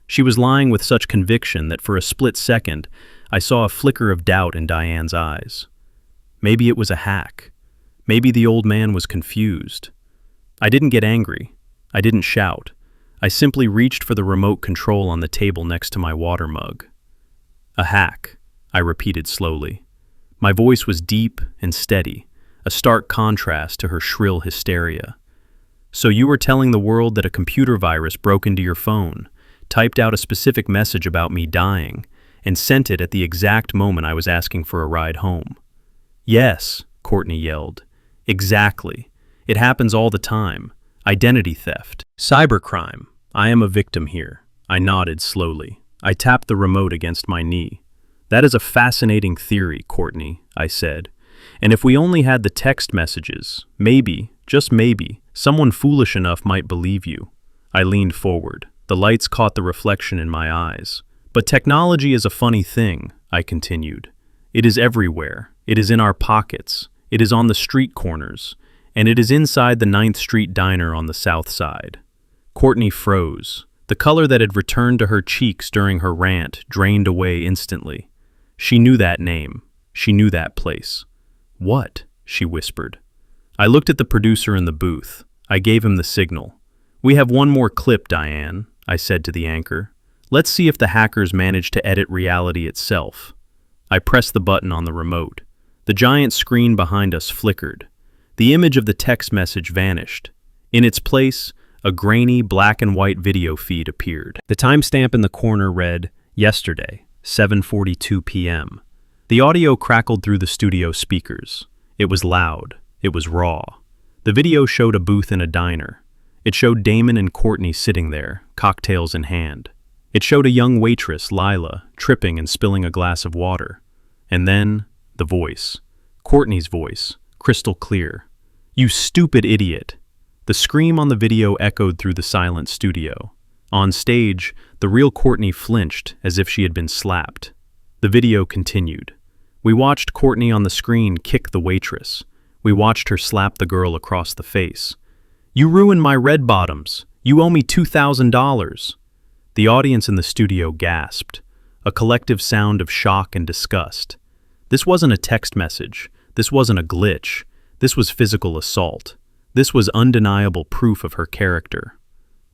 She was lying with such conviction that for a split second, I saw a flicker of doubt in Diane's eyes. Maybe it was a hack. Maybe the old man was confused. I didn't get angry. I didn't shout. I simply reached for the remote control on the table next to my water mug. "A hack," I repeated slowly. My voice was deep and steady, a stark contrast to her shrill hysteria. "So you were telling the world that a computer virus broke into your phone, typed out a specific message about me dying, and sent it at the exact moment I was asking for a ride home." "Yes," Courtney yelled. "Exactly. It happens all the time. Identity theft. Cybercrime. I am a victim here." I nodded slowly. I tapped the remote against my knee. "That is a fascinating theory, Courtney," I said. And if we only had the text messages, maybe, just maybe, someone foolish enough might believe you. I leaned forward. The lights caught the reflection in my eyes. But technology is a funny thing, I continued. It is everywhere. It is in our pockets. It is on the street corners. And it is inside the 9th Street Diner on the south side. Courtney froze. The color that had returned to her cheeks during her rant drained away instantly. She knew that name. She knew that place. "What?" she whispered. I looked at the producer in the booth. I gave him the signal. "We have one more clip, Diane," I said to the anchor. "Let's see if the hackers manage to edit reality itself." I pressed the button on the remote. The giant screen behind us flickered. The image of the text message vanished. In its place, a grainy black and white video feed appeared. The timestamp in the corner read, "Yesterday, 7:42 p.m." The audio crackled through the studio speakers. It was loud. It was raw. The video showed a booth in a diner. It showed Damon and Courtney sitting there, cocktails in hand. It showed a young waitress, Lila, tripping and spilling a glass of water. And then, the voice. Courtney's voice, crystal clear. "You stupid idiot." The scream on the video echoed through the silent studio. On stage, the real Courtney flinched as if she had been slapped. The video continued. We watched Courtney on the screen kick the waitress. We watched her slap the girl across the face. "You ruined my red bottoms. You owe me $2,000. The audience in the studio gasped, a collective sound of shock and disgust. This wasn't a text message. This wasn't a glitch. This was physical assault. This was undeniable proof of her character.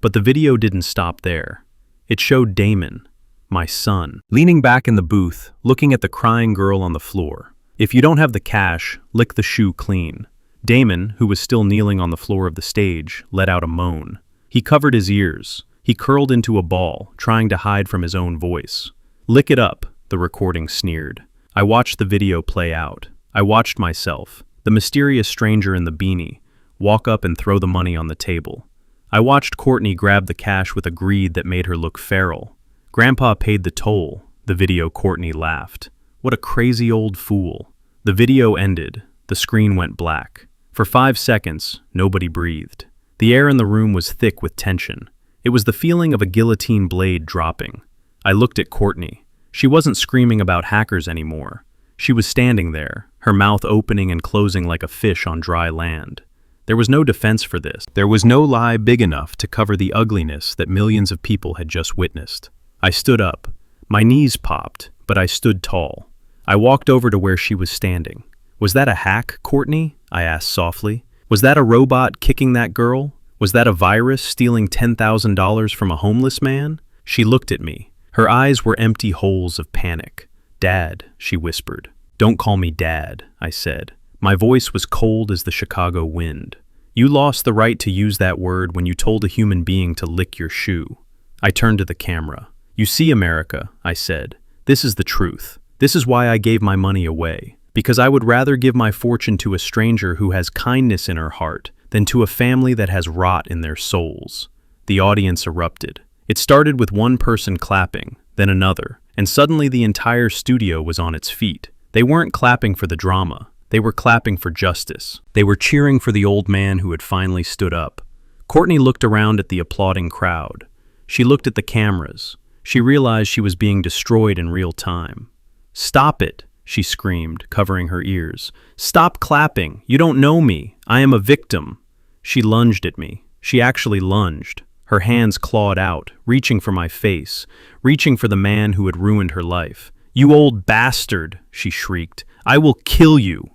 But the video didn't stop there. It showed Damon, my son, leaning back in the booth, looking at the crying girl on the floor. "If you don't have the cash, lick the shoe clean." Damon, who was still kneeling on the floor of the stage, let out a moan. He covered his ears. He curled into a ball, trying to hide from his own voice. "Lick it up," the recording sneered. I watched the video play out. I watched myself, the mysterious stranger in the beanie, walk up and throw the money on the table. I watched Courtney grab the cash with a greed that made her look feral. Grandpa paid the toll. The video Courtney laughed. What a crazy old fool. The video ended. The screen went black. For 5 seconds, nobody breathed. The air in the room was thick with tension. It was the feeling of a guillotine blade dropping. I looked at Courtney. She wasn't screaming about hackers anymore. She was standing there, her mouth opening and closing like a fish on dry land. There was no defense for this. There was no lie big enough to cover the ugliness that millions of people had just witnessed. I stood up. My knees popped, but I stood tall. I walked over to where she was standing. "Was that a hack, Courtney?" I asked softly. "Was that a robot kicking that girl? Was that a virus stealing $10,000 from a homeless man?" She looked at me. Her eyes were empty holes of panic. "Dad," she whispered. "Don't call me Dad," I said. My voice was cold as the Chicago wind. "You lost the right to use that word when you told a human being to lick your shoe." I turned to the camera. "You see, America," I said. "This is the truth. This is why I gave my money away. Because I would rather give my fortune to a stranger who has kindness in her heart than to a family that has rot in their souls." The audience erupted. It started with one person clapping, then another, and suddenly the entire studio was on its feet. They weren't clapping for the drama. They were clapping for justice. They were cheering for the old man who had finally stood up. Courtney looked around at the applauding crowd. She looked at the cameras. She realized she was being destroyed in real time. "Stop it," she screamed, covering her ears. "Stop clapping. You don't know me. I am a victim." She lunged at me. She actually lunged. Her hands clawed out, reaching for my face, reaching for the man who had ruined her life. "You old bastard," she shrieked. "I will kill you."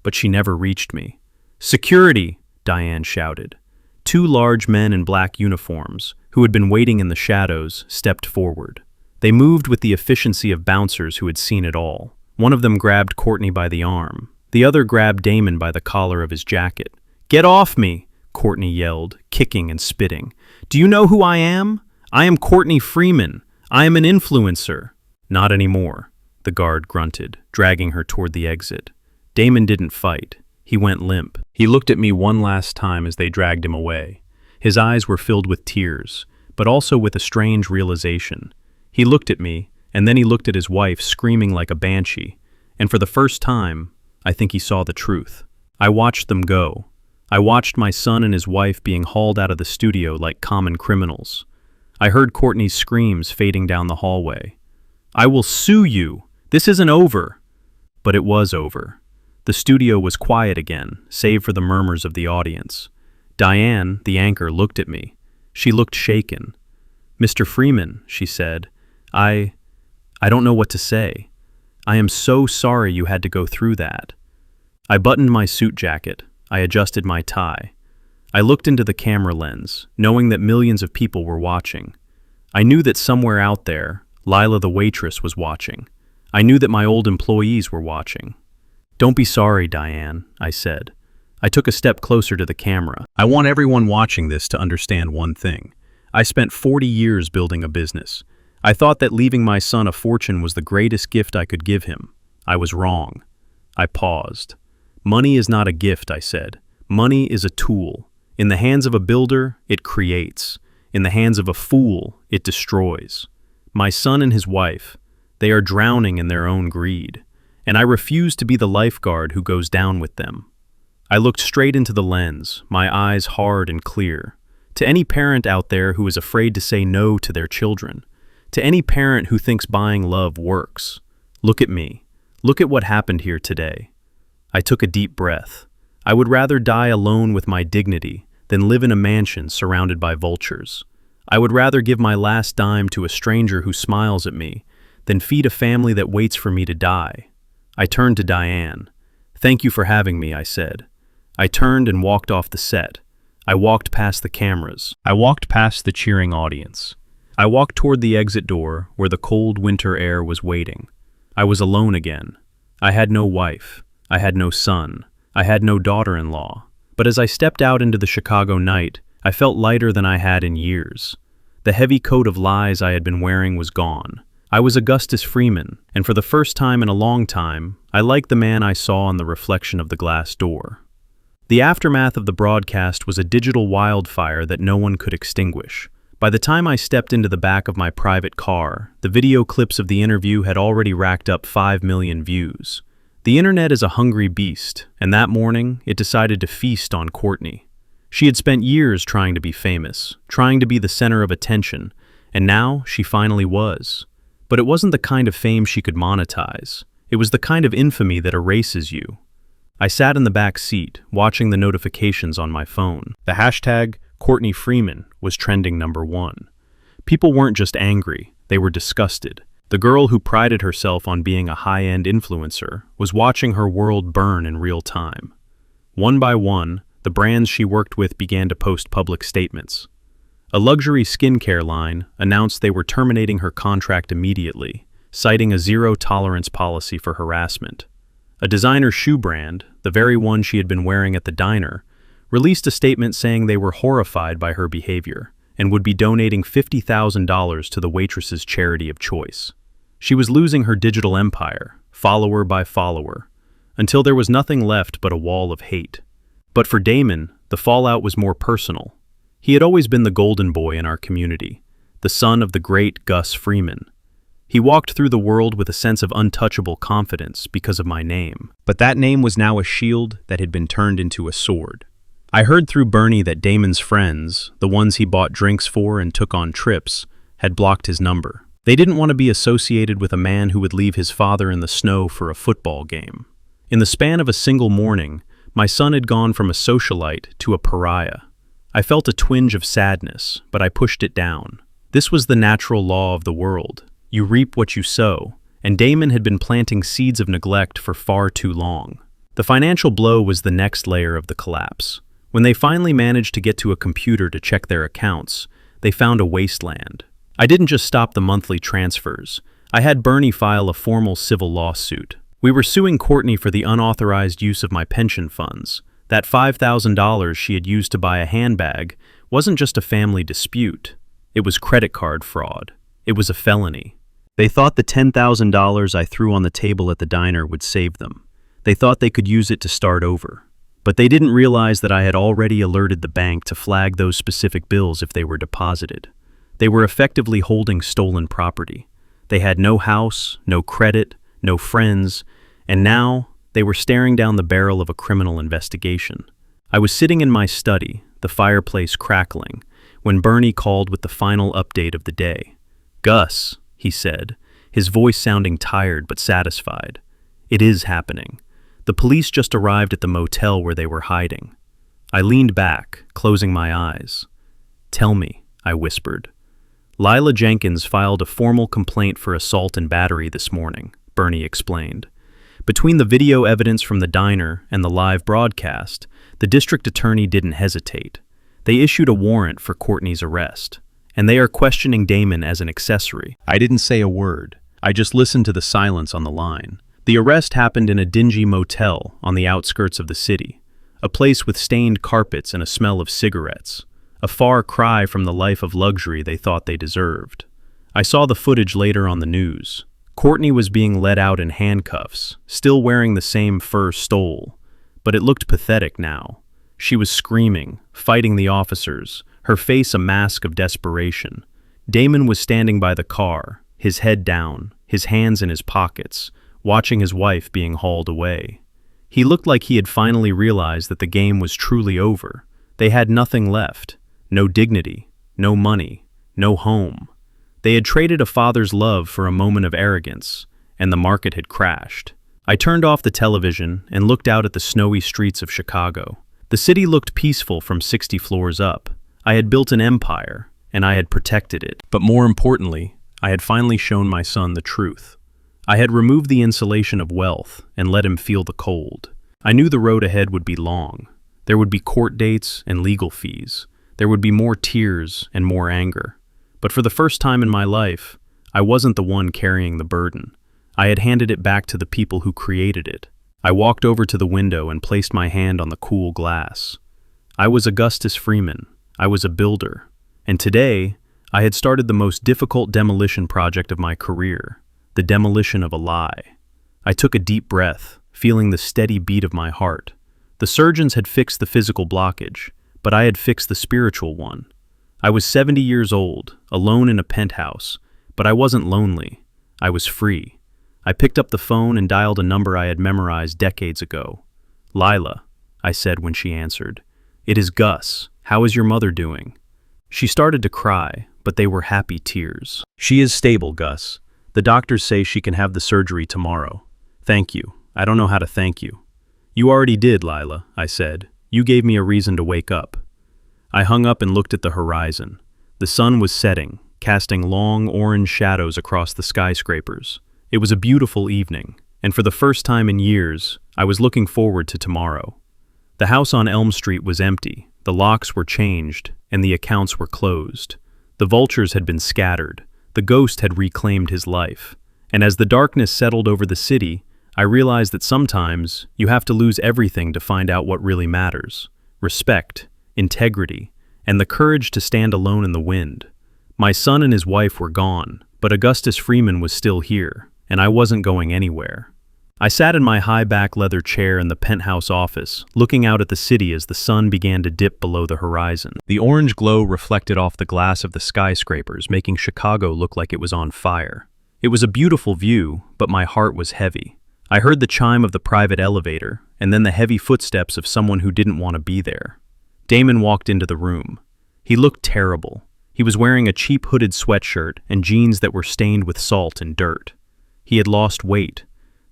But she never reached me. "Security," Diane shouted. 2 large men in black uniforms, who had been waiting in the shadows, stepped forward. They moved with the efficiency of bouncers who had seen it all. One of them grabbed Courtney by the arm. The other grabbed Damon by the collar of his jacket. "Get off me!" Courtney yelled, kicking and spitting. "Do you know who I am? I am Courtney Freeman. I am an influencer." "Not anymore," the guard grunted, dragging her toward the exit. Damon didn't fight. He went limp. He looked at me one last time as they dragged him away. His eyes were filled with tears, but also with a strange realization. He looked at me, and then he looked at his wife screaming like a banshee, and for the first time, I think he saw the truth. I watched them go. I watched my son and his wife being hauled out of the studio like common criminals. I heard Courtney's screams fading down the hallway. "I will sue you! This isn't over!" But it was over. The studio was quiet again, save for the murmurs of the audience. Diane, the anchor, looked at me. She looked shaken. "Mr. Freeman," she said, I don't know what to say. I am so sorry you had to go through that." I buttoned my suit jacket. I adjusted my tie. I looked into the camera lens, knowing that millions of people were watching. I knew that somewhere out there, Lila the waitress was watching. I knew that my old employees were watching. "Don't be sorry, Diane," I said. I took a step closer to the camera. "I want everyone watching this to understand one thing. I spent 40 years building a business. I thought that leaving my son a fortune was the greatest gift I could give him. I was wrong." I paused. "Money is not a gift," I said. "Money is a tool. In the hands of a builder, it creates. In the hands of a fool, it destroys. My son and his wife, they are drowning in their own greed, and I refuse to be the lifeguard who goes down with them." I looked straight into the lens, my eyes hard and clear. To any parent out there who is afraid to say no to their children, to any parent who thinks buying love works, look at me. Look at what happened here today. I took a deep breath. I would rather die alone with my dignity than live in a mansion surrounded by vultures. I would rather give my last dime to a stranger who smiles at me than feed a family that waits for me to die. I turned to Diane. "Thank you for having me," I said. I turned and walked off the set. I walked past the cameras. I walked past the cheering audience. I walked toward the exit door where the cold winter air was waiting. I was alone again. I had no wife. I had no son. I had no daughter-in-law. But as I stepped out into the Chicago night, I felt lighter than I had in years. The heavy coat of lies I had been wearing was gone. I was Augustus Freeman, and for the first time in a long time, I liked the man I saw in the reflection of the glass door. The aftermath of the broadcast was a digital wildfire that no one could extinguish. By the time I stepped into the back of my private car, the video clips of the interview had already racked up 5 million views. The internet is a hungry beast, and that morning, it decided to feast on Courtney. She had spent years trying to be famous, trying to be the center of attention, and now she finally was. But it wasn't the kind of fame she could monetize. It was the kind of infamy that erases you. I sat in the back seat, watching the notifications on my phone. The hashtag Courtney Freeman was trending #1. People weren't just angry, they were disgusted. The girl who prided herself on being a high-end influencer was watching her world burn in real time. One by one, the brands she worked with began to post public statements. A luxury skincare line announced they were terminating her contract immediately, citing a zero-tolerance policy for harassment. A designer shoe brand, the very one she had been wearing at the diner, released a statement saying they were horrified by her behavior and would be donating $50,000 to the waitress's charity of choice. She was losing her digital empire, follower by follower, until there was nothing left but a wall of hate. But for Damon, the fallout was more personal. He had always been the golden boy in our community, the son of the great Gus Freeman. He walked through the world with a sense of untouchable confidence because of my name. But that name was now a shield that had been turned into a sword. I heard through Bernie that Damon's friends, the ones he bought drinks for and took on trips, had blocked his number. They didn't want to be associated with a man who would leave his father in the snow for a football game. In the span of a single morning, my son had gone from a socialite to a pariah. I felt a twinge of sadness, but I pushed it down. This was the natural law of the world. You reap what you sow, and Damon had been planting seeds of neglect for far too long. The financial blow was the next layer of the collapse. When they finally managed to get to a computer to check their accounts, they found a wasteland. I didn't just stop the monthly transfers. I had Bernie file a formal civil lawsuit. We were suing Courtney for the unauthorized use of my pension funds. That $5,000 she had used to buy a handbag wasn't just a family dispute. It was credit card fraud. It was a felony. They thought the $10,000 I threw on the table at the diner would save them. They thought they could use it to start over. But they didn't realize that I had already alerted the bank to flag those specific bills if they were deposited. They were effectively holding stolen property. They had no house, no credit, no friends, and now They were staring down the barrel of a criminal investigation. I was sitting in my study, the fireplace crackling, when Bernie called with the final update of the day. "Gus," he said, his voice sounding tired but satisfied. "It is happening. The police just arrived at the motel where they were hiding." I leaned back, closing my eyes. "Tell me," I whispered. "Lila Jenkins filed a formal complaint for assault and battery this morning," Bernie explained. Between the video evidence from the diner and the live broadcast, the district attorney didn't hesitate. They issued a warrant for Courtney's arrest, and they are questioning Damon as an accessory. I didn't say a word. I just listened to the silence on the line. The arrest happened in a dingy motel on the outskirts of the city, a place with stained carpets and a smell of cigarettes, a far cry from the life of luxury they thought they deserved. I saw the footage later on the news. Courtney was being led out in handcuffs, still wearing the same fur stole, but it looked pathetic now. She was screaming, fighting the officers, her face a mask of desperation. Damon was standing by the car, his head down, his hands in his pockets, watching his wife being hauled away. He looked like he had finally realized that the game was truly over. They had nothing left, no dignity, no money, no home. They had traded a father's love for a moment of arrogance, and the market had crashed. I turned off the television and looked out at the snowy streets of Chicago. The city looked peaceful from 60 floors up. I had built an empire, and I had protected it. But more importantly, I had finally shown my son the truth. I had removed the insulation of wealth and let him feel the cold. I knew the road ahead would be long. There would be court dates and legal fees. There would be more tears and more anger. But for the first time in my life, I wasn't the one carrying the burden. I had handed it back to the people who created it. I walked over to the window and placed my hand on the cool glass. I was Augustus Freeman. I was a builder. And today, I had started the most difficult demolition project of my career, the demolition of a lie. I took a deep breath, feeling the steady beat of my heart. The surgeons had fixed the physical blockage, but I had fixed the spiritual one. I was 70 years old, alone in a penthouse, but I wasn't lonely. I was free. I picked up the phone and dialed a number I had memorized decades ago. "Lila," I said when she answered. "It is Gus. How is your mother doing?" She started to cry, but they were happy tears. "She is stable, Gus. The doctors say she can have the surgery tomorrow." "Thank you. I don't know how to thank you." "You already did, Lila," I said. "You gave me a reason to wake up." I hung up and looked at the horizon. The sun was setting, casting long orange shadows across the skyscrapers. It was a beautiful evening, and for the first time in years, I was looking forward to tomorrow. The house on Elm Street was empty, the locks were changed, and the accounts were closed. The vultures had been scattered, the ghost had reclaimed his life, and as the darkness settled over the city, I realized that sometimes you have to lose everything to find out what really matters. Respect, integrity, and the courage to stand alone in the wind. My son and his wife were gone, but Augustus Freeman was still here, and I wasn't going anywhere. I sat in my high-back leather chair in the penthouse office, looking out at the city as the sun began to dip below the horizon. The orange glow reflected off the glass of the skyscrapers, making Chicago look like it was on fire. It was a beautiful view, but my heart was heavy. I heard the chime of the private elevator, and then the heavy footsteps of someone who didn't want to be there. Damon walked into the room. He looked terrible. He was wearing a cheap hooded sweatshirt and jeans that were stained with salt and dirt. He had lost weight.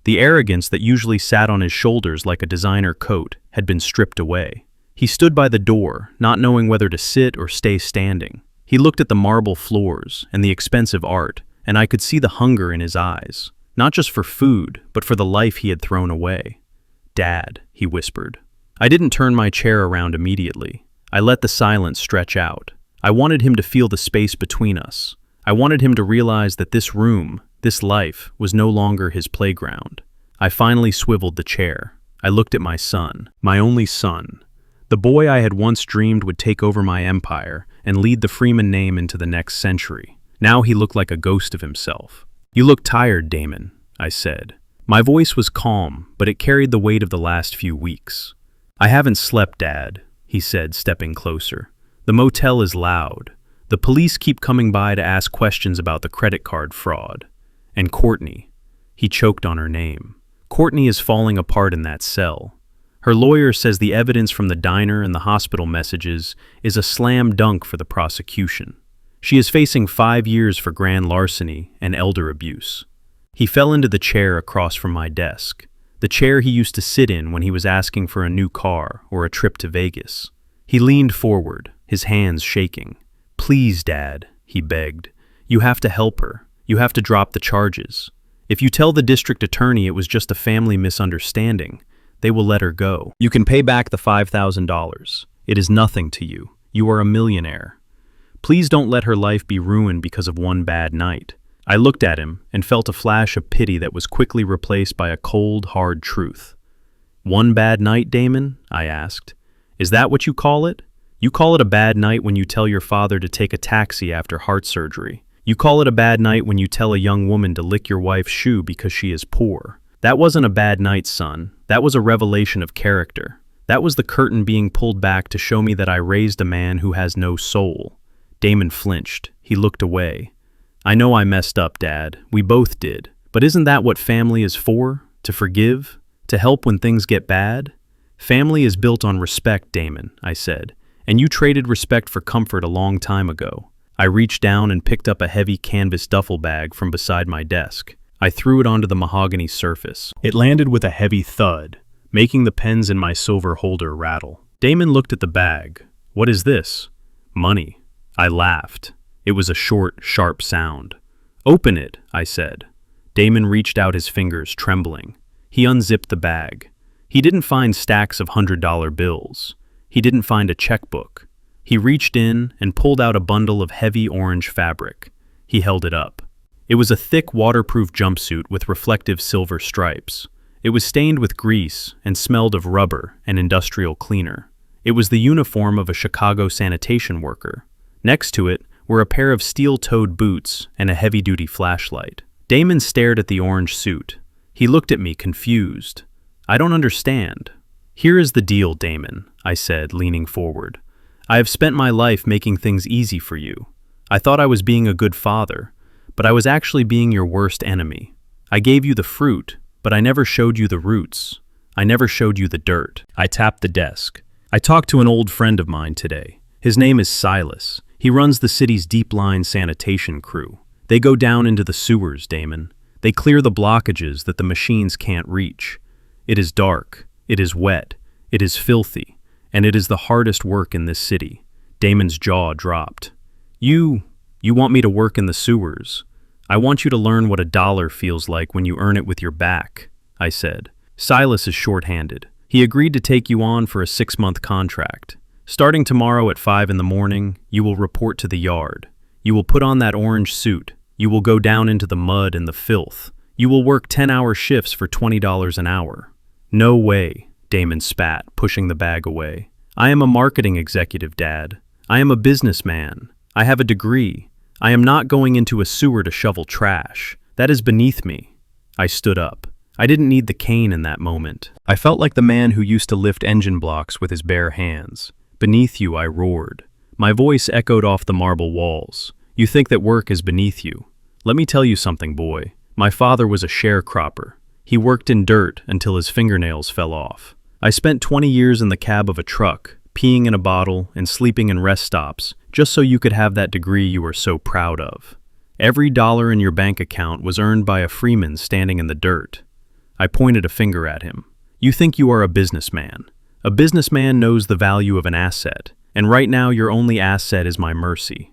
The arrogance that usually sat on his shoulders like a designer coat had been stripped away. He stood by the door, not knowing whether to sit or stay standing. He looked at the marble floors and the expensive art, and I could see the hunger in his eyes, not just for food, but for the life he had thrown away. "Dad," he whispered. I didn't turn my chair around immediately. I let the silence stretch out. I wanted him to feel the space between us. I wanted him to realize that this room, this life, was no longer his playground. I finally swiveled the chair. I looked at my son, my only son, the boy I had once dreamed would take over my empire and lead the Freeman name into the next century. Now he looked like a ghost of himself. "You look tired, Damon," I said. My voice was calm, but it carried the weight of the last few weeks. "I haven't slept, Dad," he said, stepping closer. "The motel is loud. The police keep coming by to ask questions about the credit card fraud. And Courtney," he choked on her name. Courtney is falling apart in that cell. Her lawyer says the evidence from the diner and the hospital messages is a slam dunk for the prosecution. She is facing 5 years for grand larceny and elder abuse. He fell into the chair across from my desk, the chair he used to sit in when he was asking for a new car or a trip to Vegas. He leaned forward, his hands shaking. "Please, Dad," he begged. "You have to help her. You have to drop the charges. If you tell the district attorney it was just a family misunderstanding, they will let her go. You can pay back the $5,000. It is nothing to you. You are a millionaire. Please don't let her life be ruined because of one bad night." I looked at him and felt a flash of pity that was quickly replaced by a cold, hard truth. "One bad night, Damon?" I asked. "Is that what you call it? You call it a bad night when you tell your father to take a taxi after heart surgery. You call it a bad night when you tell a young woman to lick your wife's shoe because she is poor. That wasn't a bad night, son. That was a revelation of character. That was the curtain being pulled back to show me that I raised a man who has no soul." Damon flinched. He looked away. "I know I messed up, Dad. We both did. But isn't that what family is for? To forgive? To help when things get bad? Family is built on respect, Damon," I said. "And you traded respect for comfort a long time ago." I reached down and picked up a heavy canvas duffel bag from beside my desk. I threw it onto the mahogany surface. It landed with a heavy thud, making the pens in my silver holder rattle. Damon looked at the bag. "What is this?" "Money." I laughed. It was a short, sharp sound. "Open it," I said. Damon reached out his fingers, trembling. He unzipped the bag. He didn't find stacks of $100 bills. He didn't find a checkbook. He reached in and pulled out a bundle of heavy orange fabric. He held it up. It was a thick, waterproof jumpsuit with reflective silver stripes. It was stained with grease and smelled of rubber and industrial cleaner. It was the uniform of a Chicago sanitation worker. Next to it were a pair of steel-toed boots and a heavy-duty flashlight. Damon stared at the orange suit. He looked at me, confused. "I don't understand." "Here is the deal, Damon," I said, leaning forward. "I have spent my life making things easy for you. I thought I was being a good father, but I was actually being your worst enemy. I gave you the fruit, but I never showed you the roots. I never showed you the dirt." I tapped the desk. "I talked to an old friend of mine today. His name is Silas. He runs the city's deep-line sanitation crew. They go down into the sewers, Damon. They clear the blockages that the machines can't reach. It is dark, it is wet, it is filthy, and it is the hardest work in this city." Damon's jaw dropped. You want me to work in the sewers. I want you to learn what a dollar feels like when you earn it with your back," I said. "Silas is short-handed. He agreed to take you on for a 6-month contract. Starting tomorrow at 5 in the morning, you will report to the yard. You will put on that orange suit. You will go down into the mud and the filth. You will work 10-hour shifts for $20 an hour." "No way," Damon spat, pushing the bag away. "I am a marketing executive, Dad. I am a businessman. I have a degree. I am not going into a sewer to shovel trash. That is beneath me." I stood up. I didn't need the cane in that moment. I felt like the man who used to lift engine blocks with his bare hands. "Beneath you," I roared. My voice echoed off the marble walls. "You think that work is beneath you? Let me tell you something, boy. My father was a sharecropper. He worked in dirt until his fingernails fell off. I spent 20 years in the cab of a truck, peeing in a bottle and sleeping in rest stops, just so you could have that degree you are so proud of. Every dollar in your bank account was earned by a freeman standing in the dirt." I pointed a finger at him. "You think you are a businessman. A businessman knows the value of an asset, and right now your only asset is my mercy."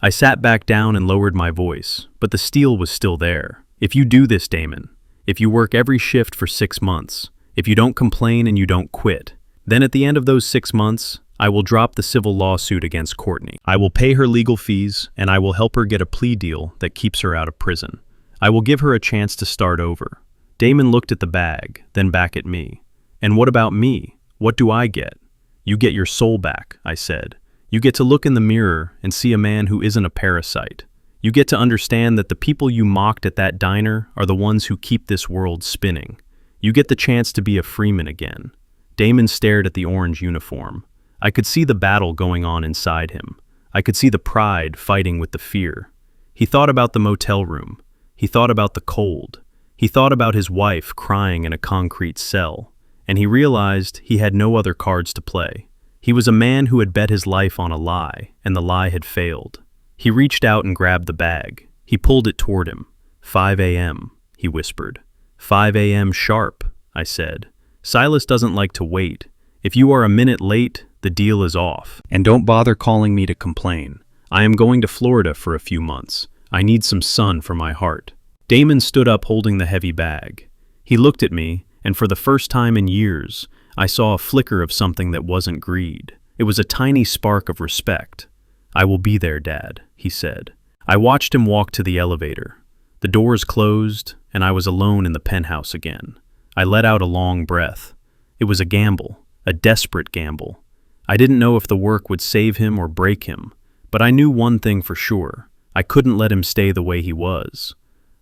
I sat back down and lowered my voice, but the steel was still there. "If you do this, Damon, if you work every shift for 6 months, if you don't complain and you don't quit, then at the end of those 6 months, I will drop the civil lawsuit against Courtney. I will pay her legal fees, and I will help her get a plea deal that keeps her out of prison. I will give her a chance to start over." Damon looked at the bag, then back at me. "And what about me? What do I get?" "You get your soul back," I said. "You get to look in the mirror and see a man who isn't a parasite. You get to understand that the people you mocked at that diner are the ones who keep this world spinning. You get the chance to be a freeman again." Damon stared at the orange uniform. I could see the battle going on inside him. I could see the pride fighting with the fear. He thought about the motel room. He thought about the cold. He thought about his wife crying in a concrete cell, and he realized he had no other cards to play. He was a man who had bet his life on a lie, and the lie had failed. He reached out and grabbed the bag. He pulled it toward him. 5 a.m., he whispered. 5 a.m. sharp, I said. Silas doesn't like to wait. If you are a minute late, the deal is off. And don't bother calling me to complain. I am going to Florida for a few months. I need some sun for my heart. Damon stood up holding the heavy bag. He looked at me, and for the first time in years, I saw a flicker of something that wasn't greed. It was a tiny spark of respect. I will be there, Dad, he said. I watched him walk to the elevator. The doors closed, and I was alone in the penthouse again. I let out a long breath. It was a gamble, a desperate gamble. I didn't know if the work would save him or break him, but I knew one thing for sure. I couldn't let him stay the way he was.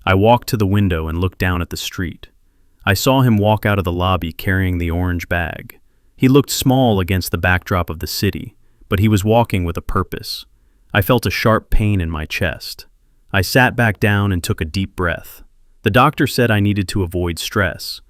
I walked to the window and looked down at the street. I saw him walk out of the lobby carrying the orange bag. He looked small against the backdrop of the city, but he was walking with a purpose. I felt a sharp pain in my chest. I sat back down and took a deep breath. The doctor said I needed to avoid stress,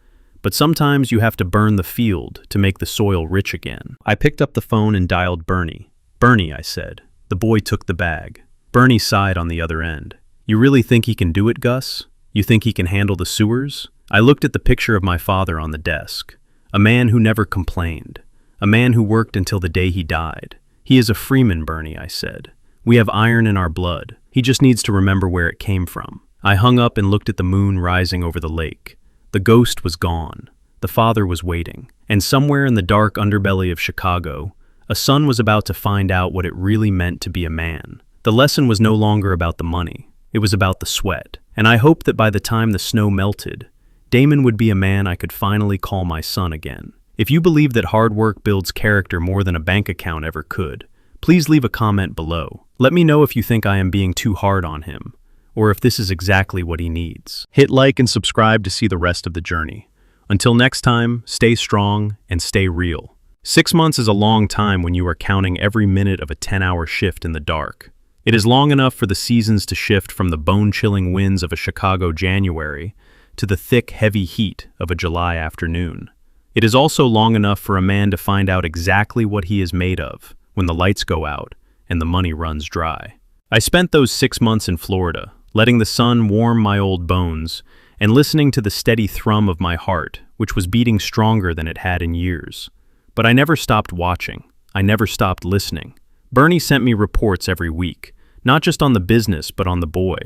but sometimes you have to burn the field to make the soil rich again. I picked up the phone and dialed Bernie. Bernie, I said. The boy took the bag. Bernie sighed on the other end. You really think he can do it, Gus? You think he can handle the sewers? I looked at the picture of my father on the desk. A man who never complained. A man who worked until the day he died. He is a freeman, Bernie, I said. We have iron in our blood. He just needs to remember where it came from. I hung up and looked at the moon rising over the lake. The ghost was gone. The father was waiting. And somewhere in the dark underbelly of Chicago, a son was about to find out what it really meant to be a man. The lesson was no longer about the money. It was about the sweat. And I hoped that by the time the snow melted, Damon would be a man I could finally call my son again. If you believe that hard work builds character more than a bank account ever could, please leave a comment below. Let me know if you think I am being too hard on him, or if this is exactly what he needs. Hit like and subscribe to see the rest of the journey. Until next time, stay strong and stay real. 6 months is a long time when you are counting every minute of a 10-hour shift in the dark. It is long enough for the seasons to shift from the bone-chilling winds of a Chicago January to the thick, heavy heat of a July afternoon. It is also long enough for a man to find out exactly what he is made of when the lights go out and the money runs dry. I spent those 6 months in Florida, letting the sun warm my old bones and listening to the steady thrum of my heart, which was beating stronger than it had in years. But I never stopped watching. I never stopped listening. Bernie sent me reports every week, not just on the business, but on the boy.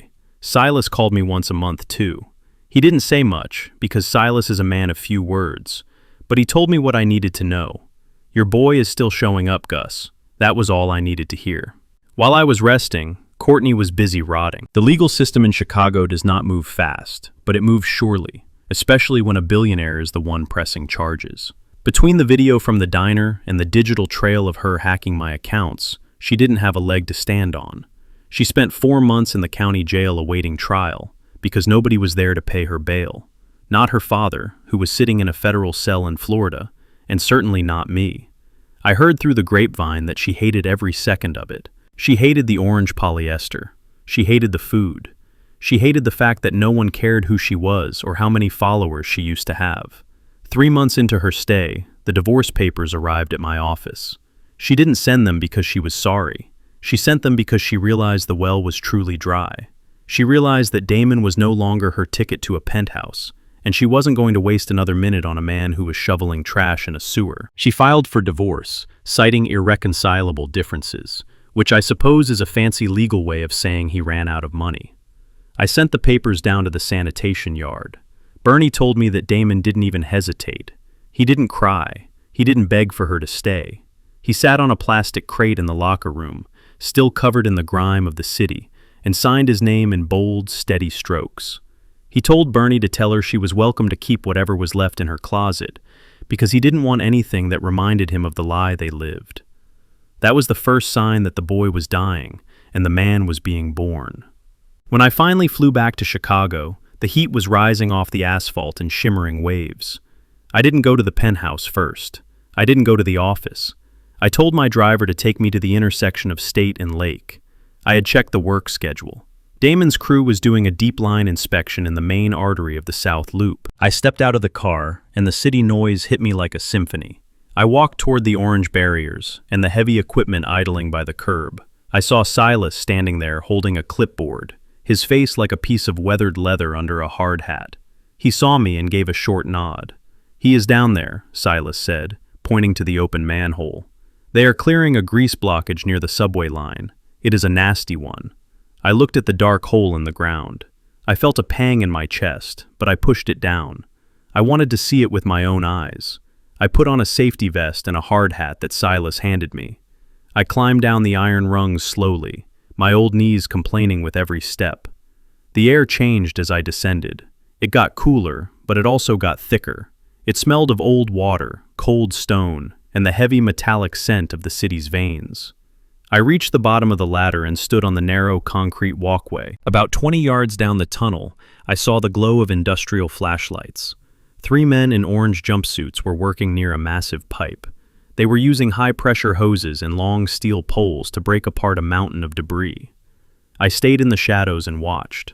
Silas called me once a month, too. He didn't say much, because Silas is a man of few words, but he told me what I needed to know. Your boy is still showing up, Gus. That was all I needed to hear. While I was resting, Courtney was busy rotting. The legal system in Chicago does not move fast, but it moves surely, especially when a billionaire is the one pressing charges. Between the video from the diner and the digital trail of her hacking my accounts, she didn't have a leg to stand on. She spent 4 months in the county jail awaiting trial, because nobody was there to pay her bail. Not her father, who was sitting in a federal cell in Florida, and certainly not me. I heard through the grapevine that she hated every second of it. She hated the orange polyester. She hated the food. She hated the fact that no one cared who she was or how many followers she used to have. 3 months into her stay, the divorce papers arrived at my office. She didn't send them because she was sorry. She sent them because she realized the well was truly dry. She realized that Damon was no longer her ticket to a penthouse, and she wasn't going to waste another minute on a man who was shoveling trash in a sewer. She filed for divorce, citing irreconcilable differences, which I suppose is a fancy legal way of saying he ran out of money. I sent the papers down to the sanitation yard. Bernie told me that Damon didn't even hesitate. He didn't cry. He didn't beg for her to stay. He sat on a plastic crate in the locker room, still covered in the grime of the city, and signed his name in bold, steady strokes. He told Bernie to tell her she was welcome to keep whatever was left in her closet, because he didn't want anything that reminded him of the lie they lived. That was the first sign that the boy was dying, and the man was being born. When I finally flew back to Chicago, the heat was rising off the asphalt in shimmering waves. I didn't go to the penthouse first. I didn't go to the office. I told my driver to take me to the intersection of State and Lake. I had checked the work schedule. Damon's crew was doing a deep line inspection in the main artery of the South Loop. I stepped out of the car, and the city noise hit me like a symphony. I walked toward the orange barriers and the heavy equipment idling by the curb. I saw Silas standing there holding a clipboard, his face like a piece of weathered leather under a hard hat. He saw me and gave a short nod. "He is down there," Silas said, pointing to the open manhole. "They are clearing a grease blockage near the subway line. It is a nasty one." I looked at the dark hole in the ground. I felt a pang in my chest, but I pushed it down. I wanted to see it with my own eyes. I put on a safety vest and a hard hat that Silas handed me. I climbed down the iron rungs slowly, my old knees complaining with every step. The air changed as I descended. It got cooler, but it also got thicker. It smelled of old water, cold stone, and the heavy metallic scent of the city's veins. I reached the bottom of the ladder and stood on the narrow concrete walkway. About 20 yards down the tunnel, I saw the glow of industrial flashlights. 3 men in orange jumpsuits were working near a massive pipe. They were using high-pressure hoses and long steel poles to break apart a mountain of debris. I stayed in the shadows and watched.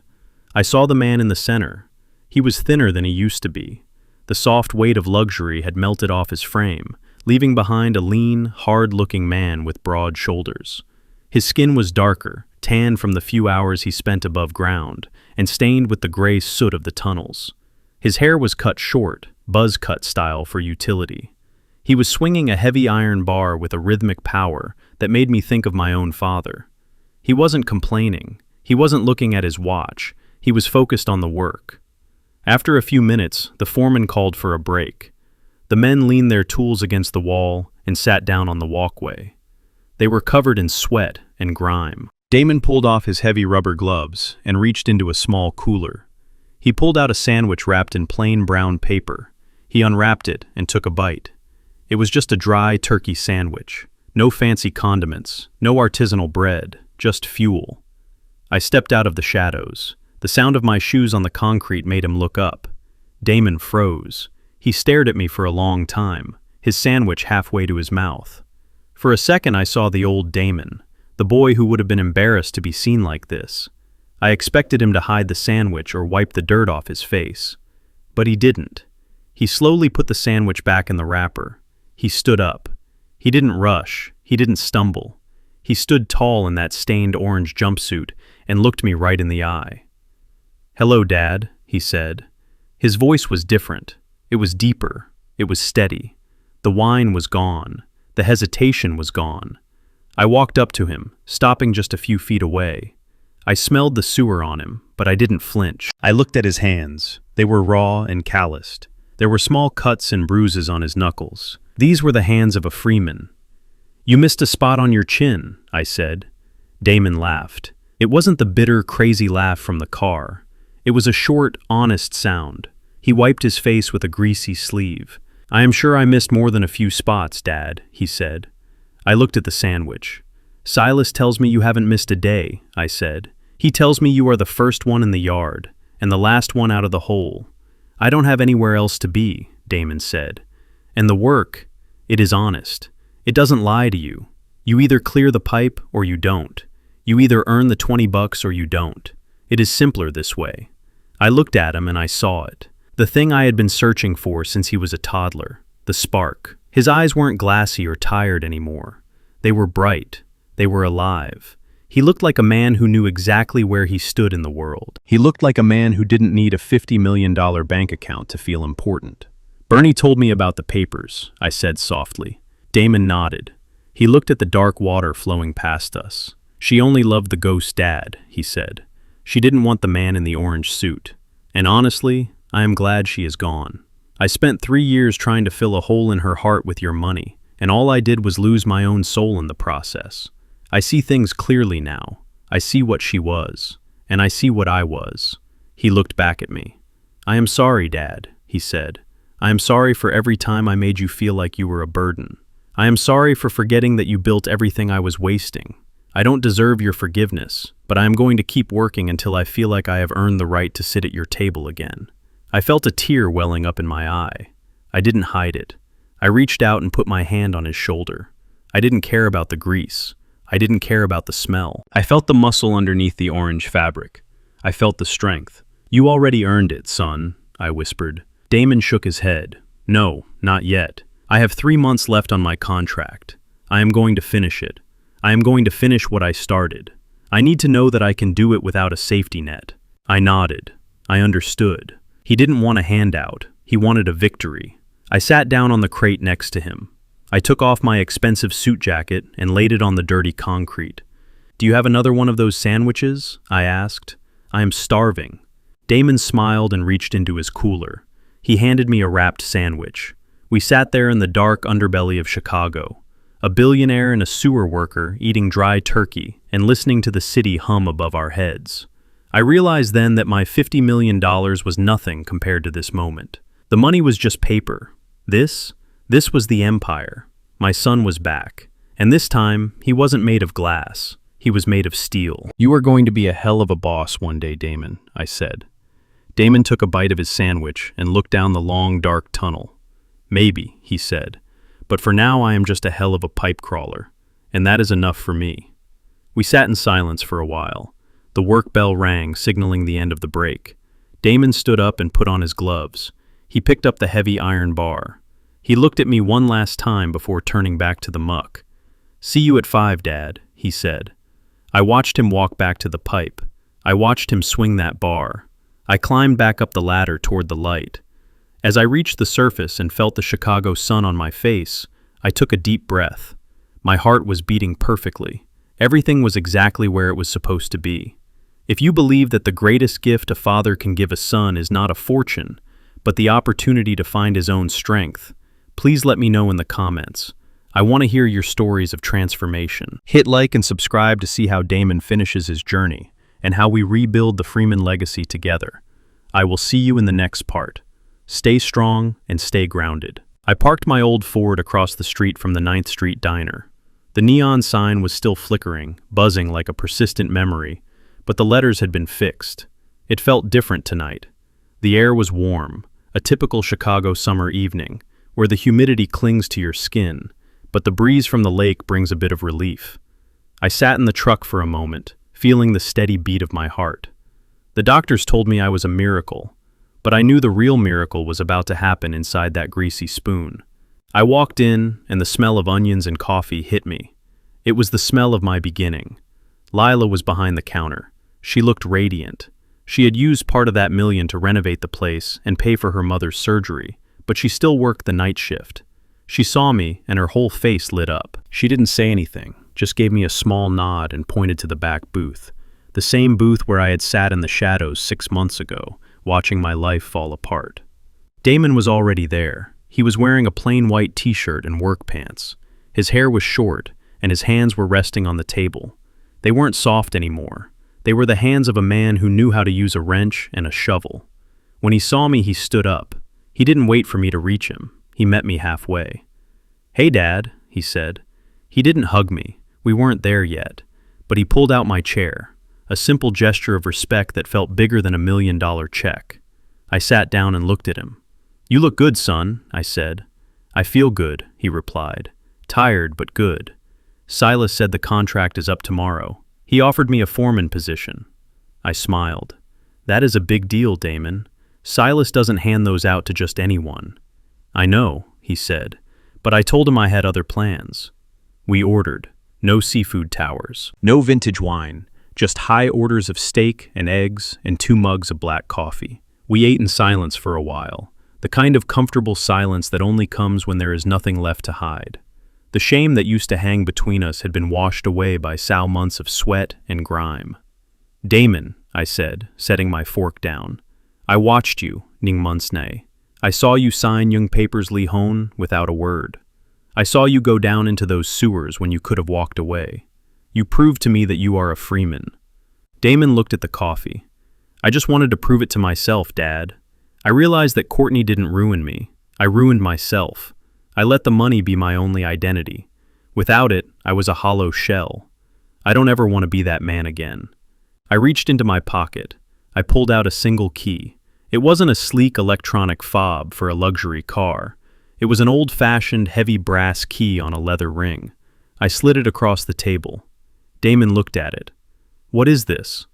I saw the man in the center. He was thinner than he used to be. The soft weight of luxury had melted off his frame, leaving behind a lean, hard-looking man with broad shoulders. His skin was darker, tanned from the few hours he spent above ground, and stained with the gray soot of the tunnels. His hair was cut short, buzz-cut style for utility. He was swinging a heavy iron bar with a rhythmic power that made me think of my own father. He wasn't complaining. He wasn't looking at his watch. He was focused on the work. After a few minutes, the foreman called for a break. The men leaned their tools against the wall and sat down on the walkway. They were covered in sweat and grime. Damon pulled off his heavy rubber gloves and reached into a small cooler. He pulled out a sandwich wrapped in plain brown paper. He unwrapped it and took a bite. It was just a dry turkey sandwich. No fancy condiments, no artisanal bread, just fuel. I stepped out of the shadows. The sound of my shoes on the concrete made him look up. Damon froze. He stared at me for a long time, his sandwich halfway to his mouth. For a second I saw the old Damon, the boy who would have been embarrassed to be seen like this. I expected him to hide the sandwich or wipe the dirt off his face. But he didn't. He slowly put the sandwich back in the wrapper. He stood up. He didn't rush. He didn't stumble. He stood tall in that stained orange jumpsuit and looked me right in the eye. "Hello, Dad," he said. His voice was different. It was deeper. It was steady. The whine was gone. The hesitation was gone. I walked up to him, stopping just a few feet away. I smelled the sewer on him, but I didn't flinch. I looked at his hands. They were raw and calloused. There were small cuts and bruises on his knuckles. These were the hands of a freeman. "You missed a spot on your chin," I said. Damon laughed. It wasn't the bitter, crazy laugh from the car. It was a short, honest sound. He wiped his face with a greasy sleeve. "I am sure I missed more than a few spots, Dad," he said. I looked at the sandwich. "Silas tells me you haven't missed a day," I said. "He tells me you are the first one in the yard, and the last one out of the hole." "I don't have anywhere else to be," Damon said. "And the work, it is honest. It doesn't lie to you. You either clear the pipe or you don't. You either earn the $20 or you don't. It is simpler this way." I looked at him and I saw it. The thing I had been searching for since he was a toddler, the spark. His eyes weren't glassy or tired anymore. They were bright. They were alive. He looked like a man who knew exactly where he stood in the world. He looked like a man who didn't need a $50 million bank account to feel important. "Bernie told me about the papers," I said softly. Damon nodded. He looked at the dark water flowing past us. "She only loved the ghost dad," he said. "She didn't want the man in the orange suit. And honestly, I am glad she is gone. I spent 3 years trying to fill a hole in her heart with your money, and all I did was lose my own soul in the process. I see things clearly now. I see what she was, and I see what I was." He looked back at me. "I am sorry, Dad," he said. "I am sorry for every time I made you feel like you were a burden. I am sorry for forgetting that you built everything I was wasting. I don't deserve your forgiveness, but I am going to keep working until I feel like I have earned the right to sit at your table again." I felt a tear welling up in my eye. I didn't hide it. I reached out and put my hand on his shoulder. I didn't care about the grease. I didn't care about the smell. I felt the muscle underneath the orange fabric. I felt the strength. "You already earned it, son," I whispered. Damon shook his head. "No, not yet. I have 3 months left on my contract. I am going to finish it. I am going to finish what I started. I need to know that I can do it without a safety net." I nodded. I understood. He didn't want a handout. He wanted a victory. I sat down on the crate next to him. I took off my expensive suit jacket and laid it on the dirty concrete. "Do you have another one of those sandwiches?" I asked. "I am starving." Damon smiled and reached into his cooler. He handed me a wrapped sandwich. We sat there in the dark underbelly of Chicago, a billionaire and a sewer worker eating dry turkey and listening to the city hum above our heads. I realized then that my $50 million was nothing compared to this moment. The money was just paper. This was the empire. My son was back. And this time, he wasn't made of glass. He was made of steel. "You are going to be a hell of a boss one day, Damon," I said. Damon took a bite of his sandwich and looked down the long, dark tunnel. "Maybe," he said, "but for now I am just a hell of a pipe crawler, and that is enough for me." We sat in silence for a while. The work bell rang, signaling the end of the break. Damon stood up and put on his gloves. He picked up the heavy iron bar. He looked at me one last time before turning back to the muck. "See you at 5, Dad," he said. I watched him walk back to the pipe. I watched him swing that bar. I climbed back up the ladder toward the light. As I reached the surface and felt the Chicago sun on my face, I took a deep breath. My heart was beating perfectly. Everything was exactly where it was supposed to be. If you believe that the greatest gift a father can give a son is not a fortune, but the opportunity to find his own strength, please let me know in the comments. I want to hear your stories of transformation. Hit like and subscribe to see how Damon finishes his journey and how we rebuild the Freeman legacy together. I will see you in the next part. Stay strong and stay grounded. I parked my old Ford across the street from the 9th Street Diner. The neon sign was still flickering, buzzing like a persistent memory, but the letters had been fixed. It felt different tonight. The air was warm, a typical Chicago summer evening, where the humidity clings to your skin, but the breeze from the lake brings a bit of relief. I sat in the truck for a moment, feeling the steady beat of my heart. The doctors told me I was a miracle, but I knew the real miracle was about to happen inside that greasy spoon. I walked in, and the smell of onions and coffee hit me. It was the smell of my beginning. Lila was behind the counter. She looked radiant. She had used part of that $1 million to renovate the place and pay for her mother's surgery, but she still worked the night shift. She saw me, and her whole face lit up. She didn't say anything, just gave me a small nod and pointed to the back booth. The same booth where I had sat in the shadows 6 months ago, watching my life fall apart. Damon was already there. He was wearing a plain white t-shirt and work pants. His hair was short, and his hands were resting on the table. They weren't soft anymore. They were the hands of a man who knew how to use a wrench and a shovel. When he saw me, he stood up. He didn't wait for me to reach him. He met me halfway. "Hey, Dad," he said. He didn't hug me. We weren't there yet. But he pulled out my chair, a simple gesture of respect that felt bigger than $1 million check. I sat down and looked at him. "You look good, son," I said. "I feel good," he replied. "Tired, but good. Silas said the contract is up tomorrow. He offered me a foreman position." I smiled. "That is a big deal, Damon. Silas doesn't hand those out to just anyone." "I know," he said, "but I told him I had other plans." We ordered. No seafood towers. No vintage wine. Just high orders of steak and eggs and 2 mugs of black coffee. We ate in silence for a while, the kind of comfortable silence that only comes when there is nothing left to hide. The shame that used to hang between us had been washed away by months of sweat and grime. "Damon," I said, setting my fork down. "I watched you, Ning Munsnay. I saw you sign Young Papers Lee Hone without a word. I saw you go down into those sewers when you could have walked away. You proved to me that you are a Freeman." Damon looked at the coffee. "I just wanted to prove it to myself, Dad. I realized that Courtney didn't ruin me. I ruined myself. I let the money be my only identity. Without it, I was a hollow shell. I don't ever want to be that man again." I reached into my pocket. I pulled out a single key. It wasn't a sleek electronic fob for a luxury car. It was an old-fashioned, heavy brass key on a leather ring. I slid it across the table. Damon looked at it. "What is this?"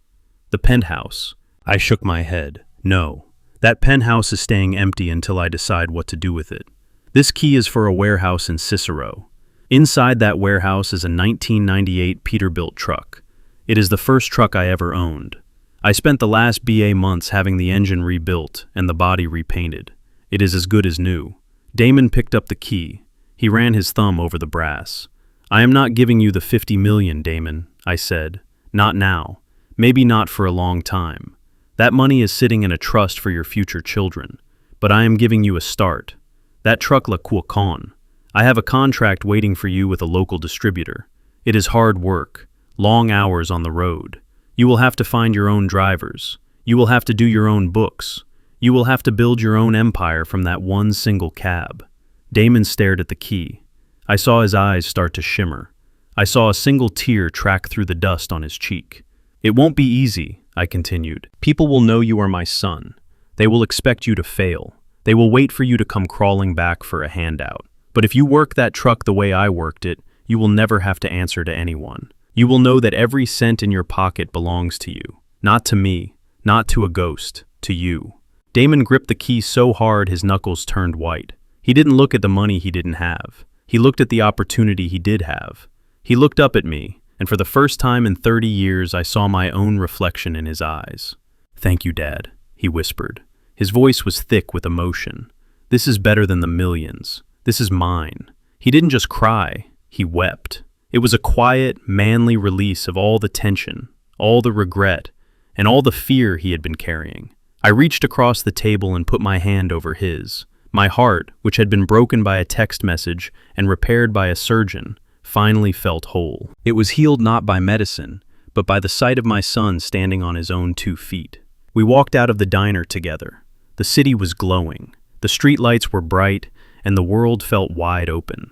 "The penthouse." I shook my head. "No. That penthouse is staying empty until I decide what to do with it. This key is for a warehouse in Cicero. Inside that warehouse is a 1998 Peterbilt truck. It is the first truck I ever owned. I spent the last BA months having the engine rebuilt and the body repainted. It is as good as new." Damon picked up the key. He ran his thumb over the brass. "I am not giving you the 50 million, Damon," I said. "Not now. Maybe not for a long time. That money is sitting in a trust for your future children. But I am giving you a start. That truck la Quacon. I have a contract waiting for you with a local distributor. It is hard work, long hours on the road. You will have to find your own drivers. You will have to do your own books. You will have to build your own empire from that one single cab." Damon stared at the key. I saw his eyes start to shimmer. I saw a single tear track through the dust on his cheek. "It won't be easy," I continued. "People will know you are my son. They will expect you to fail. They will wait for you to come crawling back for a handout. But if you work that truck the way I worked it, you will never have to answer to anyone. You will know that every cent in your pocket belongs to you. Not to me, not to a ghost, to you." Damon gripped the key so hard his knuckles turned white. He didn't look at the money he didn't have. He looked at the opportunity he did have. He looked up at me, and for the first time in 30 years I saw my own reflection in his eyes. "Thank you, Dad," he whispered. His voice was thick with emotion. "This is better than the millions. This is mine." He didn't just cry, he wept. It was a quiet, manly release of all the tension, all the regret, and all the fear he had been carrying. I reached across the table and put my hand over his. My heart, which had been broken by a text message and repaired by a surgeon, finally felt whole. It was healed not by medicine, but by the sight of my son standing on his own 2 feet. We walked out of the diner together. The city was glowing. The streetlights were bright, and the world felt wide open.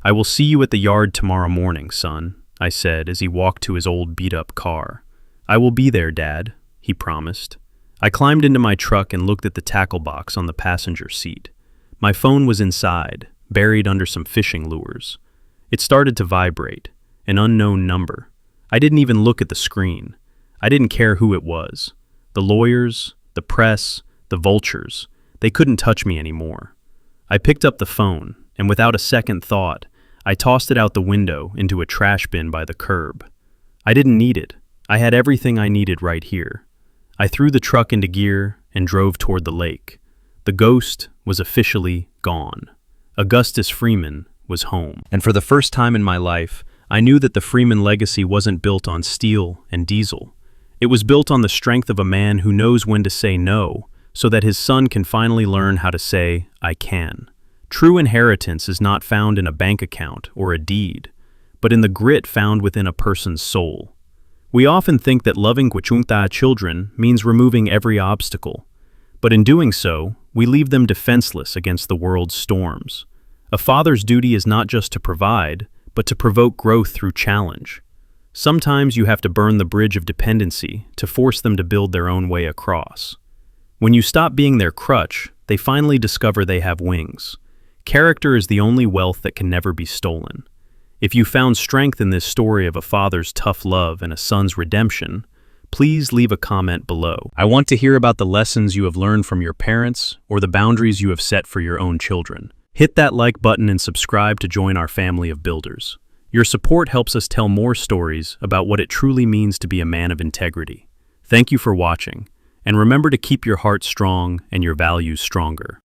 "I will see you at the yard tomorrow morning, son," I said as he walked to his old beat-up car. "I will be there, Dad," he promised. I climbed into my truck and looked at the tackle box on the passenger seat. My phone was inside, buried under some fishing lures. It started to vibrate, an unknown number. I didn't even look at the screen. I didn't care who it was. The lawyers, the press, the vultures, they couldn't touch me anymore. I picked up the phone, and without a second thought, I tossed it out the window into a trash bin by the curb. I didn't need it. I had everything I needed right here. I threw the truck into gear and drove toward the lake. The ghost was officially gone. Augustus Freeman was home. And for the first time in my life, I knew that the Freeman legacy wasn't built on steel and diesel. It was built on the strength of a man who knows when to say no, so that his son can finally learn how to say, "I can." True inheritance is not found in a bank account or a deed, but in the grit found within a person's soul. We often think that loving Quechunta children means removing every obstacle, but in doing so, we leave them defenseless against the world's storms. A father's duty is not just to provide, but to provoke growth through challenge. Sometimes you have to burn the bridge of dependency to force them to build their own way across. When you stop being their crutch, they finally discover they have wings. Character is the only wealth that can never be stolen. If you found strength in this story of a father's tough love and a son's redemption, please leave a comment below. I want to hear about the lessons you have learned from your parents or the boundaries you have set for your own children. Hit that like button and subscribe to join our family of builders. Your support helps us tell more stories about what it truly means to be a man of integrity. Thank you for watching, and remember to keep your heart strong and your values stronger.